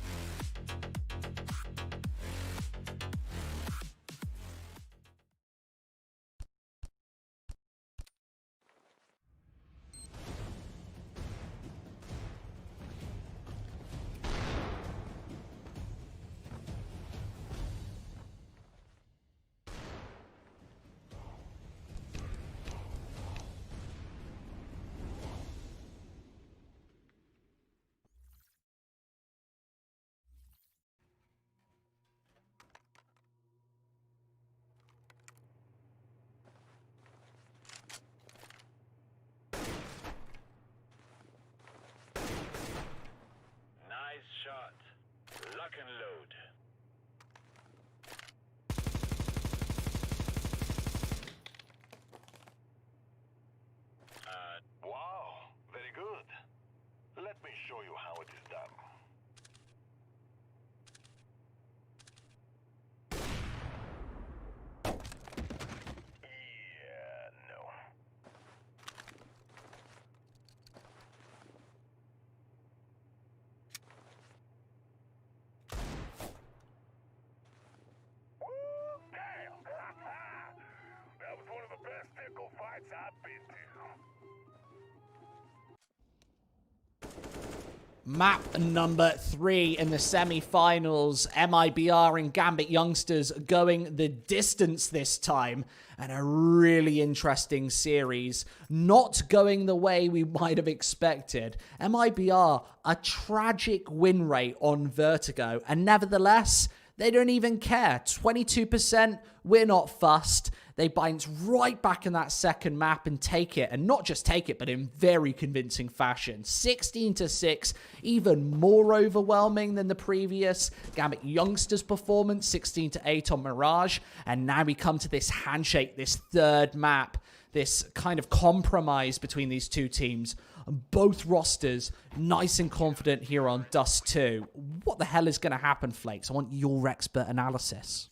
S4: Map number 3 in the semi-finals. MiBR and Gambit Youngsters going the distance this time. And a really interesting series. Not going the way we might have expected. MiBR, a tragic win rate on Vertigo. And nevertheless, they don't even care. 22%, we're not fussed. They bounce right back in that second map and take it. And not just take it, but in very convincing fashion. 16-6, even more overwhelming than the previous Gambit Youngsters performance, 16-8 on Mirage. And now we come to this handshake, this third map, this kind of compromise between these two teams. Both rosters nice and confident here on Dust 2. What the hell is going to happen, Flakes? I want your expert analysis.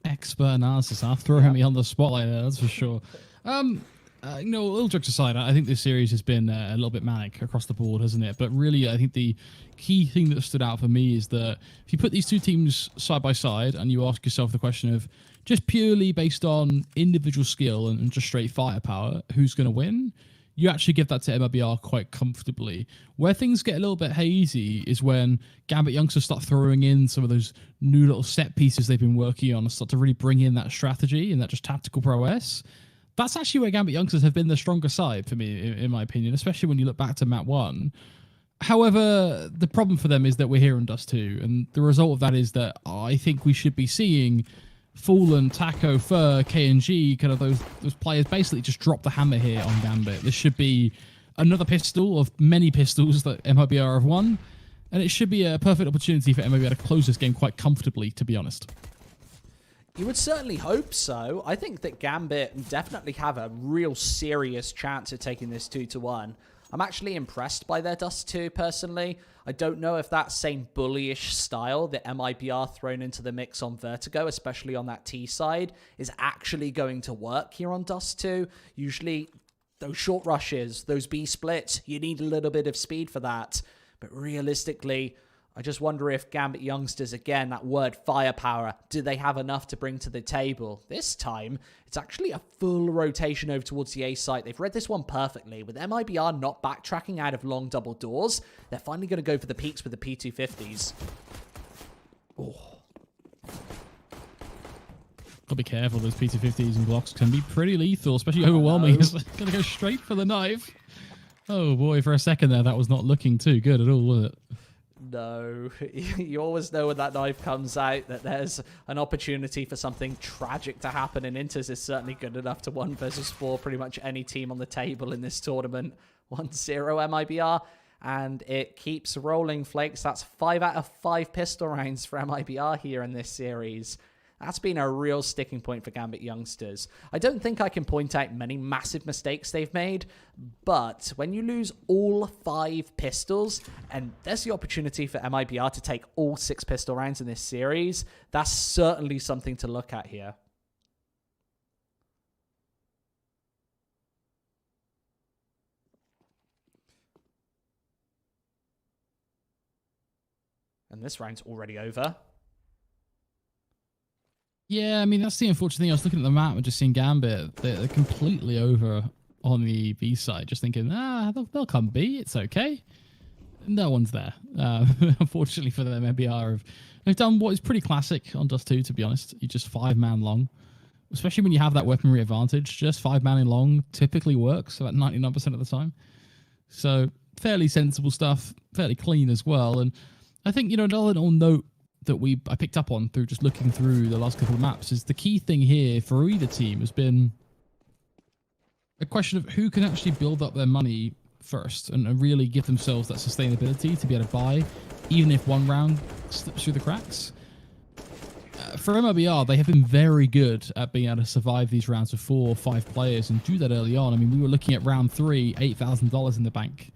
S5: Expert analysis. I'll throw me on the spotlight there, that's for sure. All jokes aside, I think this series has been a little bit manic across the board, hasn't it? But really, I think the key thing that stood out for me is that if you put these two teams side by side and you ask yourself the question of just purely based on individual skill and just straight firepower, who's going to win? You actually give that to MiBR quite comfortably. Where things get a little bit hazy is when Gambit Youngsters start throwing in some of those new little set pieces they've been working on and start to really bring in that strategy and that just tactical prowess. That's actually where Gambit Youngsters have been the stronger side for me, in my opinion, especially when you look back to Map 1. However, the problem for them is that we're here on Dust 2, and the result of that is that I think we should be seeing Fallen, Taco, Fur, KNG, kind of those players basically just drop the hammer here on Gambit. This should be another pistol of many pistols that MiBR have won, and it should be a perfect opportunity for MiBR to close this game quite comfortably, to be honest.
S4: You would certainly hope so. I think that Gambit definitely have a real serious chance of taking this 2-1. I'm actually impressed by their Dust 2, personally. I don't know if that same bullyish style that MiBR thrown into the mix on Vertigo, especially on that T side, is actually going to work here on Dust 2. Usually, those short rushes, those B splits, you need a little bit of speed for that. But realistically, I just wonder if Gambit Youngsters, again, that word firepower, do they have enough to bring to the table? This time, it's actually a full rotation over towards the A site. They've read this one perfectly. With MiBR not backtracking out of long double doors, they're finally going to go for the peaks with the P250s. Oh.
S5: Gotta be careful, those P250s and blocks can be pretty lethal, especially overwhelming. It's gonna go straight for the knife. Oh boy, for a second there, that was not looking too good at all, was it?
S4: No, you always know when that knife comes out that there's an opportunity for something tragic to happen, and Inters is certainly good enough to 1 versus 4 pretty much any team on the table in this tournament. 1-0 MiBR, and it keeps rolling, Flakes. That's 5 out of 5 pistol rounds for MiBR here in this series. That's been a real sticking point for Gambit Youngsters. I don't think I can point out many massive mistakes they've made, but when you lose all 5 pistols, and there's the opportunity for MiBR to take all 6 pistol rounds in this series, that's certainly something to look at here. And this round's already over.
S5: Yeah, I mean, that's the unfortunate thing. I was looking at the map and just seeing Gambit. They're completely over on the B side, just thinking, they'll come B. It's okay. No one's there. Unfortunately for them, MiBR have done what is pretty classic on Dust 2, to be honest. You just 5-man long. Especially when you have that weaponry advantage. Just 5-man in long typically works about 99% of the time. So, fairly sensible stuff. Fairly clean as well. And I think, another little note that I picked up on through just looking through the last couple of maps is the key thing here for either team has been a question of who can actually build up their money first and really give themselves that sustainability to be able to buy, even if one round slips through the cracks. For MiBR, they have been very good at being able to survive these rounds of 4 or 5 players and do that early on. I mean, we were looking at round 3, $8,000 in the bank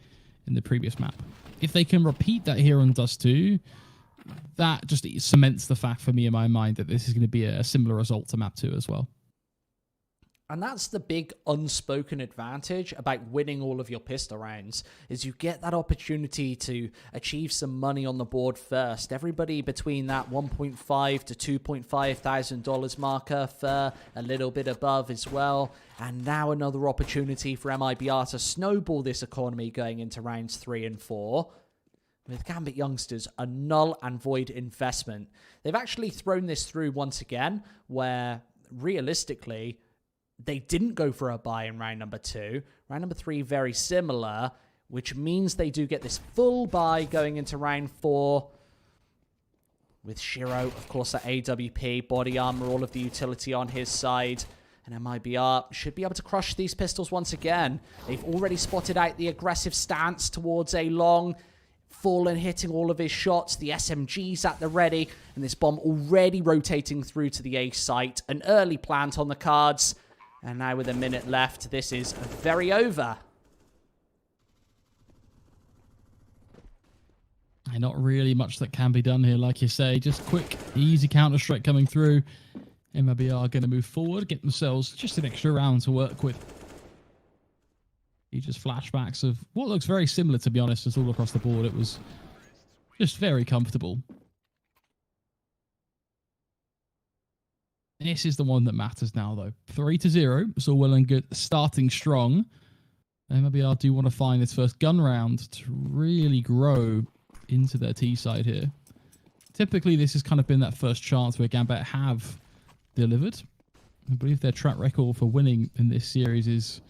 S5: in the previous map. If they can repeat that here on Dust 2, that just cements the fact for me in my mind that this is going to be a similar result to map 2 as well.
S4: And that's the big unspoken advantage about winning all of your pistol rounds, is you get that opportunity to achieve some money on the board first. Everybody between that $1.5 to $2.5 thousand marker, for a little bit above as well. And now another opportunity for MiBR to snowball this economy going into rounds 3 and 4. With Gambit Yongsters, a null and void investment. They've actually thrown this through once again, where realistically, they didn't go for a buy in round number 2. Round number 3, very similar, which means they do get this full buy going into round 4. With Shiro, of course, that AWP, body armor, all of the utility on his side. And MiBR should be able to crush these pistols once again. They've already spotted out the aggressive stance towards A long. Fallen hitting all of his shots. The SMG's at the ready. And this bomb already rotating through to the A site. An early plant on the cards. And now with a minute left, this is very over.
S5: And not really much that can be done here, like you say. Just quick, easy Counter-Strike coming through. MiBR are going to move forward, get themselves just an extra round to work with. Just flashbacks of what looks very similar, to be honest, just all across the board. It was just very comfortable. This is the one that matters now, though. 3-0, so well and good. Starting strong. MiBR do want to find this first gun round to really grow into their T side here. Typically, this has kind of been that first chance where Gambit have delivered. I believe their track record for winning in this series is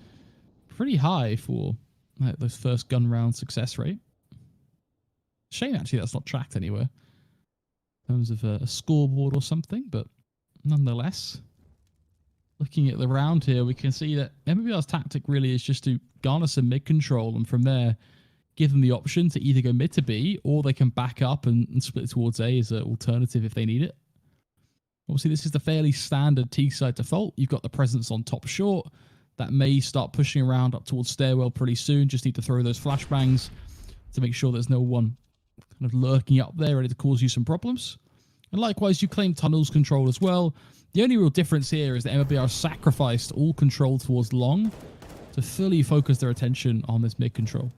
S5: pretty high for those first gun round success rate. Shame, actually, that's not tracked anywhere in terms of a scoreboard or something, but nonetheless, looking at the round here, we can see that MiBR's tactic really is just to garner some mid control, and from there, give them the option to either go mid to B, or they can back up and split towards A as an alternative if they need it. Obviously, this is the fairly standard T-side default. You've got the presence on top short. That may start pushing around up towards stairwell pretty soon. Just need to throw those flashbangs to make sure there's no one kind of lurking up there ready to cause you some problems. And likewise, you claim tunnels control as well. The only real difference here is that MiBR sacrificed all control towards long to fully focus their attention on this mid control.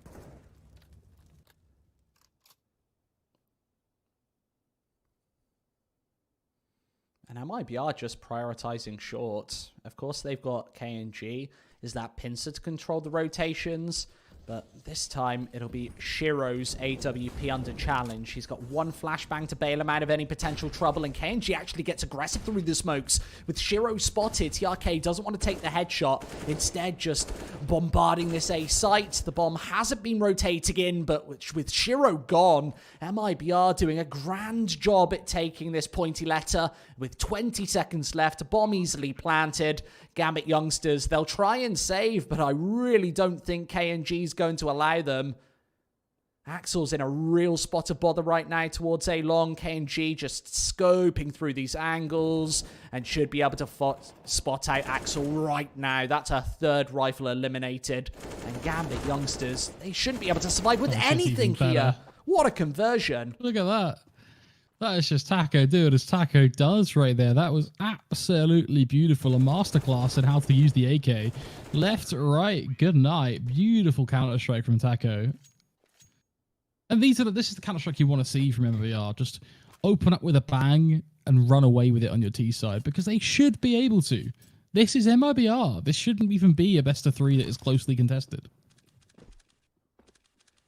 S4: And MiBR just prioritizing short. Of course, they've got KNG. Is that pincer to control the rotations? But this time, it'll be Shiro's AWP under challenge. He's got one flashbang to bail him out of any potential trouble, and KNG actually gets aggressive through the smokes. With Shiro spotted, TRK doesn't want to take the headshot. Instead, just bombarding this A site. The bomb hasn't been rotating in, but with Shiro gone, MiBR doing a grand job at taking this pointy letter. With 20 seconds left, bomb easily planted. Gambit Yongsters, they'll try and save, but I really don't think KNG's going to allow them. Axel's in a real spot of bother right now towards A long. KNG just scoping through these angles and should be able to spot out Axel right now. That's a third rifle eliminated. And Gambit Yongsters, they shouldn't be able to survive with anything here. What a conversion.
S5: Look at that. That is just Taco doing as Taco does right there. That was absolutely beautiful. A masterclass in how to use the AK. Left, right, good night. Beautiful Counter-Strike from Taco. And this is the Counter-Strike you want to see from MiBR. Just open up with a bang and run away with it on your T side, because they should be able to. This is MiBR. This shouldn't even be a best of 3 that is closely contested.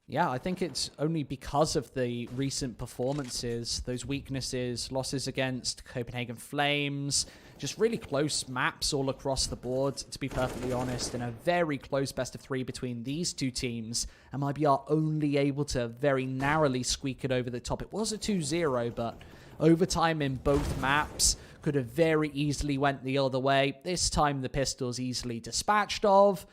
S4: Yeah, I think it's only because of the recent performances, those weaknesses, losses against Copenhagen Flames, just really close maps all across the board, to be perfectly honest, and a very close best of 3 between these two teams, and MiBR only able to very narrowly squeak it over the top. It was a 2-0, but overtime in both maps could have very easily went the other way. This time the Pistols easily dispatched of.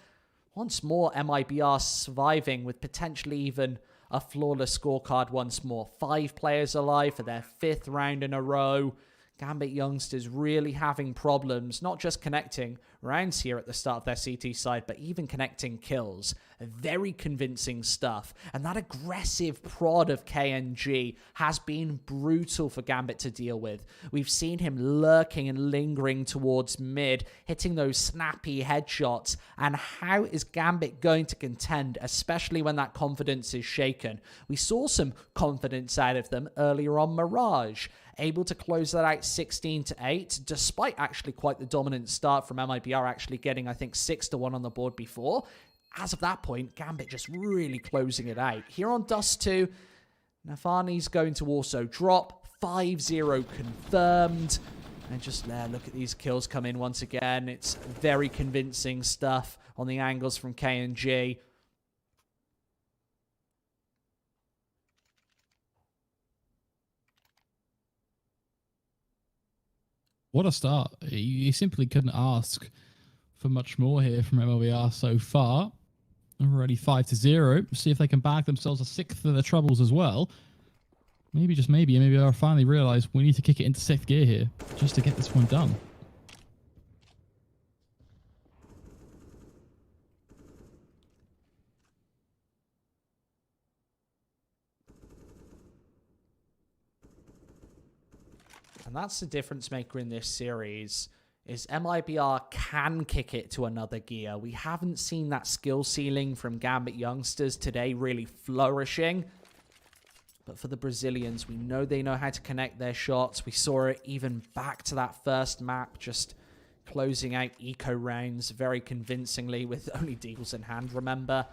S4: Once more, MiBR surviving with potentially even a flawless scorecard once more. 5 players alive for their 5th round in a row. Gambit Youngsters really having problems, not just connecting rounds here at the start of their CT side, but even connecting kills. Very convincing stuff. And that aggressive prod of KNG has been brutal for Gambit to deal with. We've seen him lurking and lingering towards mid, hitting those snappy headshots. And how is Gambit going to contend, especially when that confidence is shaken? We saw some confidence out of them earlier on Mirage, able to close that out 16-8, despite actually quite the dominant start from MiBR, actually getting, I think, 6-1 on the board before. As of that point, Gambit just really closing it out. Here on Dust 2, Nafani's going to also drop. 5-0 confirmed. And just look at these kills come in once again. It's very convincing stuff on the angles from KNG.
S5: What a start. You simply couldn't ask for much more here from MiBR so far. Already 5-0. See if they can bag themselves a sixth of their troubles as well. Maybe, just maybe, MiBR finally realise we need to kick it into sixth gear here just to get this one done.
S4: And that's the difference maker in this series, is MiBR can kick it to another gear. We haven't seen that skill ceiling from Gambit Youngsters today really flourishing. But for the Brazilians, we know how to connect their shots. We saw it even back to that first map, just closing out eco rounds very convincingly with only deagles in hand, remember?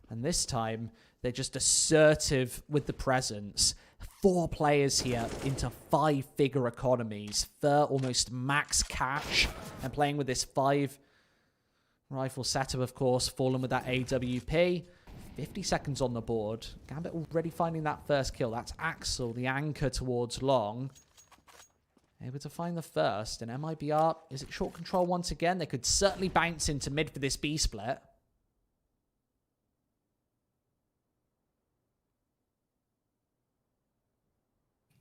S4: And this time, they're just assertive with the presence. 4 players here into 5-figure economies. Almost max cash. And playing with this 5 rifle setup, of course, falling with that AWP. 50 seconds on the board. Gambit already finding that first kill. That's Axel, the anchor towards long. Able to find the first. And MiBR, is it short control once again? They could certainly bounce into mid for this B split.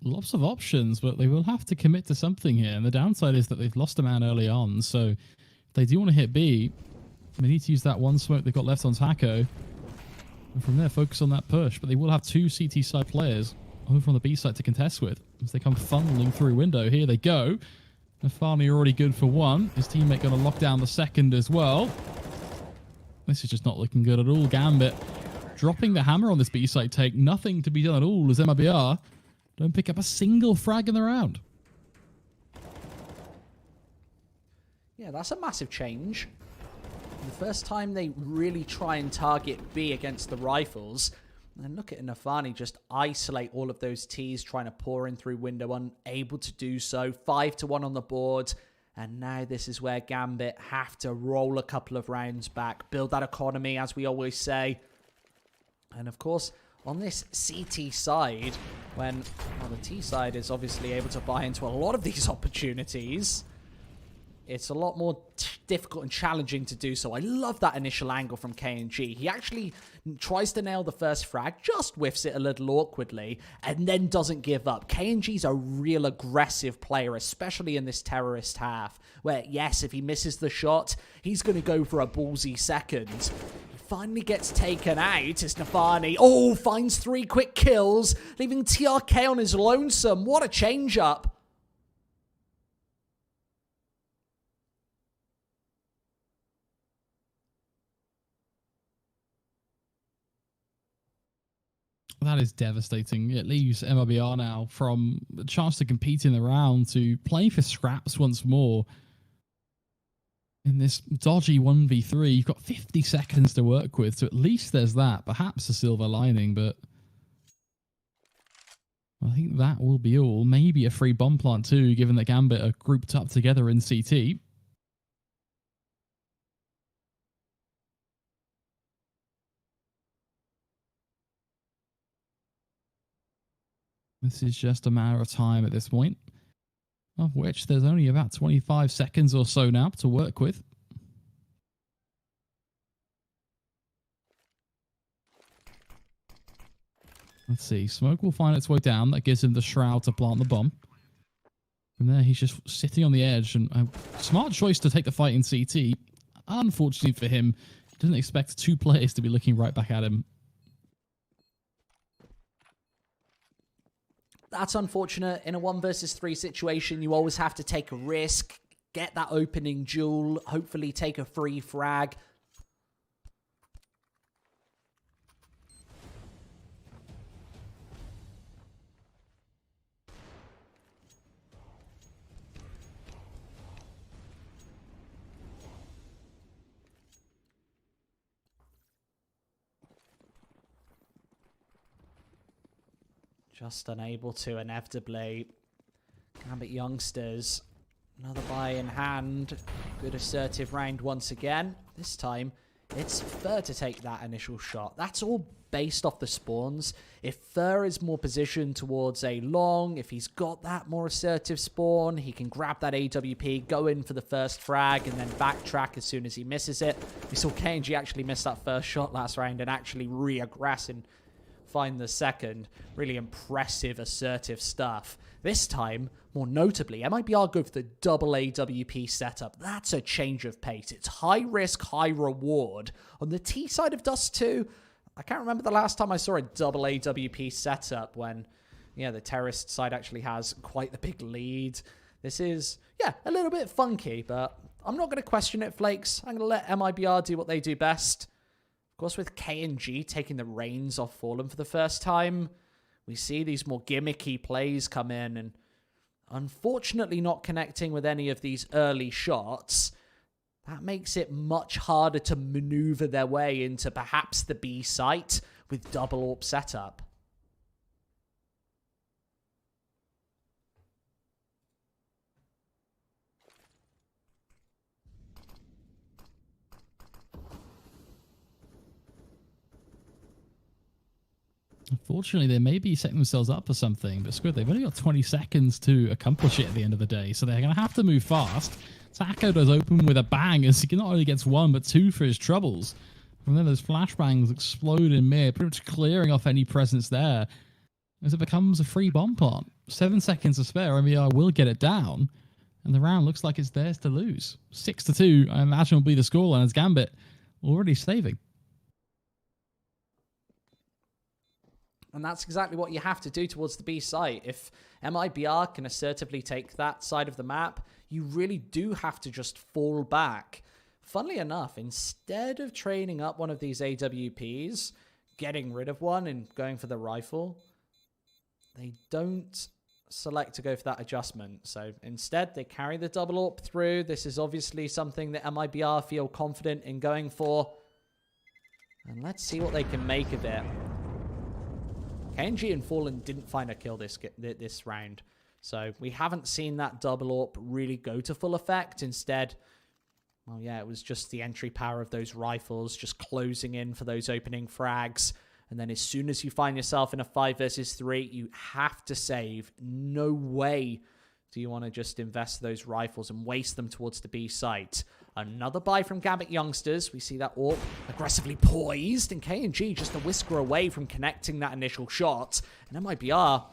S5: Lots of options, but they will have to commit to something here. And the downside is that they've lost a man early on. So if they do want to hit B, they need to use that one smoke they've got left on Taco. And from there, focus on that push. But they will have 2 CT side players over on the B side to contest with as they come funneling through window. Here they go. Nafani already good for 1. His teammate going to lock down the second as well. This is just not looking good at all. Gambit dropping the hammer on this B side take. Nothing to be done at all as MiBR don't pick up a single frag in the round.
S4: Yeah, that's a massive change. The first time they really try and target B against the rifles. And look at Nafani just isolate all of those Ts trying to pour in through window, unable to do so. 5-1 on the board. And now this is where Gambit have to roll a couple of rounds back. Build that economy, as we always say. And of course, on this CT side, when the T side is obviously able to buy into a lot of these opportunities, it's a lot more difficult and challenging to do so. I love that initial angle from KNG. He actually tries to nail the first frag, just whiffs it a little awkwardly, and then doesn't give up. KNG's a real aggressive player, especially in this terrorist half, where, yes, if he misses the shot, he's going to go for a ballsy second. Finally gets taken out as Nafani. Oh, finds 3 quick kills, leaving TRK on his lonesome. What a change-up.
S5: That is devastating. It leaves MiBR now from a chance to compete in the round to play for scraps once more. In this dodgy 1v3, you've got 50 seconds to work with, so at least there's that. Perhaps a silver lining, but I think that will be all. Maybe a free bomb plant too, given that Gambit are grouped up together in CT. This is just a matter of time at this point, of which there's only about 25 seconds or so now to work with. Let's see. Smoke will find its way down. That gives him the shroud to plant the bomb. From there, he's just sitting on the edge, and a smart choice to take the fight in CT. Unfortunately for him, he doesn't expect two players to be looking right back at him.
S4: That's unfortunate. In a 1 versus 3 situation, you always have to take a risk, get that opening duel, hopefully take a free frag. Just unable to, inevitably. Gambit Yongsters. Another buy in hand. Good assertive round once again. This time, it's Fur to take that initial shot. That's all based off the spawns. If Fur is more positioned towards a long, if he's got that more assertive spawn, he can grab that AWP, go in for the first frag, and then backtrack as soon as he misses it. We saw KNG actually miss that first shot last round and actually re-aggress and find the second. Really impressive, assertive stuff. This time, more notably, MiBR go for the double AWP setup. That's a change of pace. It's high risk, high reward. On the T side of Dust 2, I can't remember the last time I saw a double AWP setup when, yeah, the terrorist side actually has quite the big lead. This is, yeah, a little bit funky, but I'm not going to question it, Flakes. I'm going to let MiBR do what they do best. Of course, with KNG taking the reins off Fallen for the first time, we see these more gimmicky plays come in and unfortunately not connecting with any of these early shots. That makes it much harder to maneuver their way into perhaps the B site with double AWP setup.
S5: Unfortunately, they may be setting themselves up for something, but Squid, they've only got 20 seconds to accomplish it at the end of the day, so they're going to have to move fast. Taco does open with a bang, as he not only gets 1, but 2 for his troubles. From there, those flashbangs explode in mid, pretty much clearing off any presence there, as it becomes a free bomb plant. 7 seconds to spare, MiBR will get it down, and the round looks like it's theirs to lose. 6-2, I imagine, will be the scoreline, as Gambit already saving.
S4: And that's exactly what you have to do towards the B site. If MiBR can assertively take that side of the map, you really do have to just fall back. Funnily enough, instead of training up one of these AWPs, getting rid of one and going for the rifle, they don't select to go for that adjustment. So instead, they carry the double AWP through. This is obviously something that MiBR feel confident in going for. And let's see what they can make of it. KNG and Fallen didn't find a kill this round. So we haven't seen that double AWP really go to full effect. Instead, well, yeah, it was just the entry power of those rifles, just closing in for those opening frags. And then as soon as you find yourself in a 5 versus 3, you have to save. No way do you want to just invest those rifles and waste them towards the B site. Another buy from Gambit Yongsters. We see that AWP aggressively poised, and KNG just a whisker away from connecting that initial shot. And MiBR,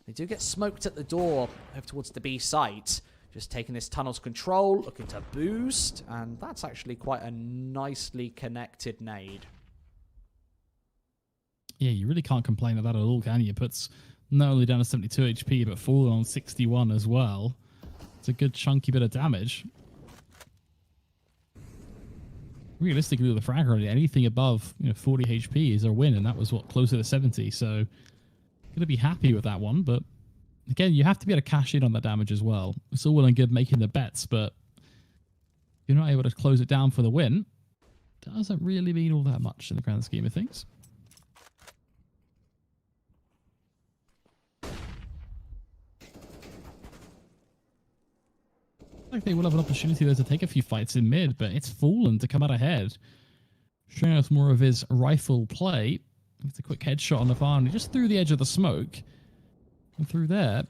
S4: they do get smoked at the door over towards the B site. Just taking this tunnel's control, looking to boost, and that's actually quite a nicely connected nade.
S5: Yeah, you really can't complain about that at all, can you? Puts not only down to 72 HP, but Fallen on 61 as well. It's a good chunky bit of damage. Realistically, with the frag rate, anything above 40 HP is a win, and that was what, closer to 70. So, gonna be happy with that one. But again, you have to be able to cash in on that damage as well. It's all well and good making the bets, but if you're not able to close it down for the win, doesn't really mean all that much in the grand scheme of things. They will have an opportunity there to take a few fights in mid, but it's Fallen to come out ahead, showing us more of his rifle play. It's a quick headshot on the farm, just through the edge of the smoke, and through there,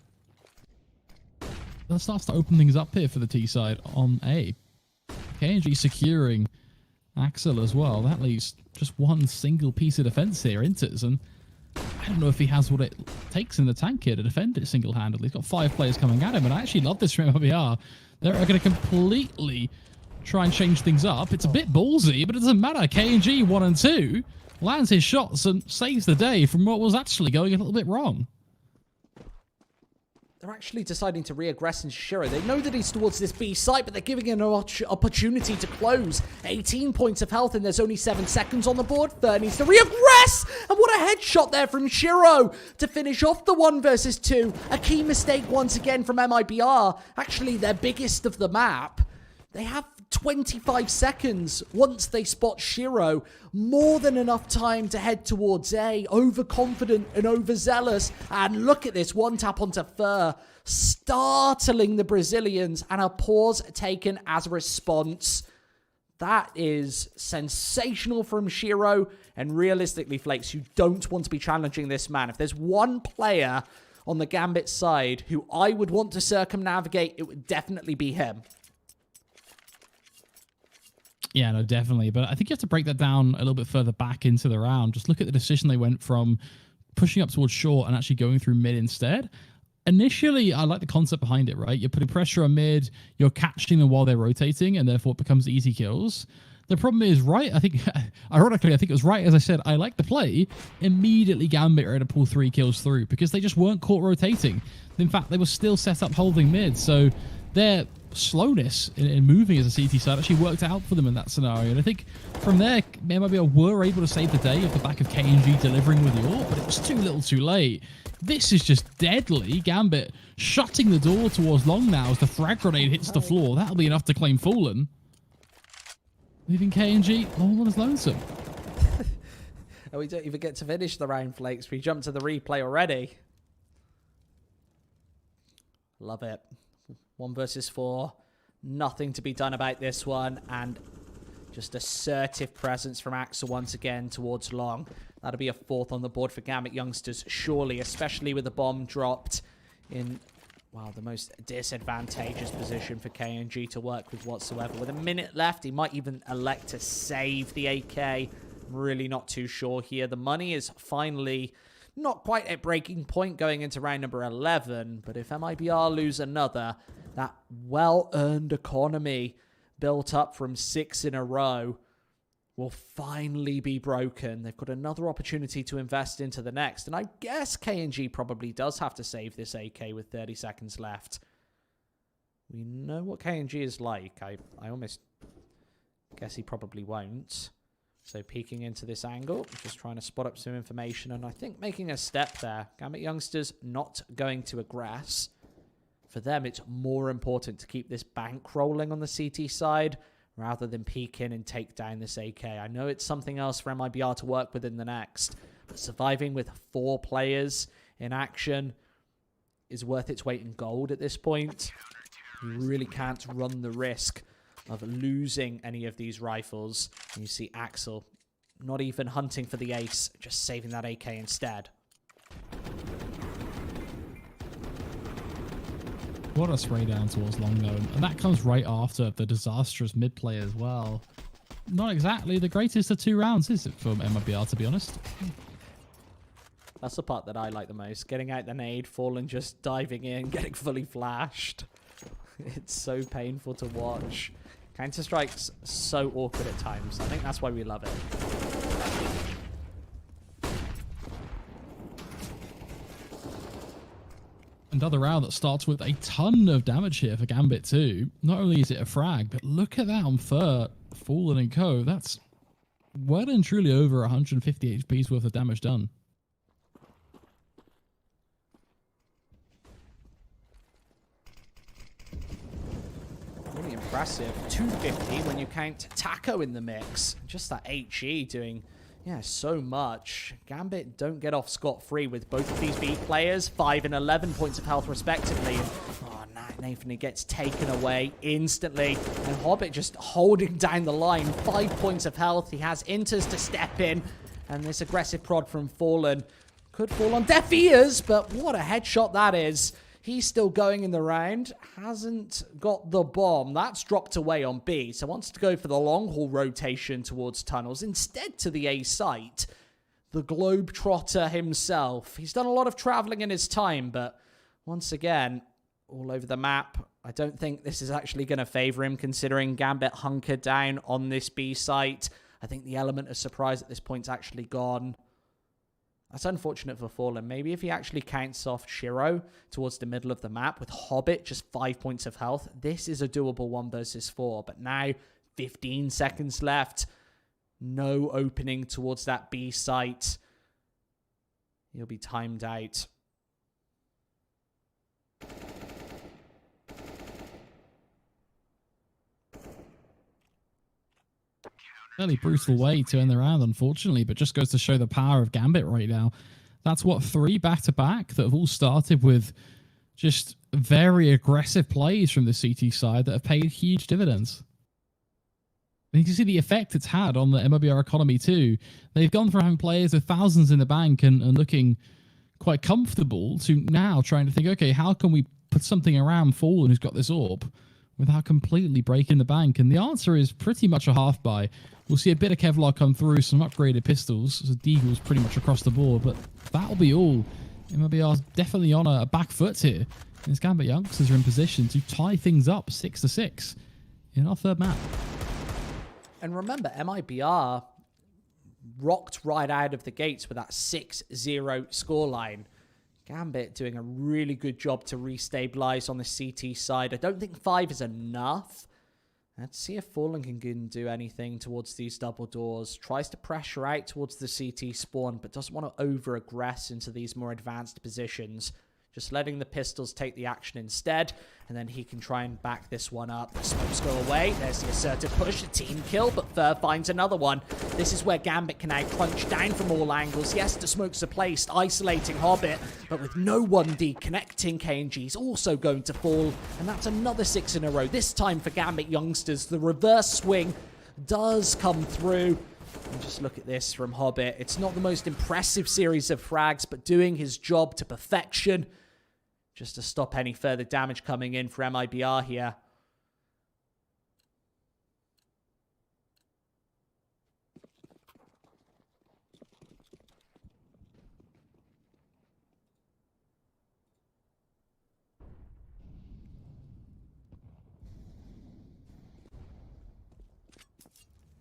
S5: that starts to open things up here for the T side on A. KNG securing Axel as well. That leaves just one single piece of defense here, Inters, and I don't know if he has what it takes in the tank here to defend it single-handedly. He's got 5 players coming at him, and I actually love this from MiBR. They're going to completely try and change things up. It's a bit ballsy, but it doesn't matter. KNG 1 and 2 lands his shots and saves the day from what was actually going a little bit wrong.
S4: They're actually deciding to re-aggress in Shiro. They know that he's towards this B site, but they're giving him an opportunity to close. 18 points of health, and there's only 7 seconds on the board. Third needs to re-aggress! And what a headshot there from Shiro to finish off the 1 versus 2. A key mistake once again from MiBR. Actually, their biggest of the map. They have 25 seconds once they spot Shiro. More than enough time to head towards A. Overconfident and overzealous. And look at this, 1 tap onto Fur. Startling the Brazilians, and a pause taken as a response. That is sensational from Shiro. And realistically, Flakes, you don't want to be challenging this man. If there's one player on the Gambit side who I would want to circumnavigate, it would definitely be him.
S5: Yeah, no, definitely. But I think you have to break that down a little bit further back into the round. Just look at the decision they went from pushing up towards short and actually going through mid instead. Initially, I like the concept behind it, right? You're putting pressure on mid, you're catching them while they're rotating, and therefore it becomes easy kills. The problem is, right, I think, ironically, I think it was right, as I said, I like the play. Immediately, Gambit are able to pull 3 kills through because they just weren't caught rotating. In fact, they were still set up holding mid, so their slowness in moving as a CT side actually worked out for them in that scenario. And I think from there, MiBR were able to save the day off the back of KNG delivering with the AWP, but it was too little too late. This is just deadly. Gambit shutting the door towards long now as the frag grenade hits the floor. That'll be enough to claim Fallen. Leaving KNG all on his lonesome.
S4: And we don't even get to finish the round, Flakes. We jump to the replay already. Love it. 1 versus 4. Nothing to be done about this one. And just assertive presence from Axel once again towards long. That'll be a 4th on the board for Gambit Youngsters, surely, especially with the bomb dropped in, wow, the most disadvantageous position for KNG to work with whatsoever. With a minute left, he might even elect to save the AK. I'm really not too sure here. The money is finally not quite at breaking point going into round number 11, but if MiBR lose another, that well-earned economy built up from 6 in a row will finally be broken. They've got another opportunity to invest into the next, and I guess KNG probably does have to save this AK with 30 seconds left. We know what KNG is like. I almost guess he probably won't. So peeking into this angle, just trying to spot up some information, and I think making a step there. Gambit Youngsters not going to aggress. For them, it's more important to keep this bank rolling on the CT side rather than peek in and take down this AK. I know it's something else for MiBR to work with in the next, but surviving with 4 players in action is worth its weight in gold at this point. You really can't run the risk of losing any of these rifles. And you see Axel not even hunting for the ace, just saving that AK instead.
S5: What a spray down towards long though, and that comes right after the disastrous mid play as well. Not exactly the greatest of 2 rounds, is it, for MiBR, to be honest?
S4: That's the part that I like the most. Getting out the nade, Fallen just diving in, getting fully flashed. It's so painful to watch. Counter-Strike's so awkward at times. I think that's why we love it.
S5: Another round that starts with a ton of damage here for Gambit too. Not only is it a frag, but look at that on Fur, Fallen and Co. That's well and truly over 150 HP's worth of damage done.
S4: Really impressive. 250 when you count Taco in the mix. Just that HE doing, yeah, so much. Gambit don't get off scot-free with both of these B players. 5 and 11 points of health respectively. And, oh, Nathan gets taken away instantly. And Hobbit just holding down the line. 5 points of health. He has Inters to step in. And this aggressive prod from Fallen could fall on deaf ears, but what a headshot that is. He's still going in the round. Hasn't got the bomb. That's dropped away on B. So wants to go for the long haul rotation towards tunnels instead to the A site. the globetrotter himself. He's done a lot of traveling in his time, but once again, all over the map. I don't think this is actually going to favor him, considering Gambit hunkered down on this B site. I think the element of surprise at this point's actually gone. That's unfortunate for Fallen. Maybe if he actually counts off Shiro towards the middle of the map with Hobbit, just 5 points of health, this is a doable 1 versus 4. But now, 15 seconds left. No opening towards that B site. He'll be timed out.
S5: Fairly brutal way to end the round, unfortunately, but just goes to show the power of Gambit right now. That's what, 3 back-to-back that have all started with just very aggressive plays from the CT side that have paid huge dividends. And you can see the effect it's had on the MiBR economy too. They've gone from having players with thousands in the bank and looking quite comfortable to now trying to think, okay, how can we put something around Fallen who's got this orb without completely breaking the bank? And the answer is pretty much a half buy. We'll see a bit of Kevlar come through, some upgraded pistols, so Deagle's pretty much across the board, but that'll be all. MiBR's definitely on a back foot here. And his Gambit Youngsters are in position to tie things up 6-6 in our third map.
S4: And remember, MiBR rocked right out of the gates with that 6-0 scoreline. Gambit doing a really good job to restabilize on the CT side. I don't think 5 is enough. Let's see if Fallen can do anything towards these double doors. Tries to pressure out towards the CT spawn, but doesn't want to over-aggress into these more advanced positions. Just letting the pistols take the action instead, and then he can try and back this one up. The smokes go away. There's the assertive push, a team kill, but Fur finds another one. This is where Gambit can now crunch down from all angles. Yes, the smokes are placed, isolating Hobbit, but with no 1D connecting, KNG's also going to fall, and that's another 6 in a row. This time for Gambit Youngsters, the reverse swing does come through. And just look at this from Hobbit. It's not the most impressive series of frags, but doing his job to perfection, just to stop any further damage coming in for MiBR here.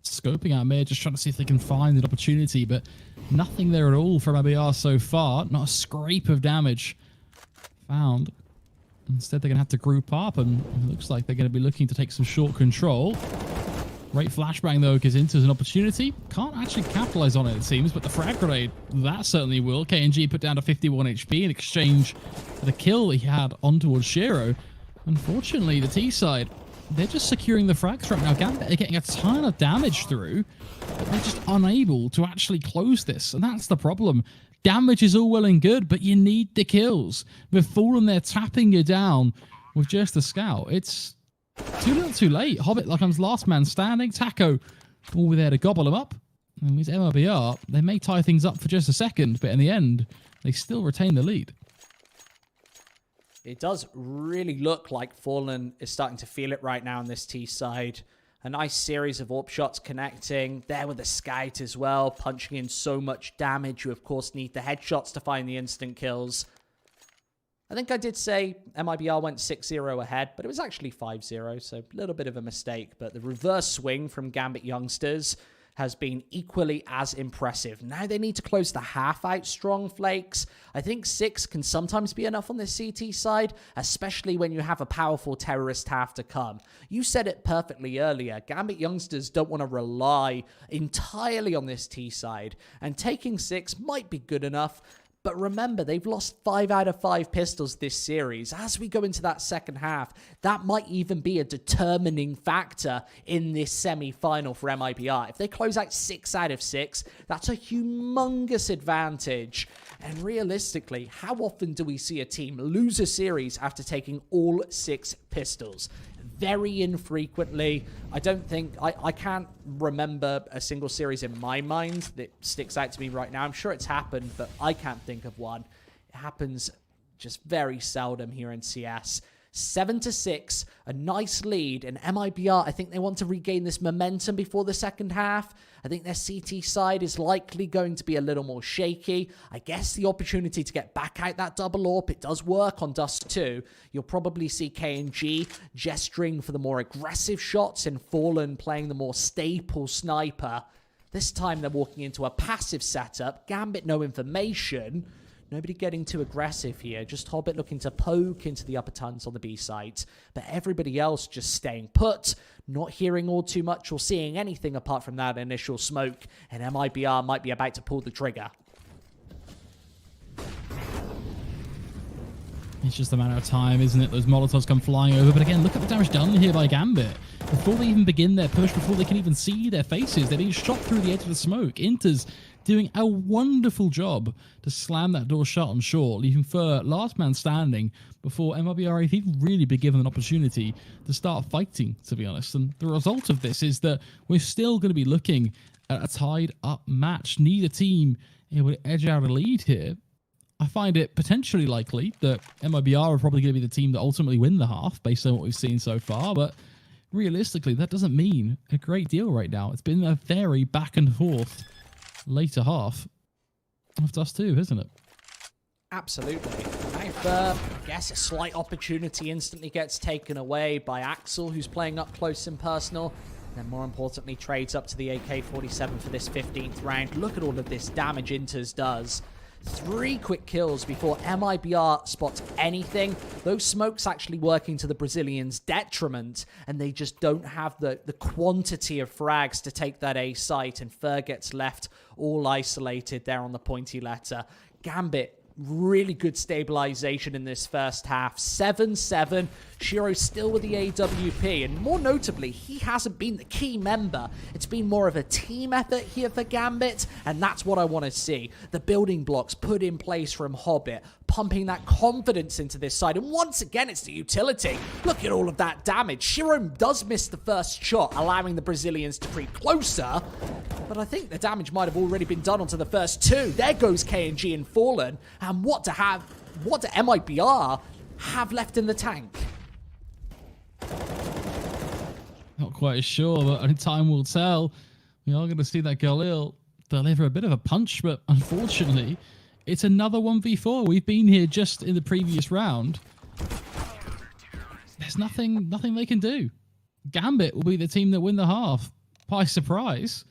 S5: Scoping out mid, just trying to see if they can find an opportunity, but nothing there at all from MiBR so far. Not a scrape of damage found. Instead, they're going to have to group up, and it looks like they're going to be looking to take some short control. Great flashbang, though, because Inter's an opportunity. Can't actually capitalize on it, it seems, but the frag grenade, that certainly will. KNG put down to 51 HP in exchange for the kill he had on towards Shiro. Unfortunately, the T side, they're just securing the frags right now. Gambit are getting a ton of damage through, but they're just unable to actually close this, and that's the problem. Damage is all well and good, but you need the kills. With Fallen there tapping you down with just a scout, it's too little too late. Hobbit becomes last man standing. Taco all there to gobble him up. And with MiBR, they may tie things up for just a second, but in the end, they still retain the lead.
S4: It does really look like Fallen is starting to feel it right now on this T side. A nice series of AWP shots connecting. There with the Scout as well, punching in so much damage. You, of course, need the headshots to find the instant kills. I think I did say MiBR went 6-0 ahead, but it was actually 5-0, so a little bit of a mistake. But the reverse swing from Gambit Youngsters has been equally as impressive. Now they need to close the half out strong, Flakes. I think 6 can sometimes be enough on the CT side, especially when you have a powerful terrorist half to come. You said it perfectly earlier. Gambit Youngsters don't want to rely entirely on this T side, and taking 6 might be good enough. But remember, they've lost 5 out of 5 pistols this series. As we go into that second half, that might even be a determining factor in this semi-final for MiBR. If they close out 6 out of 6, that's a humongous advantage. And realistically, how often do we see a team lose a series after taking all 6 pistols? Very infrequently. I don't think, I can't remember a single series in my mind that sticks out to me right now. I'm sure it's happened, but I can't think of one. It happens just very seldom here in CS. 7-6, a nice lead, and MiBR, I think they want to regain this momentum before the second half. I think their CT side is likely going to be a little more shaky. I guess the opportunity to get back out that double AWP, it does work on Dust 2. You'll probably see KNG gesturing for the more aggressive shots and Fallen playing the more staple sniper. This time they're walking into a passive setup. Gambit, no information. Nobody getting too aggressive here. Just Hobbit looking to poke into the upper tunnels on the B site. But everybody else just staying put. Not hearing all too much or seeing anything apart from that initial smoke. And MiBR might be about to pull the trigger.
S5: It's just a matter of time, isn't it? Those Molotovs come flying over. But again, look at the damage done here by Gambit. Before they even begin their push, before they can even see their faces, they're being shot through the edge of the smoke. Inter's doing a wonderful job to slam that door shut on short, leaving Fur last man standing before MiBR even really be given an opportunity to start fighting, to be honest. And the result of this is that we're still going to be looking at a tied up match. Neither team able to edge out a lead here. I find it potentially likely that MiBR are probably going to be the team that ultimately win the half based on what we've seen so far, but realistically, that doesn't mean a great deal right now. It's been a very back and forth later half of Dust 2, isn't it?
S4: Absolutely. Now, I guess a slight opportunity instantly gets taken away by Axel, who's playing up close and personal. And then more importantly, trades up to the AK-47 for this 15th round. Look at all of this damage Inters does. 3 quick kills before MiBR spots anything. Those smokes actually working to the Brazilians' detriment, and they just don't have the quantity of frags to take that A site, and Fur gets left all isolated there on the pointy letter. Gambit, really good stabilization in this first half. 7-7. Shiro still with the AWP, and more notably, he hasn't been the key member. It's been more of a team effort here for Gambit, and that's what I want to see. The building blocks put in place from Hobbit, pumping that confidence into this side, and once again, it's the utility. Look at all of that damage. Shiro does miss the first shot, allowing the Brazilians to creep closer, but I think the damage might have already been done onto the first 2. There goes KNG and Fallen, and what do MiBR have left in the tank?
S5: Not quite sure, but only time will tell. We are going to see that Galil deliver a bit of a punch, but unfortunately, it's another 1v4. We've been here just in the previous round. There's nothing they can do. Gambit will be the team that win the half by surprise.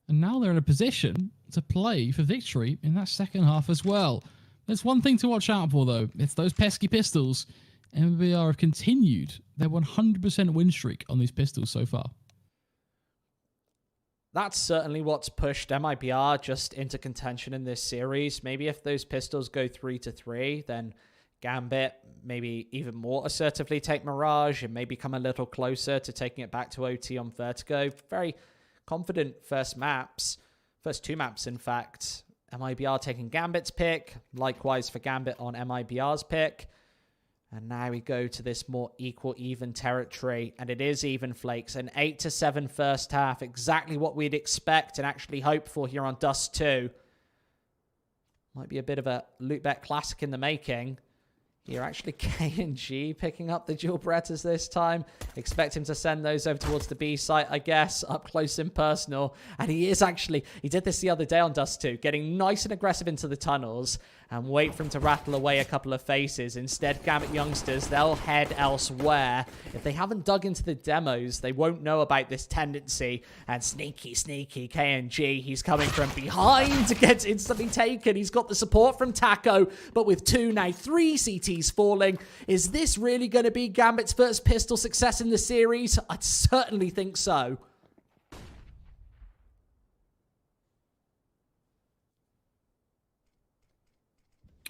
S5: And now they're in a position to play for victory in that second half as well. There's one thing to watch out for, though. It's those pesky pistols. MiBR have continued their 100% win streak on these pistols so far.
S4: That's certainly what's pushed MiBR just into contention in this series. Maybe if those pistols go 3-3, then Gambit maybe even more assertively take Mirage and maybe come a little closer to taking it back to OT on Vertigo. Very confident first 2 maps, in fact. MiBR taking Gambit's pick, likewise for Gambit on MiBR's pick. And now we go to this more equal, even territory, and it is even, Flakes. An 8-7 first half, exactly what we'd expect and actually hope for here on Dust 2. Might be a bit of a loot bet classic in the making. Here, actually, KNG picking up the dual Berettas this time. Expect him to send those over towards the B site, I guess, up close and personal. And he did this the other day on Dust 2, getting nice and aggressive into the tunnels and wait for him to rattle away a couple of faces. Instead, Gambit Youngsters, they'll head elsewhere. If they haven't dug into the demos, they won't know about this tendency. And sneaky KNG, he's coming from behind to get instantly taken. He's got the support from Taco, but with 2, now 3 CTs falling. Is this really going to be Gambit's first pistol success in the series? I'd certainly think so.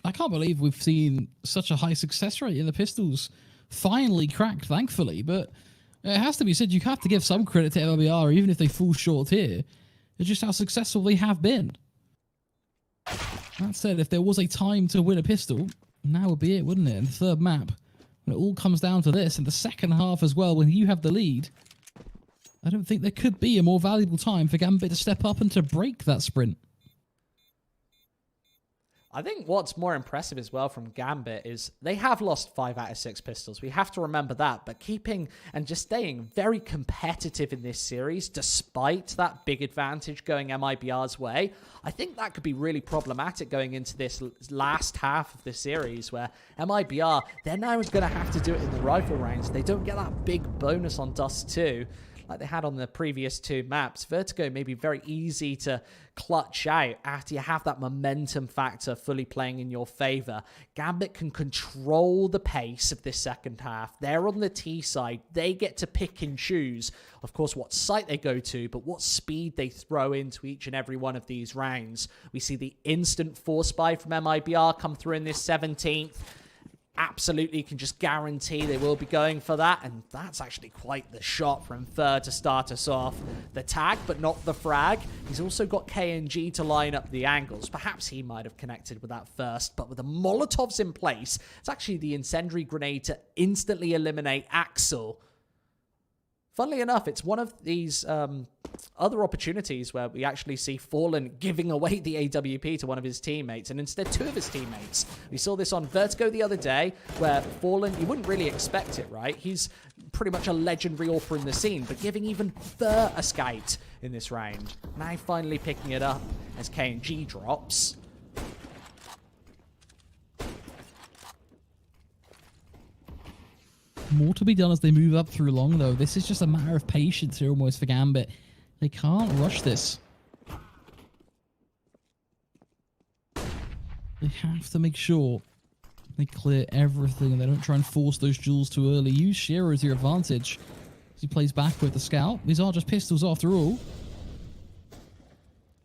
S5: I can't believe we've seen such a high success rate in the pistols. Finally cracked, thankfully, but it has to be said, you have to give some credit to MiBR, even if they fall short here. It's just how successful they have been. That said, if there was a time to win a pistol, now would be it, wouldn't it? In the third map, when it all comes down to this, in the second half as well, when you have the lead, I don't think there could be a more valuable time for Gambit to step up and to break that sprint.
S4: I think what's more impressive as well from Gambit is they have lost 5 out of 6 pistols. We have to remember that. But keeping and just staying very competitive in this series, despite that big advantage going MiBR's way, I think that could be really problematic going into this last half of the series where MiBR, they're now going to have to do it in the rifle rounds. They don't get that big bonus on Dust 2 like they had on the previous 2 maps. Vertigo may be very easy to clutch out after you have that momentum factor fully playing in your favor. Gambit can control the pace of this second half. They're on the T side. They get to pick and choose, of course, what site they go to, but what speed they throw into each and every one of these rounds. We see the instant force buy from MiBR come through in this 17th. Absolutely can just guarantee they will be going for that, and that's actually quite the shot from Fur to start us off. The tag, but not the frag. He's also got KNG to line up the angles. Perhaps he might have connected with that first, but with the Molotovs in place, it's actually the incendiary grenade to instantly eliminate Axel. Funnily enough, it's one of these other opportunities where we actually see Fallen giving away the AWP to one of his teammates, and instead 2 of his teammates. We saw this on Vertigo the other day, where Fallen, you wouldn't really expect it, right? He's pretty much a legendary AWPer in the scene, but giving even Fur a scout in this round. Now finally picking it up as KNG drops.
S5: More to be done as they move up through long, though. This is just a matter of patience here almost for Gambit. They can't rush this. They have to make sure they clear everything and they don't try and force those jewels too early. Use Shiro to your advantage as he plays back with the scout. These are just pistols after all.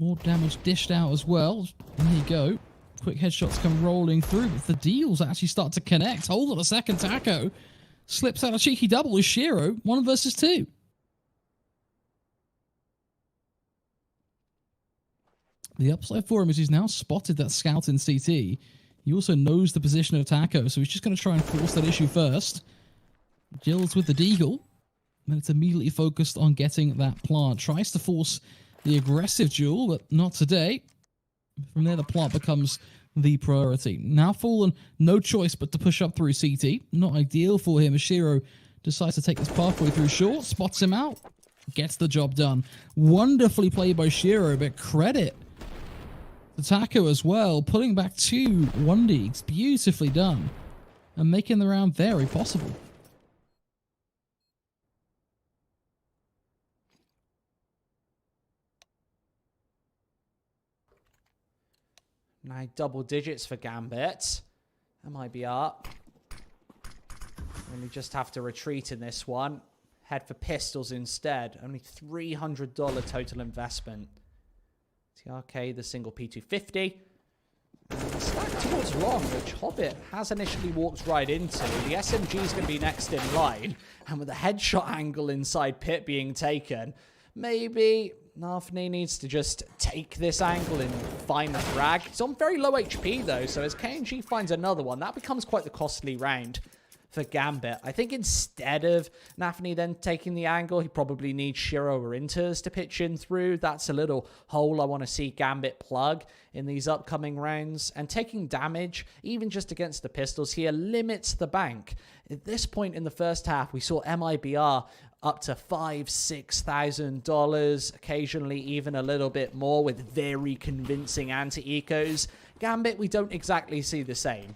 S5: More damage dished out as well. And there you go. Quick headshots come rolling through, but the deals actually start to connect. Hold on a second, Taco slips out a cheeky double with Shiro, 1 versus 2. The upside for him is he's now spotted that scout in CT. He also knows the position of Taco, so he's just going to try and force that issue first. Jills with the deagle, and it's immediately focused on getting that plant. Tries to force the aggressive duel, but not today. From there, the plant becomes the priority. Now Fallen, no choice but to push up through CT. Not ideal for him as Shiro decides to take this pathway through short, spots him out, gets the job done. Wonderfully played by Shiro, but credit to Taco as well, pulling back 2 1Ds. Beautifully done, and making the round very possible.
S4: Now double digits for Gambit. MiBR. And we just have to retreat in this one. Head for pistols instead. Only $300 total investment. TRK, the single P250. And stack towards long, which Hobbit has initially walked right into. The SMG is going to be next in line. And with the headshot angle inside pit being taken, maybe Nafni needs to just take this angle and find the frag. He's on very low HP though, so as KNG finds another one, that becomes quite the costly round for Gambit. I think instead of Nafni then taking the angle, he probably needs Shiro or Inters to pitch in through. That's a little hole I want to see Gambit plug in these upcoming rounds. And taking damage, even just against the pistols here, limits the bank. At this point in the first half, we saw MiBR up to $5,000-$6,000, occasionally even a little bit more with very convincing anti-ecos. Gambit, we don't exactly see the same.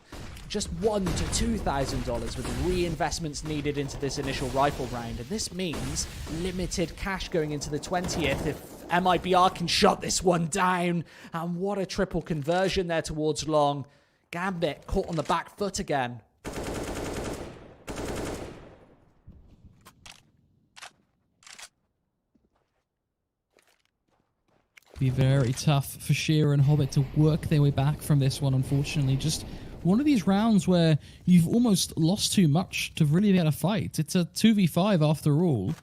S4: Just $1,000 to $2,000 with reinvestments needed into this initial rifle round, and this means limited cash going into the 20th if MiBR can shut this one down. And what a triple conversion there towards long. Gambit caught on the back foot again.
S5: Be very tough for Shearer and Hobbit to work their way back from this one, unfortunately. Just one of these rounds where you've almost lost too much to really be able to fight. It's a 2v5 after all.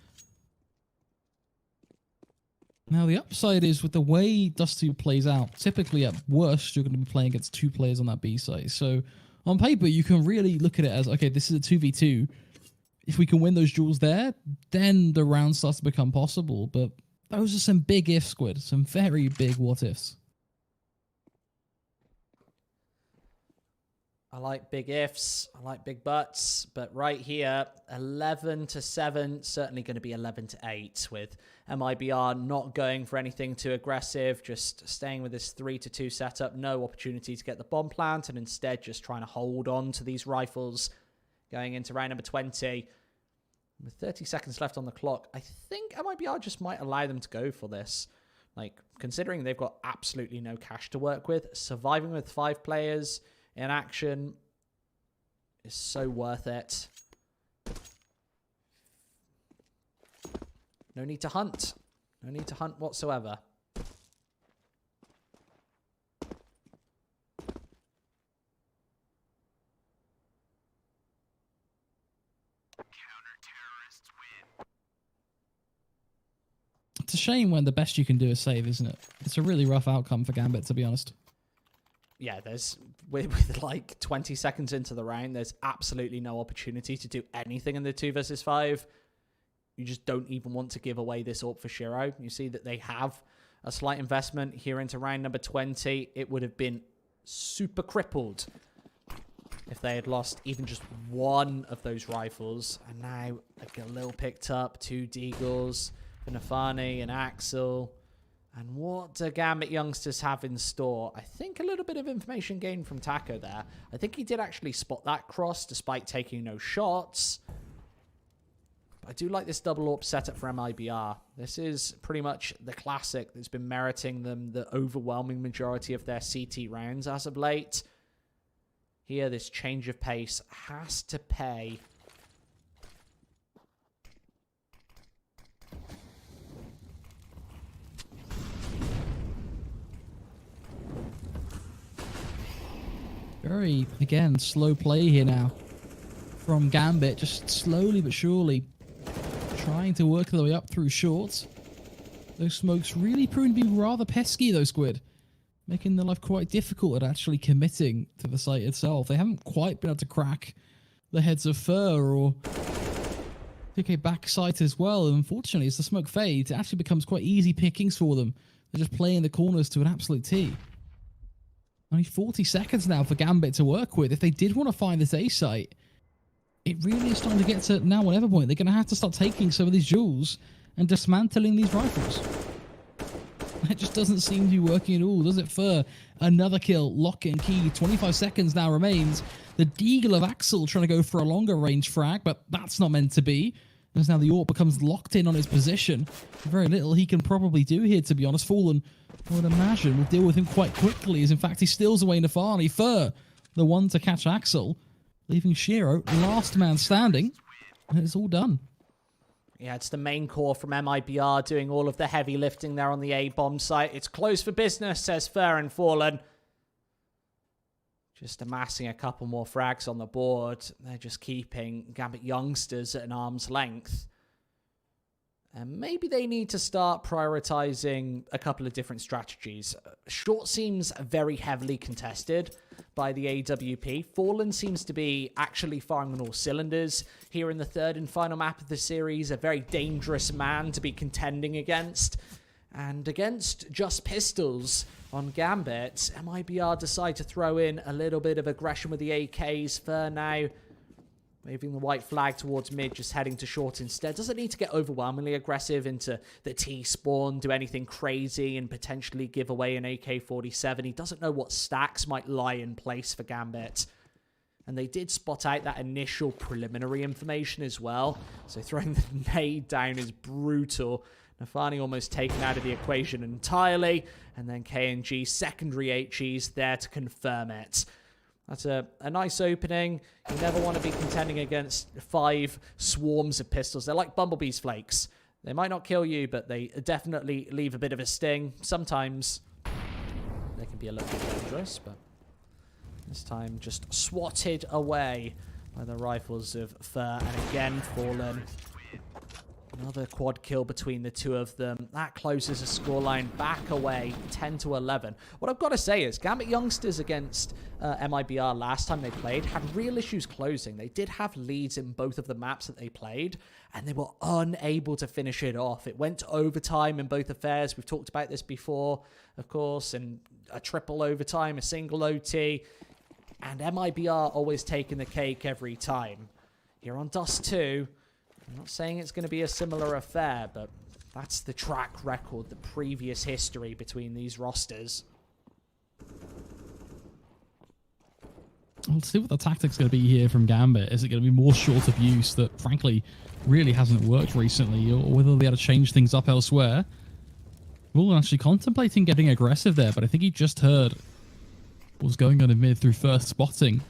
S5: Now, the upside is with the way Dust 2 plays out, typically at worst, you're going to be playing against 2 players on that B side. So on paper, you can really look at it as, okay, this is a 2v2. If we can win those duels there, then the round starts to become possible. But those are some big ifs, Squid. Some very big what ifs.
S4: I like big ifs. I like big buts. But right here, 11-7, certainly going to be 11-8 with MiBR not going for anything too aggressive, just staying with this 3-2 setup. No opportunity to get the bomb plant, and instead just trying to hold on to these rifles going into round number 20. With 30 seconds left on the clock, I think MiBR just might allow them to go for this. Like, considering they've got absolutely no cash to work with, surviving with 5 players in action is so worth it. No need to hunt. No need to hunt whatsoever.
S7: It's a shame when the best you can do is save, isn't it? It's a really rough outcome for Gambit, to be honest.
S4: Yeah, there's with like 20 seconds into the round, there's absolutely no opportunity to do anything in the 2 versus 5. You just don't even want to give away this AWP for Shiro. You see that they have a slight investment here into round number 20. It would have been super crippled if they had lost even just one of those rifles. And now a Galil picked up 2 Deagles for Nafani and Axel. And what do Gambit Youngsters have in store? I think a little bit of information gained from Taco there. I think he did actually spot that cross despite taking no shots. I do like this double AWP setup for MiBR. This is pretty much the classic that's been meriting them the overwhelming majority of their CT rounds as of late. Here, this change of pace has to pay.
S7: Very, again, slow play here now from Gambit. Just slowly but surely trying to work their way up through shorts. Those smokes really proving to be rather pesky, though, Squid. Making their life quite difficult at actually committing to the site itself. They haven't quite been able to crack the heads of Fur or pick a backside as well. And unfortunately, as the smoke fades, it actually becomes quite easy pickings for them. They're just playing the corners to an absolute T. Only 40 seconds now for Gambit to work with. If they did want to find this A site, it really is starting to get to now whatever point. They're going to have to start taking some of these jewels and dismantling these rifles. It just doesn't seem to be working at all, does it? Fur, another kill, lock and key. 25 seconds now remains. The Deagle of Axel trying to go for a longer range frag, but that's not meant to be. As now the AWP becomes locked in on his position. Very little he can probably do here, to be honest. Fallen, I would imagine, will deal with him quite quickly, as in fact he steals away Nafani. Fur, the one to catch Axel, leaving Shiro last man standing, and it's all done.
S4: Yeah, it's the main core from MiBR doing all of the heavy lifting there on the A-bomb site. It's closed for business, says Fur and Fallen. Just amassing a couple more frags on the board. They're just keeping Gambit Youngsters at an arm's length. And maybe they need to start prioritizing a couple of different strategies. Short seems very heavily contested by the AWP. Fallen seems to be actually firing on all cylinders here in the third and final map of the series. A very dangerous man to be contending against. And against just pistols on Gambit, MiBR decide to throw in a little bit of aggression with the AKs. Fur now waving the white flag towards mid, just heading to short instead. Doesn't need to get overwhelmingly aggressive into the T-spawn, do anything crazy, and potentially give away an AK-47. He doesn't know what stacks might lie in place for Gambit. And they did spot out that initial preliminary information as well. So throwing the nade down is brutal. Nafani almost taken out of the equation entirely. And then KNG secondary HEs there to confirm it. That's a nice opening. You never want to be contending against 5 swarms of pistols. They're like Bumblebee's flakes. They might not kill you, but they definitely leave a bit of a sting. Sometimes they can be a little bit dangerous, but this time just swatted away by the rifles of Fur. And again, Fallen. Another quad kill between the two of them. That closes a scoreline back away, 10-11. What I've got to say is, Gambit Youngsters against MiBR last time they played had real issues closing. They did have leads in both of the maps that they played, and they were unable to finish it off. It went to overtime in both affairs. We've talked about this before, of course, and a triple overtime, a single OT. and MiBR always taking the cake every time. Here on Dust 2, I'm not saying it's going to be a similar affair, but that's the track record, the previous history between these rosters.
S7: We'll see what the tactic's going to be here from Gambit. Is it going to be more short of use that, frankly, really hasn't worked recently, or whether they'll be able to change things up elsewhere? We're actually contemplating getting aggressive there, but I think he just heard what was going on in mid through first spotting.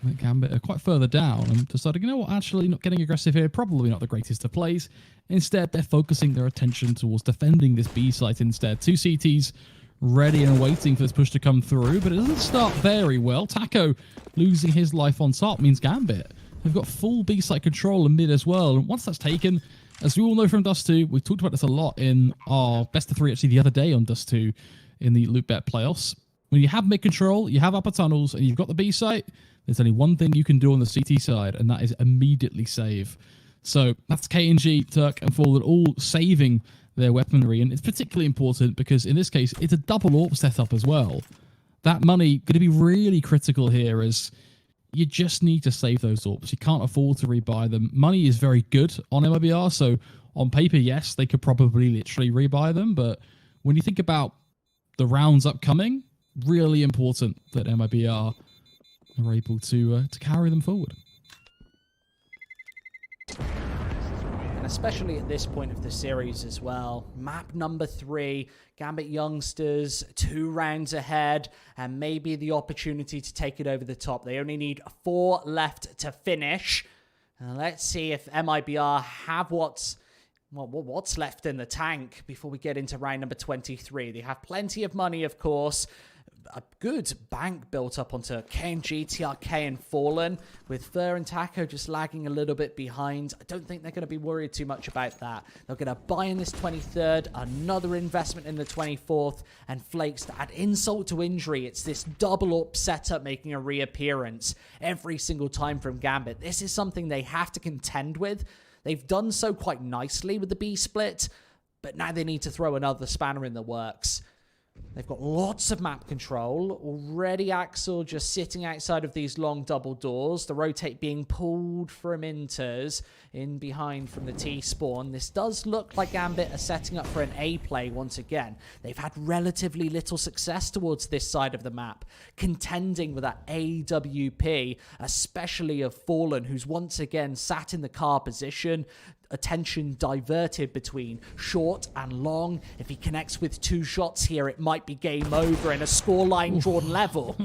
S7: I think Gambit are quite further down and decided, you know what, actually not getting aggressive here, probably not the greatest of plays. Instead, they're focusing their attention towards defending this B site instead. 2 CTs ready and waiting for this push to come through, but it doesn't start very well. Taco losing his life on top means Gambit have got full B site control in mid as well. And once that's taken, as we all know from Dust 2, we talked about this a lot in our best of 3 actually the other day on Dust 2 in the Loot Bet playoffs. When you have mid control, you have upper tunnels, and you've got the B site, there's only one thing you can do on the CT side, and that is immediately save. So that's KNG, Turk, and Fallen all saving their weaponry, and it's particularly important because in this case, it's a double AWP setup as well. That money going to be really critical here as you just need to save those AWPs. You can't afford to rebuy them. Money is very good on MiBR, so on paper, yes, they could probably literally rebuy them, but when you think about the rounds upcoming, really important that MiBR are able to carry them forward.
S4: And especially at this point of the series as well. Map number 3, Gambit Youngsters, 2 rounds ahead, and maybe the opportunity to take it over the top. They only need 4 left to finish. Let's see if MiBR have what's left in the tank before we get into round number 23. They have plenty of money, of course. A good bank built up onto KNG, TRK, and Fallen, with Fur and Taco just lagging a little bit behind. I don't think they're going to be worried too much about that. They're going to buy in this 23rd, another investment in the 24th, and Flakes to add insult to injury. It's this double up setup making a reappearance every single time from Gambit. This is something they have to contend with. They've done so quite nicely with the B split, but now they need to throw another spanner in the works. They've got lots of map control. Already Axel just sitting outside of these long double doors. The rotate being pulled from Inters in behind from the T-spawn. This does look like Gambit are setting up for an A play once again. They've had relatively little success towards this side of the map, contending with that AWP, especially of Fallen, who's once again sat in the car position. Attention diverted between short and long. If he connects with 2 shots here, it might be game over and a scoreline drawn level.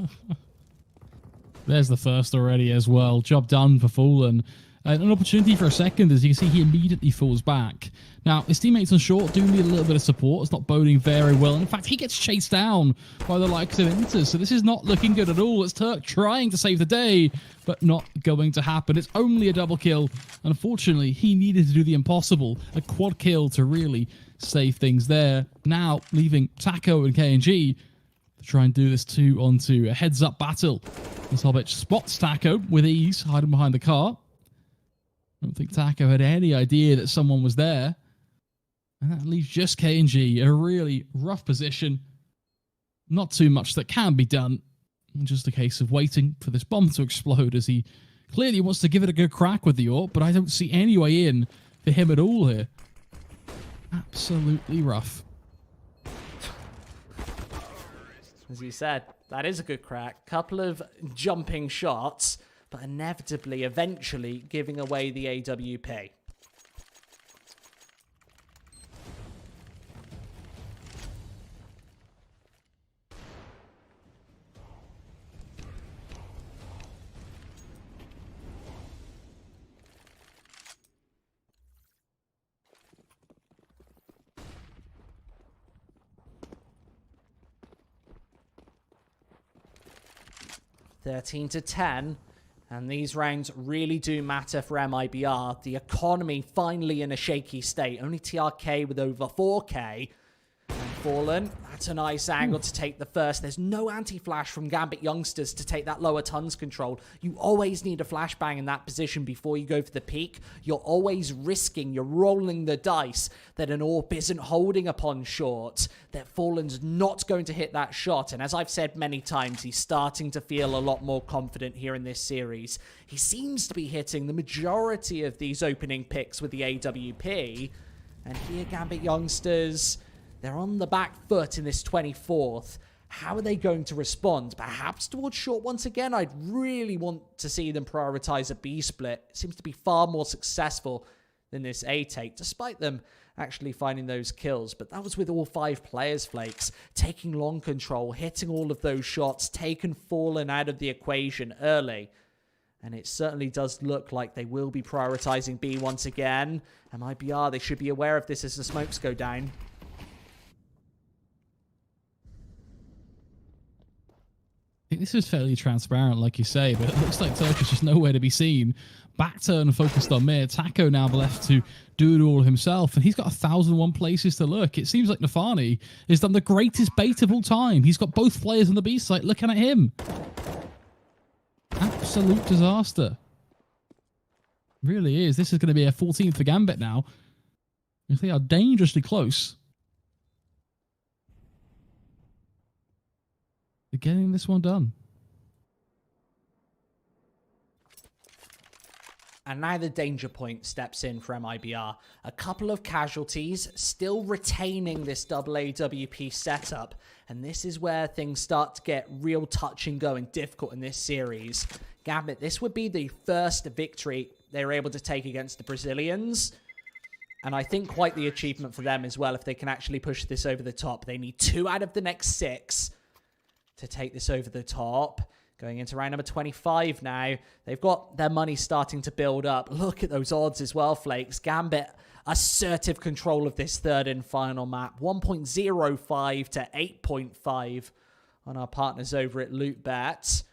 S7: There's the first already as well. Job done for Fallen. An opportunity for a second, as you can see, he immediately falls back. Now, his teammates on short do need a little bit of support. It's not boding very well. In fact, he gets chased down by the likes of Inters, so this is not looking good at all. It's Turk trying to save the day, but not going to happen. It's only a double kill. Unfortunately, he needed to do the impossible, a quad kill to really save things there. Now, leaving Taco and KNG to try and do this 2-on-2, a heads-up battle. As Hobbit spots Taco with ease, hiding behind the car. I don't think Taco had any idea that someone was there. And that leaves just KNG in a really rough position. Not too much that can be done. Just a case of waiting for this bomb to explode, as he clearly wants to give it a good crack with the AWP, but I don't see any way in for him at all here. Absolutely rough.
S4: As you said, that is a good crack. Couple of jumping shots, but inevitably, eventually, giving away the AWP. (13-10). And these rounds really do matter for MiBR. The economy finally in a shaky state. Only TRK with over 4k. And Fallen That's a nice angle to take the first. There's no anti-flash from Gambit Youngsters to take that lower tons control. You always need a flashbang in that position before you go for the peak. You're always risking, you're rolling the dice that an AWP isn't holding upon short, that Fallen's not going to hit that shot. And as I've said many times, he's starting to feel a lot more confident here in this series. He seems to be hitting the majority of these opening picks with the AWP. And here, Gambit Youngsters, they're on the back foot in this 24th. How are they going to respond? Perhaps towards short once again? I'd really want to see them prioritize a B split. It seems to be far more successful than this A take, despite them actually finding those kills. But that was with all 5 players, Flakes, taking long control, hitting all of those shots, taking Fallen out of the equation early. And it certainly does look like they will be prioritizing B once again. And MiBR, they should be aware of this as the smokes go down.
S7: I think this is fairly transparent, like you say, but it looks like Turkish is nowhere to be seen. Back turn focused on mid. Taco now left to do it all himself, and he's got 1,001 places to look. It seems like Nafani has done the greatest bait of all time. He's got both players on the B site looking at him. Absolute disaster. Really is. This is going to be a 14th for Gambit now. If they are dangerously close. They're getting this one done.
S4: And now the danger point steps in for MiBR. A couple of casualties, still retaining this double AWP setup. And this is where things start to get real touch and go and difficult in this series. Gambit, this would be the first victory they were able to take against the Brazilians. And I think quite the achievement for them as well if they can actually push this over the top. They need 2 out of the next 6 to take this over the top. Going into round number 25 now. They've got their money starting to build up. Look at those odds as well, Flakes. Gambit, assertive control of this third and final map. 1.05 to 8.5 on our partners over at LootBet.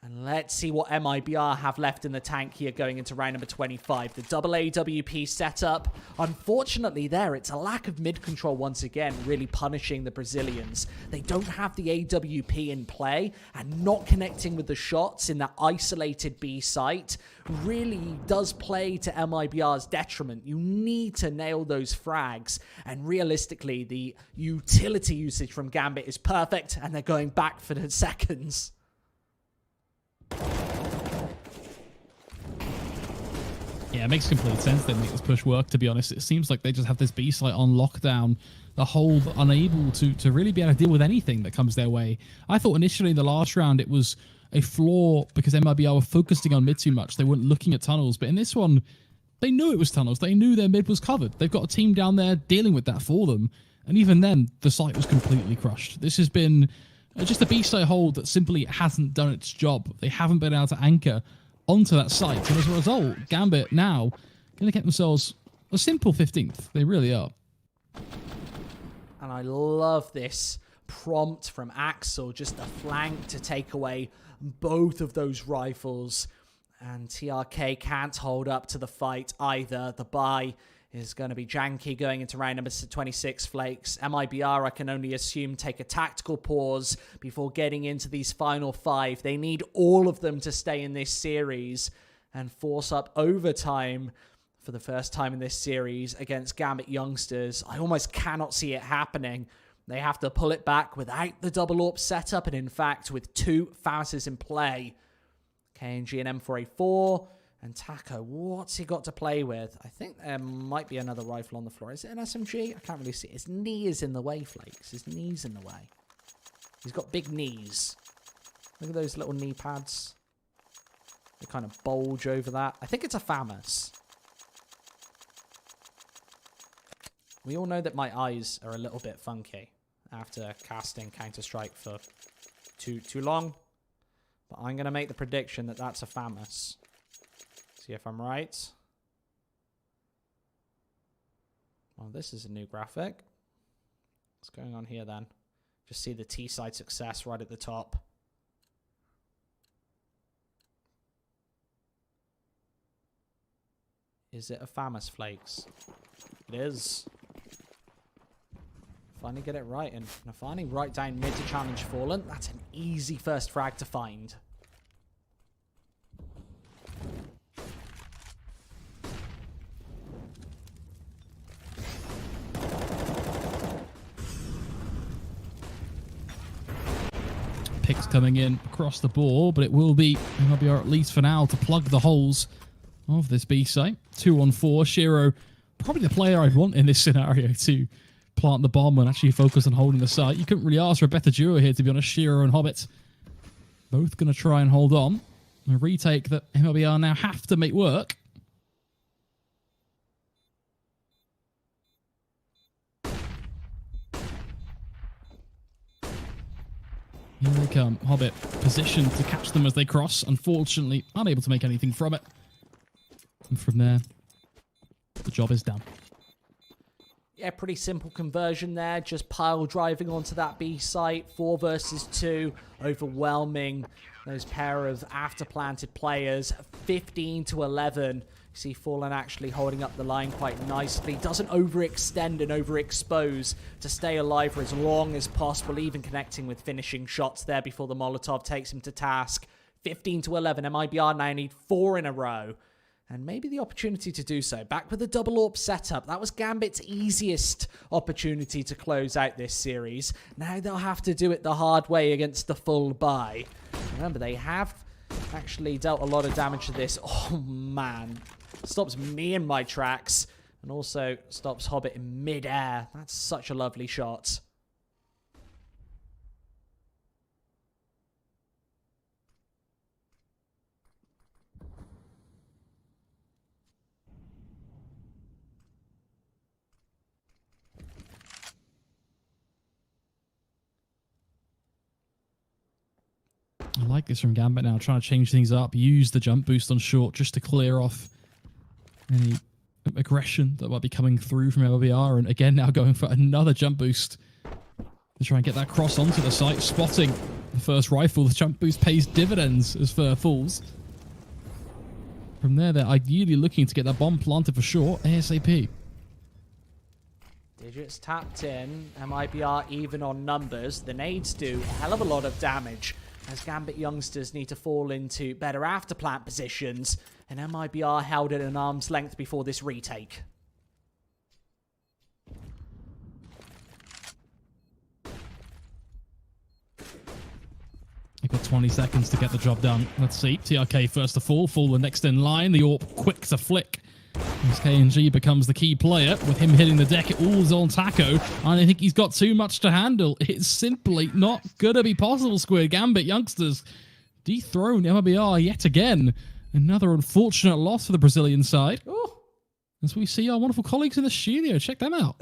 S4: And let's see what MiBR have left in the tank here going into round number 25. The double AWP setup. Unfortunately there, it's a lack of mid control once again, really punishing the Brazilians. They don't have the AWP in play, and not connecting with the shots in that isolated B site really does play to MiBR's detriment. You need to nail those frags, and realistically, the utility usage from Gambit is perfect, and they're going back for the seconds.
S7: Yeah, it makes complete sense they make this push work, to be honest. It seems like they just have this B site on lockdown, the hold unable to really be able to deal with anything that comes their way. I thought initially in the last round it was a flaw because MiBR were focusing on mid too much. They weren't looking at tunnels, but in this one, they knew it was tunnels. They knew their mid was covered. They've got a team down there dealing with that for them. And even then, the site was completely crushed. This has been just a B site hold that simply hasn't done its job. They haven't been able to anchor onto that site. And as a result, Gambit now going to get themselves a simple 15th. They really are.
S4: And I love this prompt from Axel, just a flank to take away both of those rifles. And TRK can't hold up to the fight either. The buy is going to be janky going into round number 26, Flakes. MiBR, I can only assume, take a tactical pause before getting into these final 5. They need all of them to stay in this series and force up overtime for the first time in this series against Gambit Youngsters. I almost cannot see it happening. They have to pull it back without the double AWP setup, and in fact, with 2 Fauces in play. KNG and M4A4. And Taco, what's he got to play with? I think there might be another rifle on the floor. Is it an SMG? I can't really see. His knee is in the way, Flakes. His knee's in the way. He's got big knees. Look at those little knee pads. They kind of bulge over that. I think it's a FAMAS. We all know that my eyes are a little bit funky after casting Counter-Strike for too long. But I'm going to make the prediction that that's a FAMAS. See if I'm right. Well, this is a new graphic. What's going on here then? Just see the T-side success right at the top. Is it a FAMAS, Flakes? It is. Finally get it right, and Nafani right down mid to challenge Fallen. That's an easy first frag to find.
S7: Picks coming in across the board, but it will be MiBR at least for now to plug the holes of this B site. 2-on-4. Shiro, probably the player I'd want in this scenario to plant the bomb and actually focus on holding the site. You couldn't really ask for a better duo here, to be honest. Shiro and Hobbit both going to try and hold on. A retake that MiBR now have to make work. Here they come. Hobbit positioned to catch them as they cross. Unfortunately, unable to make anything from it. And from there, the job is done.
S4: Yeah, pretty simple conversion there. Just pile driving onto that B site. 4 versus 2. Overwhelming those pair of after-planted players. 15-11. You see Fallen actually holding up the line quite nicely. Doesn't overextend and overexpose to stay alive for as long as possible, even connecting with finishing shots there before the Molotov takes him to task. 15-11. MiBR now need 4 in a row. And maybe the opportunity to do so. Back with the double AWP setup. That was Gambit's easiest opportunity to close out this series. Now they'll have to do it the hard way against the full buy. Remember, they have actually dealt a lot of damage to this. Oh, man. Stops me in my tracks. And also stops Hobbit in mid-air. That's such a lovely shot.
S7: I like this from Gambit now, trying to change things up, use the jump boost on short just to clear off any aggression that might be coming through from MiBR, and again now going for another jump boost to try and get that cross onto the site, spotting the first rifle. The jump boost pays dividends as Fur falls. From there, they're ideally looking to get that bomb planted for sure, ASAP.
S4: Digits tapped in, MiBR even on numbers. The nades do a hell of a lot of damage, as Gambit youngsters need to fall into better afterplant positions, and MiBR held at an arm's length before this retake.
S7: They've got 20 seconds to get the job done. Let's see. TRK first to fall the next in line. The AWP quick to flick. As KNG becomes the key player, with him hitting the deck, it all is on Taco. And I think he's got too much to handle. It's simply not going to be possible, Squid. Gambit youngsters dethrone MiBR yet again. Another unfortunate loss for the Brazilian side.
S4: Ooh.
S7: As we see our wonderful colleagues in the studio. Check them out.